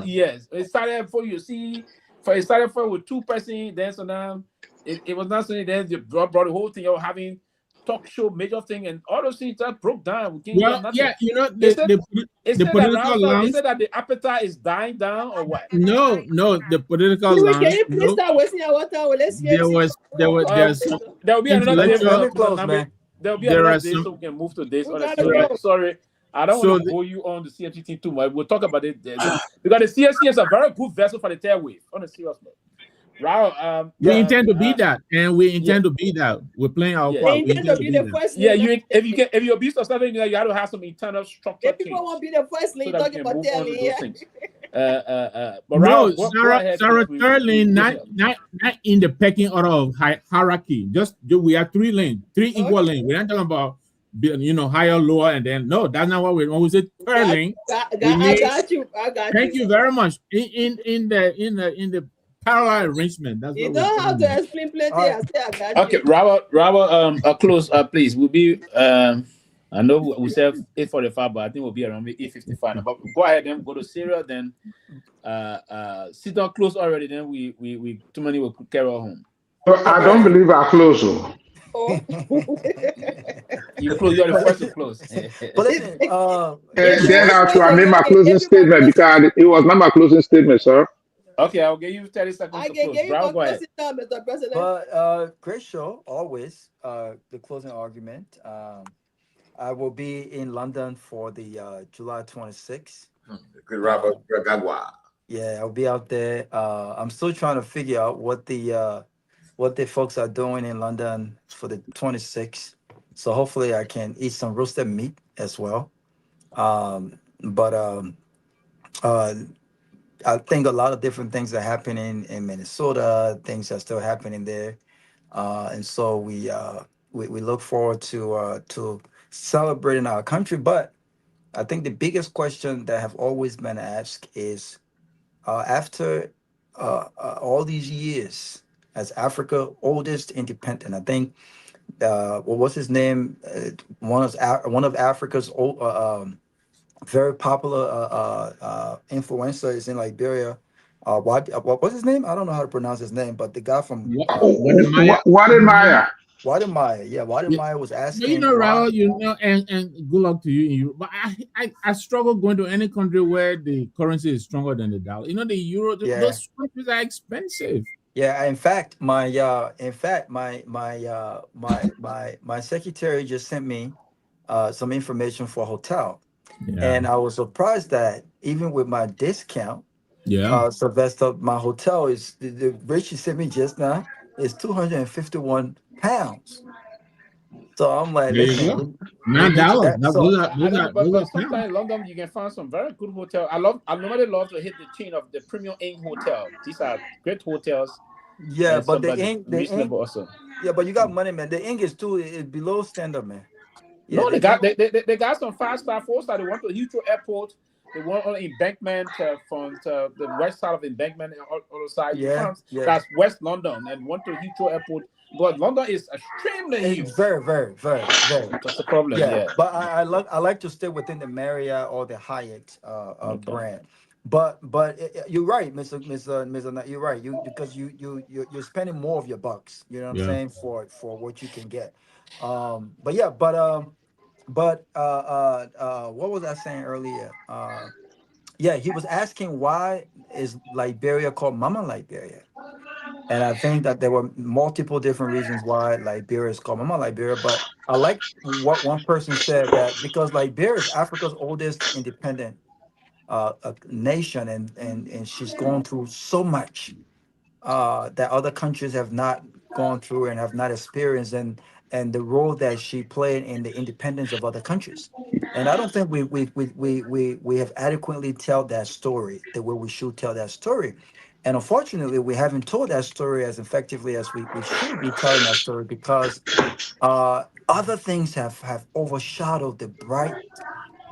Yes, it started for you. See, it started for with 2 persons. Then so now it was not saying. Then they brought the whole thing. You're having talk show, major thing, and all those things that broke down. The political lounge. Is it that the appetite is dying down or what? No, the political lounge. Can you please start wasting our time? There will be another day. There will be another day, so we can move to this. Sorry, I don't want to go you on the CMC team too much. We'll talk about it because the CMC is a very good vessel for the third wave. On a serious note. We intend to be that, and we intend to be that. We're playing our part. We intend to be the first. If you're beast or something, you have to have some internal structure. If people want to be the first lane, talking about Sarah, third lane, not in the pecking order of hierarchy. We are 3 lanes, 3 equal lanes. We're not talking about higher, lower, and then no, that's not what we say. Third lane. I got you. Thank you very much. In the parallel arrangement. That's you don't have to explain plenty. I got okay, Robert, close, please. We'll be. I know we said 8:45, but I think we'll be around 8:55. But go ahead, then go to Syria. Then, sit down close already. Then we too many will carry home. I don't believe I close. You close. You're the first to close. But listen, then I made my closing statement because it was not my closing statement, sir. Okay, I'll give you 30 seconds to close. Bravo, go ahead. Mr. President. But great show, always. The closing argument. I will be in London for the July 26th. Good Robert Garguah. Yeah, I'll be out there. I'm still trying to figure out what the folks are doing in London for the 26th. So hopefully I can eat some roasted meat as well. I think a lot of different things are happening in Minnesota. Things are still happening there, and so we look forward to celebrating our country. But I think the biggest question that have always been asked is, after all these years as Africa's oldest independent, I think what was his name? One of Africa's old. Very popular influencer is in Liberia. What's his name? I don't know how to pronounce his name, but the guy from Wadimaya. Yeah, Wadimaya was asking. Raul, and good luck to you. But I struggle going to any country where the currency is stronger than the dollar. The euro, those countries are expensive. Yeah, in fact, my secretary just sent me some information for a hotel. Yeah. And I was surprised that even with my discount, Sylvester, my hotel is the rate she sent me just now is £251. So I'm like, listen, but sometimes in London you can find some very good hotels. I normally love to hit the chain of the Premium Inn Hotel. These are great hotels. Yeah, but the ink also. Yeah, but you got money, man. The ink is below standard, man. Yeah, no, they got some 5-star, 4-star. They went to Heathrow Airport. They went on Embankment from the west side of Embankment, other side. That's West London, and went to Heathrow Airport. But London is extremely huge. It's very, very, very, very. That's the problem. Yeah. But I like to stay within the Marriott or the Hyatt brand. But you're right, Mr. You're right. Because you're spending more of your bucks. You know what I'm Yeah. saying, for what you can get. But what was I saying earlier? Yeah, he was asking why is Liberia called Mama Liberia. And I think that there were multiple different reasons why Liberia is called Mama Liberia. But I like what one person said, that because Liberia is Africa's oldest independent nation, and she's gone through so much that other countries have not gone through and have not experienced, and the role that she played in the independence of other countries. And I don't think we have adequately tell that story the way we should tell that story. And unfortunately, we haven't told that story as effectively as we should be telling that story, because other things have overshadowed the bright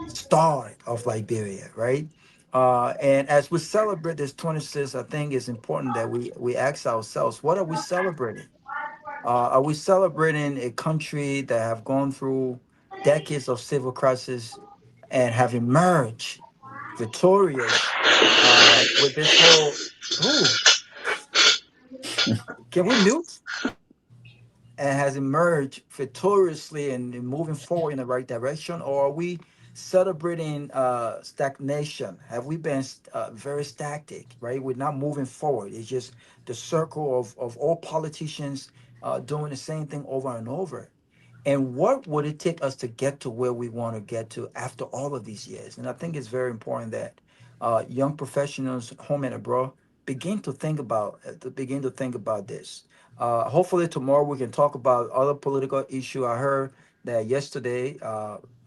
star of Liberia, right? And as we celebrate this 26th, I think it's important that we ask ourselves, what are we celebrating? Are we celebrating a country that have gone through decades of civil crisis and have emerged victorious with this whole, ooh, can we mute? And has emerged victoriously and moving forward in the right direction? Or are we celebrating stagnation? Have we been very static, right? We're not moving forward. It's just the circle of all politicians doing the same thing over and over. And what would it take us to get to where we want to get to after all of these years? And I think it's very important that young professionals, home and abroad, begin to think about this. Hopefully tomorrow we can talk about other political issue. I heard that yesterday,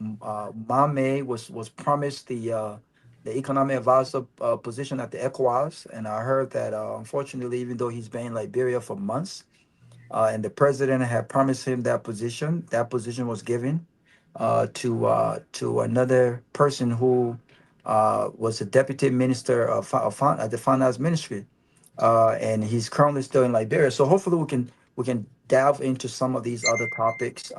Mame was promised the economic advisor position at the ECOWAS, and I heard that unfortunately, even though he's been in Liberia for months, and the president had promised him that position was given to another person who was a deputy minister at the finance ministry, and he's currently still in Liberia. So hopefully we can delve into some of these other topics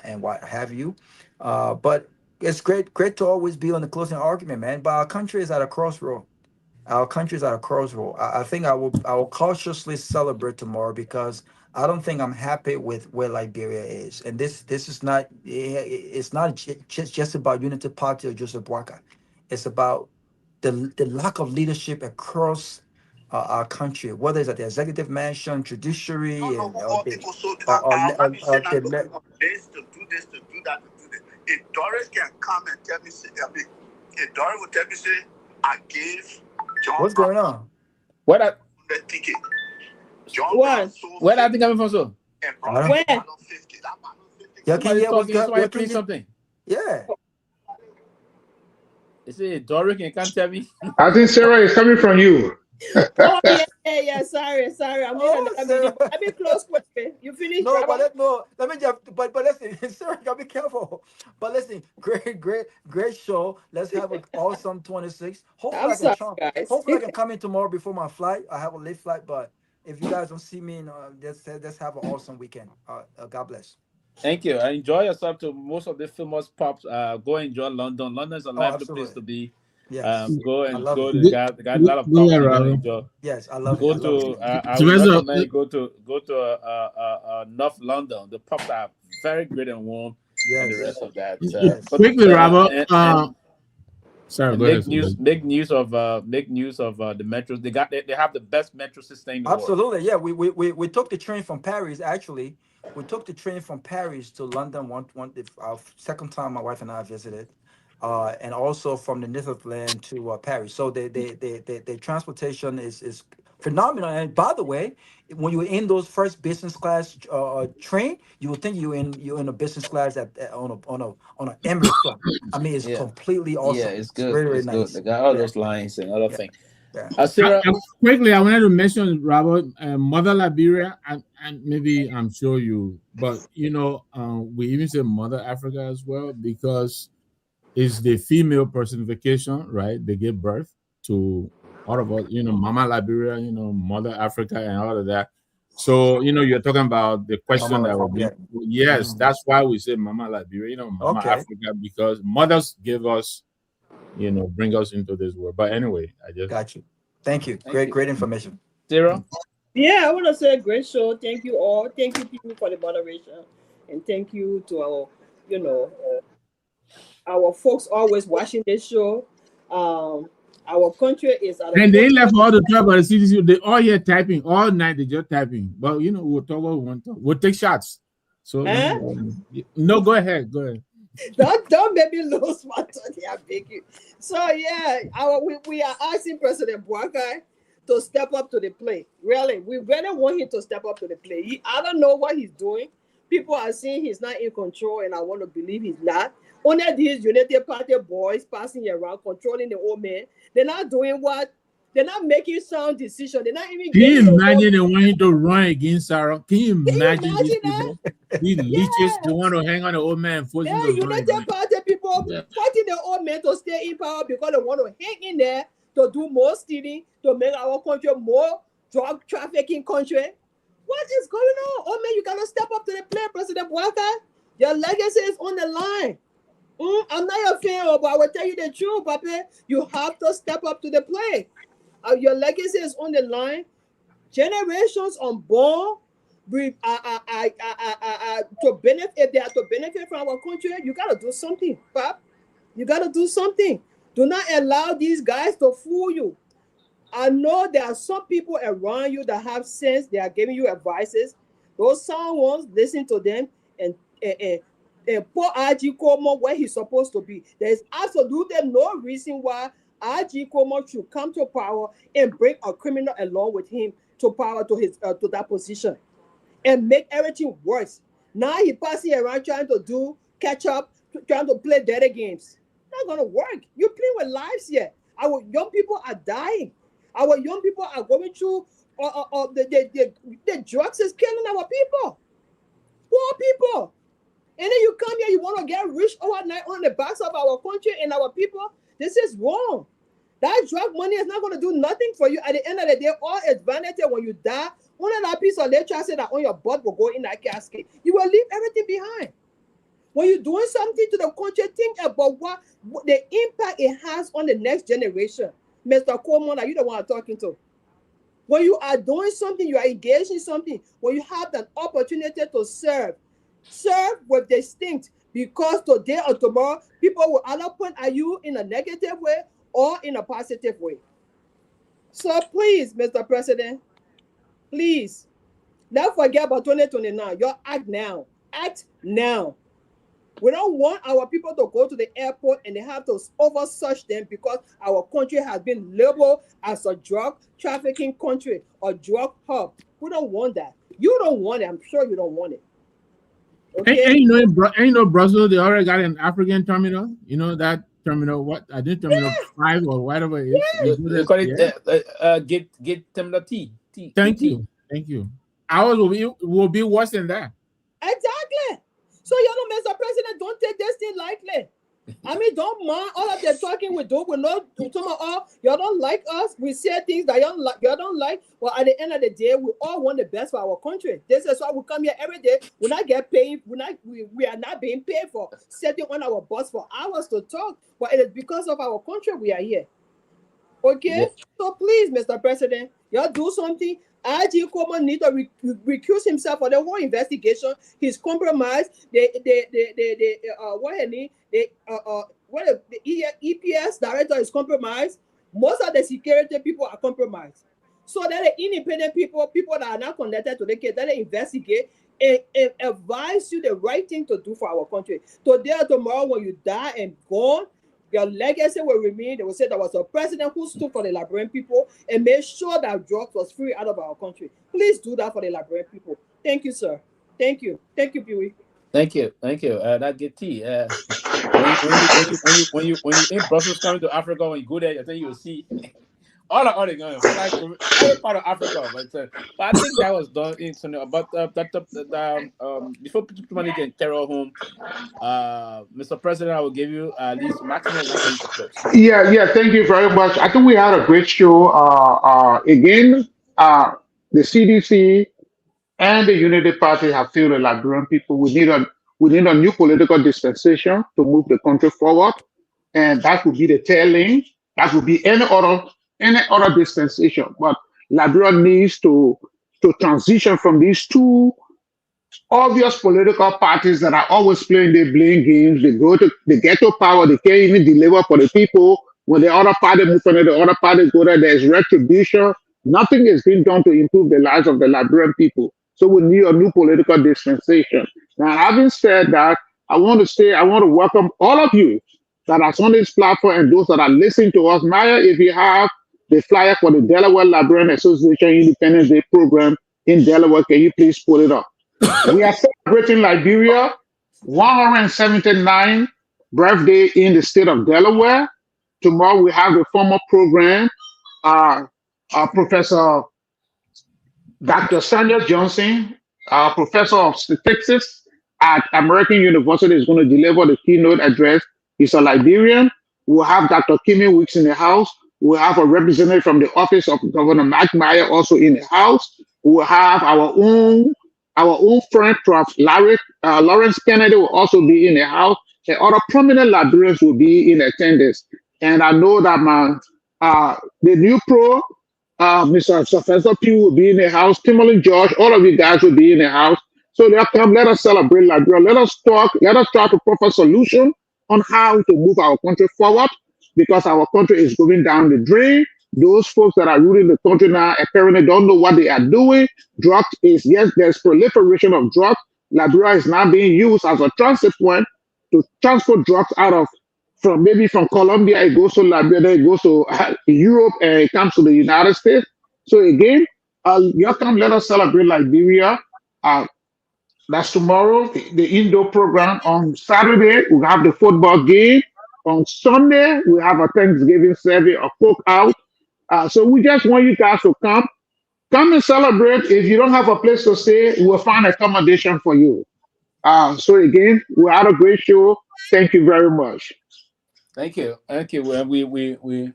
and what have you. But it's great to always be on the closing argument, man. But our country is at a crossroad. Our country's at a crossroad. I think I will cautiously celebrate tomorrow, because I don't think I'm happy with where Liberia is. And this is not, it's not just about Unity Party or Joseph Boakai. It's about the lack of leadership across our country, whether it's at the executive mansion, judiciary, and this to do this, to do that, to do this. If Doris can come and tell me, if Doris will tell me, say, I gave John. What's going on? What? The ticket. John. Where that thing coming from, so? Where? Yeah, can you somebody something? Yeah. Is it Doric? You can't tell me. I think Sarah is coming from you. Oh yeah. Sorry. Let me close quickly. You finished? No, let me just. But listen, Sarah, gotta be careful. But listen, great show. Let's have an awesome 26. Hopefully I can come in tomorrow before my flight. I have a late flight, but if you guys don't see me, let's have an awesome weekend. God bless. Thank you. Enjoy yourself to most of the famous pops. Go enjoy London. London's a lively place to be. Yes. Go and go. it. They got a lot of pops you can enjoy. Yes, I love go it. to. I would recommend go to North London. The pops are very great and warm. Yes. And the rest of that. Quickly, Robert. Sorry, make news of the metros. They have the best metro system in the world. Absolutely, yeah. We took the train from Paris. Actually, we took the train from Paris to London. Our second time my wife and I visited, and also from the Netherlands to Paris. So the transportation is phenomenal. And by the way, when you're in those first business class train, you would think you're in a business class on an Emirates flight. I mean, it's completely awesome. Yeah, it's good. Very it's nice. Good. They got all those lines and other things. Yeah. Sarah, quickly, I wanted to mention, Robert, Mother Liberia, and maybe I'm sure but we even say Mother Africa as well, because it's the female personification, right? They give birth to all of us, Mama Liberia, Mother Africa, and all of that. So you're talking about the question Mama that will be. Liberia. Yes, that's why we say Mama Liberia, Mama Okay. Africa, because mothers give us, bring us into this world. But anyway, I just got you. Thank you. Great information. Zero. Yeah, I want to say a great show. Thank you all. Thank you, people, for the moderation, and thank you to our, our folks always watching this show. Our country is at a and they ain't left all the talk about the CDC. They all here typing all night. They just typing. But we'll talk what we want to talk. We'll take shots. So no, go ahead. Go ahead. Don't make me lose my money, I beg you. So yeah, we are asking President Boakai to step up to the plate. Really, we really want him to step up to the plate. I don't know what he's doing. People are saying he's not in control, and I want to believe he's not. Only these United Party boys passing around, controlling the old man. They're not doing what? They're not making sound decisions. They're not even. Can you imagine they want him to run against Sarah? Can you imagine these people? These leeches, they want to hang on the old man, forcing him to run. United Party people fighting the old man to stay in power because they want to hang in there to do more stealing, to make our country more drug trafficking country. What is going on? Oh man, you gotta step up to the plate, President Boakai. Your legacy is on the line. I'm not your fan, but I will tell you the truth, Papa. You have to step up to the plate. Your legacy is on the line. Generations unborn, to benefit. If they are to benefit from our country, you gotta do something, Pap. You gotta do something. Do not allow these guys to fool you. I know there are some people around you that have sense. They are giving you advices. Those sound ones, listen to them and put RG Kromah where he's supposed to be. There is absolutely no reason why RG Kromah should come to power and bring a criminal along with him to power to that position and make everything worse. Now he's passing around trying to do catch up, trying to play dirty games. Not gonna work. You're playing with lives here. Our young people are dying. Our young people are going through the drugs is killing our people. Poor people. And then you come here, you want to get rich overnight on the backs of our country and our people. This is wrong. That drug money is not going to do nothing for you. At the end of the day, all is vanity. When you die, only that piece of electricity that on your butt will go in that casket. You will leave everything behind. When you're doing something to the country, think about what the impact it has on the next generation. Mr. Kromah, you the one I'm talking to. When you are doing something, you are engaged in something, when you have an opportunity to serve with distinct, because today or tomorrow, people will either point at you in a negative way or in a positive way. So please, Mr. President, please, don't forget about 2029. You act now. Act now. We don't want our people to go to the airport and they have to over-search them because our country has been labeled as a drug trafficking country, a drug hub. We don't want that. You don't want it. I'm sure you don't want it. Okay? And Brussels, they already got an African terminal. You know that terminal, what? I think terminal 5 or whatever it is. They call it get terminal T. Thank you. Ours will be worse than that. Exactly. So, Mr. President, don't take this thing lightly. I mean, don't mind all of the talking we do. We know some of all you don't like us. We say things that you don't like. Well, at the end of the day, we all want the best for our country. This is why we come here every day. We not get paid. We are not being paid for sitting on our bus for hours to talk. But it is because of our country we are here. Okay? Yeah. So please, Mr. President, you do something. RG Kromah need to recuse himself for the whole investigation. He's compromised. The EPS director is compromised. Most of the security people are compromised. So that the independent people that are not connected to the case, that they investigate and advise you the right thing to do for our country. Today or tomorrow, when you die and gone, your legacy will remain. They will say there was a president who stood for the Liberian people and made sure that drugs was free out of our country. Please do that for the Liberian people. Thank you, sir. Thank you. Thank you, Pewee. Thank you. That get tea. When you in Brussels coming to Africa, when you go there, I think you'll see all the other guys, like every part of Africa. But I think that was done in about before people can carry home. Mr. President, I will give you at least maximum 1 minute to close. Yeah. Thank you very much. I think we had a great show. Again, the CDC and the Unity Party have failed the Liberian people. We need a new political dispensation to move the country forward, and that would be the tail end. That would be any other dispensation. But Liberia needs to transition from these two obvious political parties that are always playing their blame games. They get to power, they can't even deliver for the people. When the other party moves on, the other party go there, there's retribution. Nothing is being done to improve the lives of the Liberian people. So we need a new political dispensation. Now, having said that, I want to welcome all of you that are on this platform and those that are listening to us. Maya, if you have the flyer for the Delaware Liberian Association Independence Day program in Delaware, can you please put it up? We are celebrating Liberia 179th birthday in the state of Delaware. Tomorrow we have a formal program. Professor Dr. Sandra Johnson, professor of statistics at American University, is going to deliver the keynote address. He's a Liberian. We'll have Dr. Kimmy Weeks in the house. We'll have a representative from the office of Governor Mike Myean also in the house. We'll have our own friend, Prof. Lawrence Kennedy will also be in the house. And other prominent Liberians will be in attendance. And I know that the new pro, Mr. Sylvester Pewee will be in the house. Tomalin George, all of you guys will be in the house. So come, let us celebrate Liberia. Let us talk. Let us try to propose a solution on how to move our country forward, because our country is going down the drain. Those folks that are ruling the country now apparently don't know what they are doing. Drugs is, yes, there's proliferation of drugs. Liberia is now being used as a transit point to transport drugs from Colombia, it goes to Liberia, then it goes to Europe, and it comes to the United States. So again, come, let us celebrate Liberia. That's tomorrow, the indoor program. On Saturday, we have the football game. On Sunday, we have a Thanksgiving service, a cookout. So we just want you guys to come and celebrate. If you don't have a place to stay, we'll find accommodation for you. So again, we had a great show. Thank you very much. Thank you. We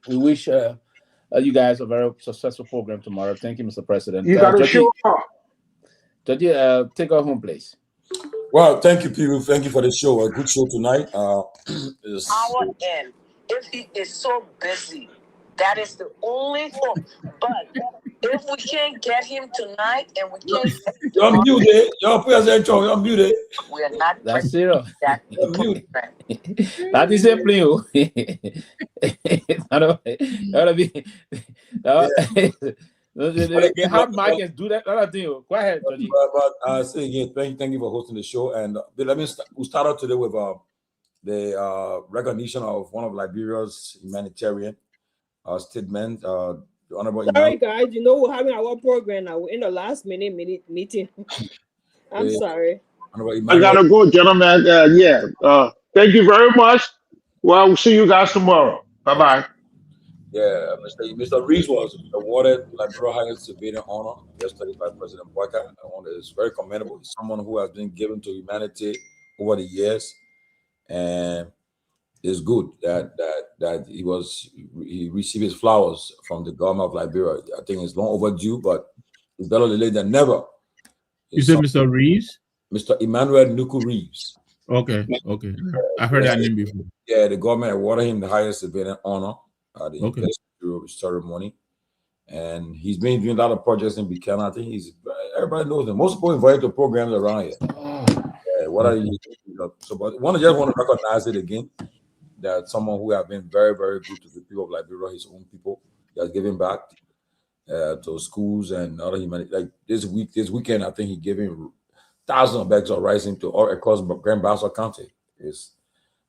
wish you guys a very successful program tomorrow. Thank you, Mr. President. You got to show up. Jody, take our home, please. Well, thank you, Pewee. Thank you for the show. A good show tonight. Our end. If he is so busy, that is the only thing. But if we can't get him tonight and we can't get him tomorrow, you're muted. You're muted. We are not. That's zero. That is a plane. The hard markets do that other thing. Go ahead, Jody. But say again, thank you for hosting the show. And we'll start out today with the recognition of one of Liberia's humanitarian statement. The Honorable Sorry, guys. We're having our program now. We're in the last minute meeting. I'm sorry. I gotta go, gentlemen. Thank you very much. Well, we'll see you guys tomorrow. Bye-bye. Yeah, Mr. Reeves was awarded Liberia highest civilian honor yesterday by President Boyka. It's very commendable. He's someone who has been given to humanity over the years, and it's good that he received his flowers from the government of Liberia. I think it's long overdue, but it's better late than never. You said Mr. Reeves? Mr. Emmanuel Nuku Reeves. Okay. I heard that name before. Yeah, the government awarded him the highest civilian honor at the ceremony, and he's been doing a lot of projects in Buchanan. I think everybody knows him. Most people invited to programs around here. What are you? So, but just want to recognize it again, that someone who has been very, very good to the people of Liberia, his own people, he has given back to schools and other humanity. Like this weekend, I think he gave him thousands of bags of rice into all across Grand Bassa County.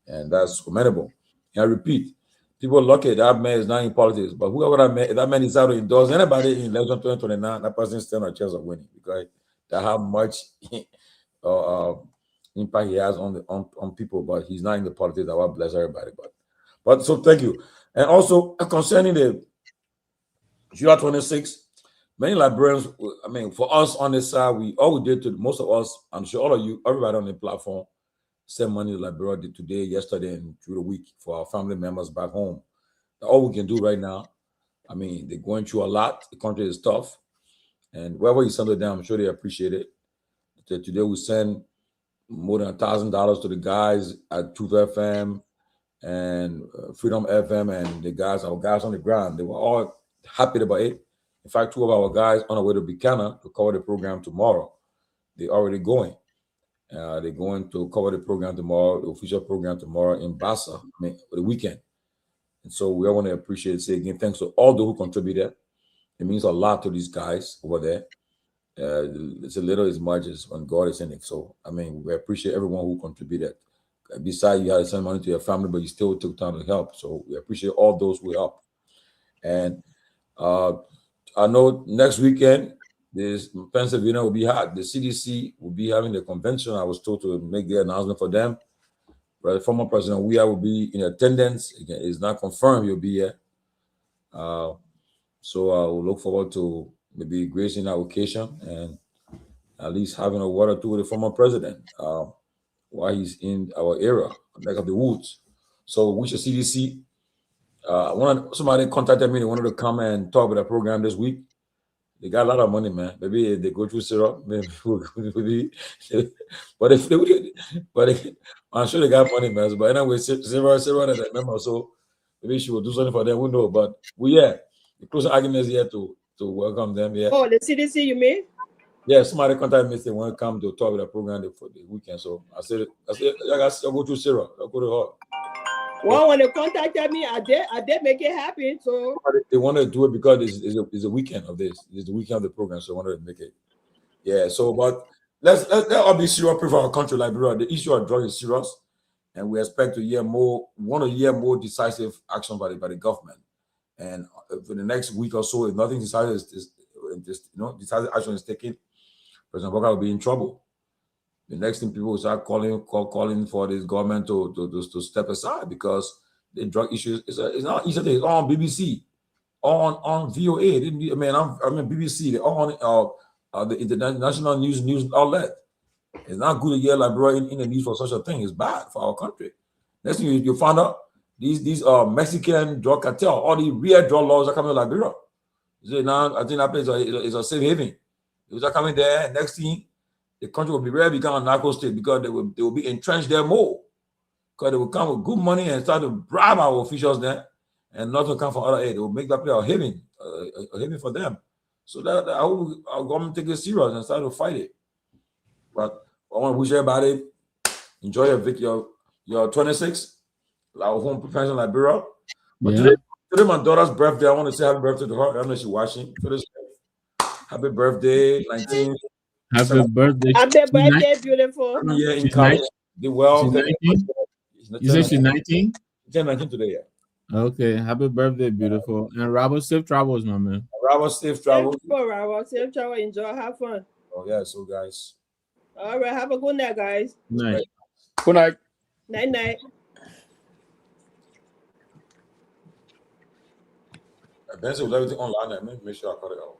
And that's commendable. And I repeat, people are lucky that man is not in politics, but whoever that man is out to endorse anybody in election 2029, that person stands a chance of winning, because that how much impact he has on people. But he's not in the politics. I want to bless everybody. But so thank you. And also concerning the July 26th, many Liberians, I mean, for us on this side, all we did to most of us, I'm sure all of you, everybody on the platform, send money to Liberia today, yesterday, and through the week for our family members back home. All we can do right now, I mean, they're going through a lot. The country is tough. And wherever you send it down, I'm sure they appreciate it. Today we send more than $1,000 to the guys at Truth FM and Freedom FM and our guys on the ground. They were all happy about it. In fact, 2 of our guys on the way to Buchanan to cover the program tomorrow. They're already going. They're going to cover the program tomorrow, the official program tomorrow in Bassa, for the weekend. And so we all want to appreciate it. Say again, thanks to all those who contributed. It means a lot to these guys over there. It's a little as much as when God is in it. So, I mean, we appreciate everyone who contributed. Besides, you had to send money to your family, but you still took time to help. So we appreciate all those who help. And I know next weekend, Pennsylvania will be hot. The CDC will be having the convention. I was told to make the announcement for them. But former President Weah will be in attendance. Again, it's not confirmed he'll be here. So we'll look forward to maybe gracing that occasion and at least having a word or two with the former president while he's in our era, neck of the woods. So we should CDC. Somebody contacted me. They wanted to come and talk about the program this week. They got a lot of money, man. Maybe they go through syrup. Maybe, but I'm sure they got money, man. But anyway, Sarah that I remember. So maybe she will do something for them. Who knows? But the closing argument is here to welcome them. Yeah. Oh, the CDC, you mean? Yeah, somebody contacted me. They want to come to talk about the program for the weekend. So I said, I'll go through Sarah. I'll go to her. Well, when they contacted me, I did make it happen. So they want to do it because it's a weekend of this. It's the weekend of the program, so I wanted to make it. Yeah. So, but let's all be serious for our country, Liberia. The issue of drugs is serious, and we expect to hear more. Want to hear more decisive action by the government. And for the next week or so, if nothing decisive decisive action is taken, President Walker will be in trouble. The next thing people will start calling for this government to step aside because the drug issue is not easy. It's all on BBC, on VOA. I mean BBC. They're all on the international news outlet. It's not good to hear Liberia in the news for such a thing. It's bad for our country. Next thing you find out, these Mexican drug cartel, all the real drug laws are coming to Liberia. So now I think that place is a safe haven. They are coming there. Next thing, the country will be very become a narco state because they will be entrenched there more. Because they will come with good money and start to bribe our officials there and not to come for other aid. They will make that place a haven for them. So that I hope our government take it serious and start to fight it. But I want to wish everybody enjoy your 26th, our home preparation in Liberia. But today my daughter's birthday. I want to say happy birthday to her. I don't know if she's watching. Happy birthday, 19. Happy birthday. Happy birthday, beautiful. Yeah, in college. Did well. She's 19? You said she's 19? She's 19 today, yeah. Okay. Happy birthday, beautiful. And Robert, safe travels, my man. Robert, safe travels. Safe travel. Enjoy. Have fun. Oh, yeah. So, guys. All right. Have a good night, guys. Good night. Good night. Night. Ben said with everything online, make sure I cut it out.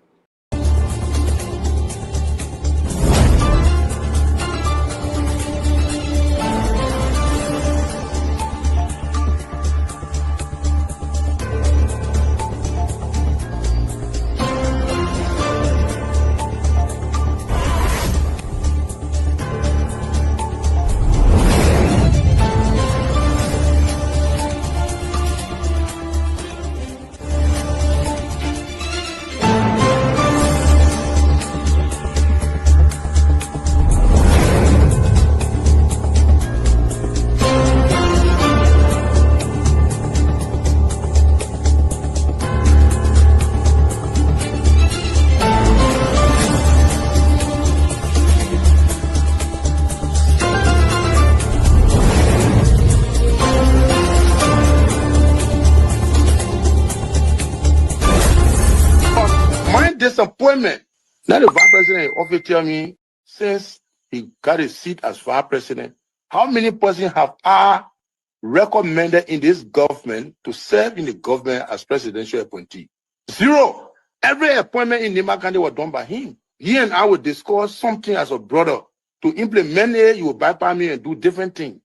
Disappointment. Now the vice president often tell me since he got a seat as vice president, how many persons have I recommended in this government to serve in the government as presidential appointee? 0. Every appointment in Nima County was done by him. He and I would discuss something as a brother. To implement it, you will bypass me and do different things.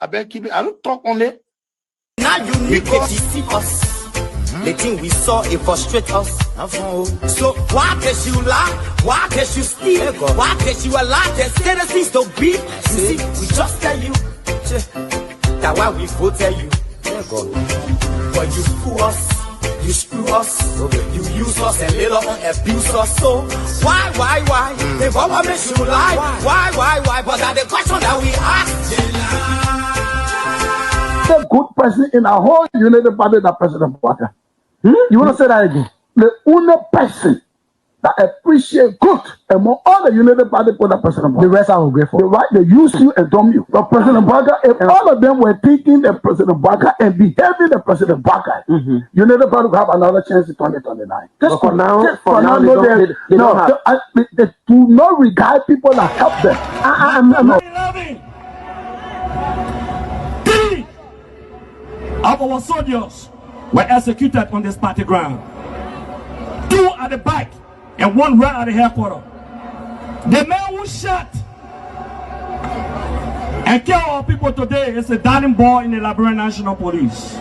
I don't talk only. Now you need to see us. The thing we saw, it frustrates us. So why can't you lie? Why can't you steal? Why can't you allow the citizens to be? You see, we just tell you. That's why we voted you. But you fool us. You screw us, you use us and later on abuse us. So why? The government should lie. Why? But that's the question that we ask. The good person in our whole United Party, that President Baka. You want to say that again? The only person that appreciate good among all the United Party for that President Baka. The rest are ungrateful. The right, they use you and dumb you. But President Baka, if all of them were taking the President Baka and behaving the President Baka, United Party will have another chance in 2029. Just for now, they do not regard people that help them. Three of our soldiers were executed on this party ground. 2 at the back and 1 right at the headquarters. The man who shot and killed our people today is a darling boy in the Liberia National Police.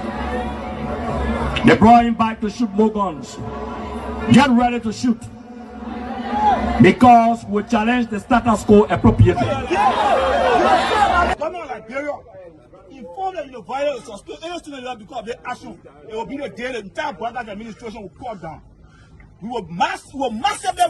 They brought him back to shoot more guns. Get ready to shoot. Because we challenge the status quo appropriately. Come on, Liberia. Inform them the violence or any student because of their action. It will be the day the entire Baga's administration will cut down. We will massively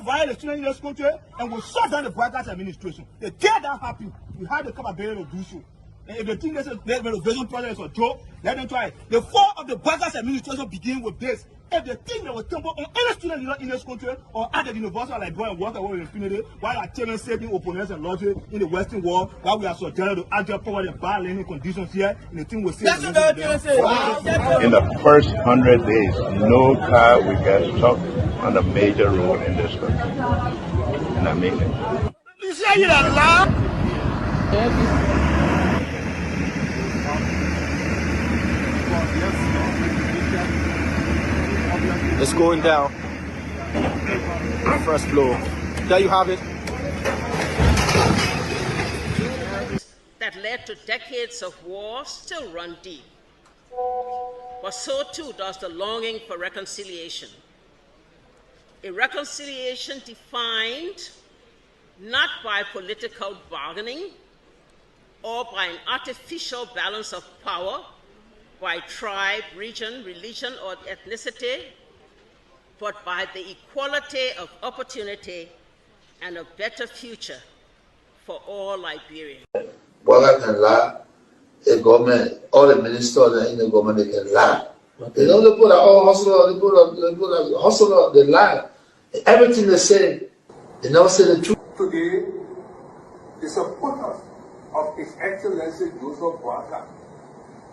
violate the students in this country and we'll shut down the Baga's administration. The day that happens, we have the capability to do so. And if they think this renovation project is a joke, let them try it. The fall of the Baga's administration begins with this. If they think they will tumble on any student in this country or at the university like Liberia and walk away with impunity, while our children saving opponents and logic in the Western world, while we are subjected to agile power and bad learning conditions here, and the thing will say. In the first 100 days, no car will get stuck on the major road in this country. And I mean it. You say you are loud? It's going down. First floor. There you have it. That led to decades of war still run deep. But so too does the longing for reconciliation. A reconciliation defined not by political bargaining or by an artificial balance of power, by tribe, region, religion, or ethnicity, but by the equality of opportunity and a better future for all Liberians. Waga can lie, the government, all the ministers in the government, they can lie. They don't put all hustle, they put a hustle, they lie. Everything they say, they never say the truth. Today, the supporters of His Excellency Joseph Boakai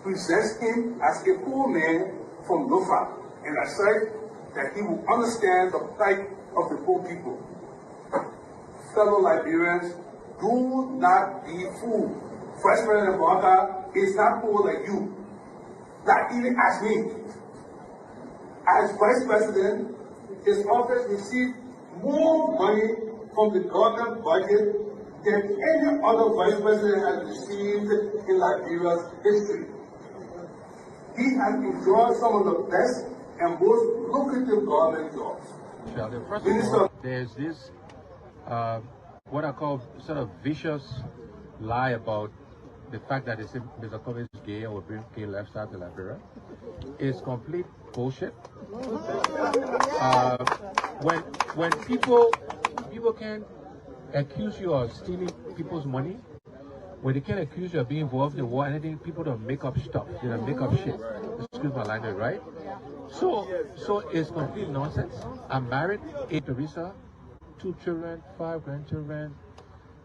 presents him as a poor man from Lofa and assert that he will understand the plight of the poor people. Fellow Liberians, do not be fooled. Vice President Boakai is not poor like you, not even as me. As Vice President, his office received more money from the government budget than any other Vice President has received in Liberia's history. He has enjoyed some of the best and most lucrative government jobs. First of all, there's this, what I call sort of vicious lie about the fact that Mr. Kobe is gay or bring gay lifestyle to Liberia. It's complete bullshit. When people can accuse you of stealing people's money, when they can accuse you of being involved in the war, anything, people don't make up stuff. They don't make up shit. Excuse my language, right? So it's complete nonsense. I'm married, 8 Teresa, 2 children, 5 grandchildren.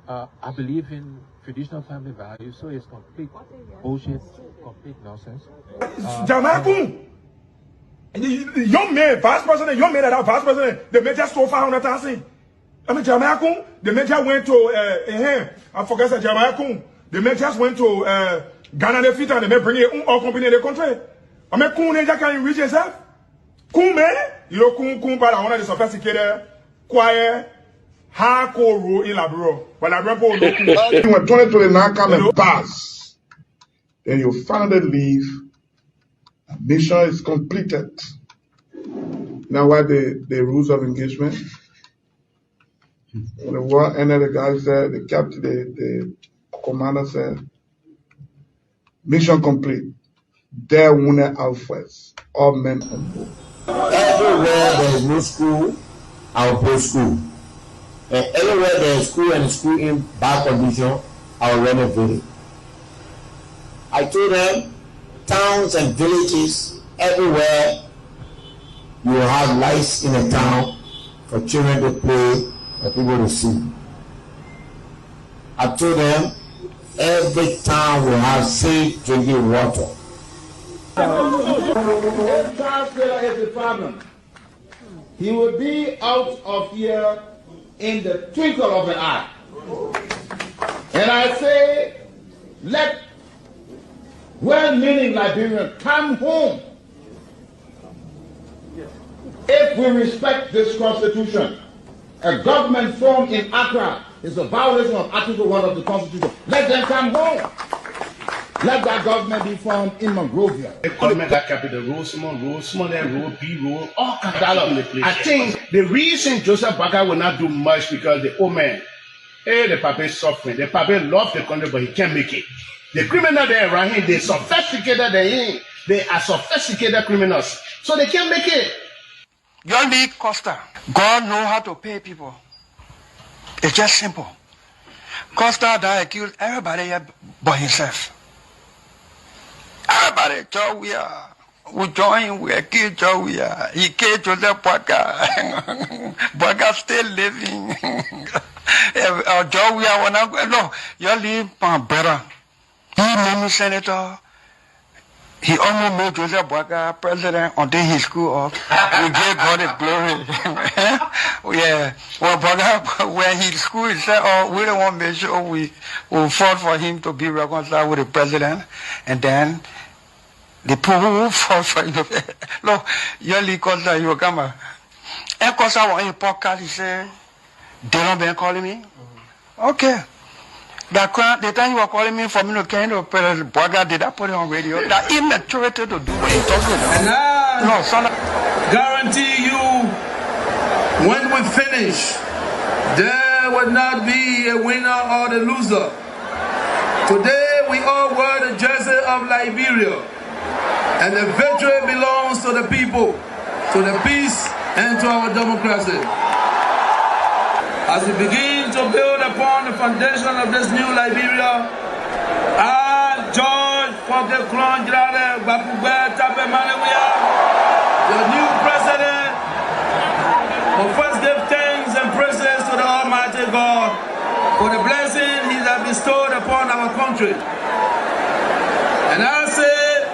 I believe in traditional family values, so it's complete bullshit, complete nonsense. Jamaku, the young man, vice president, young man that are vice president, the major so 500,000. I mean, Jamaku, the major went to I forgot that Jamaku. The majors went to Ghana, the fit, and they may bring it all company in the country. I mean, Kun can't reach yourself. Kun man, you know, Kun, but I want to sophisticated, quiet, hardcore rule in Liberia. But Liberia, when 2029 come and pass, then you finally leave. Mission is completed. Now what the rules of engagement? When the war ended, the guy said, the commander said, mission complete. There wounded out first. All men on board. Everywhere there is no school, I will put school. And everywhere there is school and school in bad condition, I will renovate it. I told them, towns and villages, everywhere you will have lights in a town for children to play and people to see. I told them, every town will have safe drinking water. If child failure is the problem, he will be out of here in the twinkle of an eye. And I say, let well-meaning Liberians come home. If we respect this constitution, a government formed in Accra is a violation of Article 1 of the Constitution. Let them come home. Let that government be formed in Monrovia. Government that capital road, small, that road, big road, all kinds of place. I think the reason Joseph Baga will not do much because the old man, the papa is suffering. The papa loves the country, but he can't make it. The criminal there around him, they're sophisticated than him. They are sophisticated criminals, so they can't make it. Your league Costa, God know how to pay people. It's just simple. Costa that accused everybody here but himself. Everybody, we join, we kill Joe, he killed Joseph Baga. Baga still living. Joe, no, you leave my brother. He made me senator. He almost made Joseph Baga president until he screwed up. We gave God the glory. Yeah. Well, Baga, when he screwed, he said, oh, we don't want to make sure we will fought for him to be reconciled with the president. And then the people who fought for him. Look, your league Costa, you come. And Costa was in a podcast, he said, they don't been calling me. Okay. The time you were calling me for me to carry the president, Baga, did I put it on radio? That immaturity to do what he talks about. And I guarantee you, when we finish, there will not be a winner or the loser. Today we all wear the jersey of Liberia, and the victory belongs to the people, to the peace and to our democracy. As we begin to build upon the foundation of this new Liberia, I, George Seleke Kromah, the new president, will first give thanks and praises to the Almighty God for the blessing He has bestowed upon our country. And I say,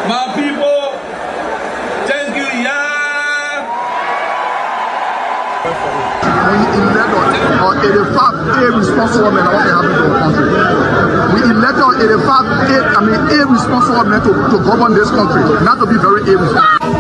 my people, thank you, We elect on 85 irresponsible men what happened to our country. We elect on 85 irresponsible men to govern this country, not to be very irresponsible.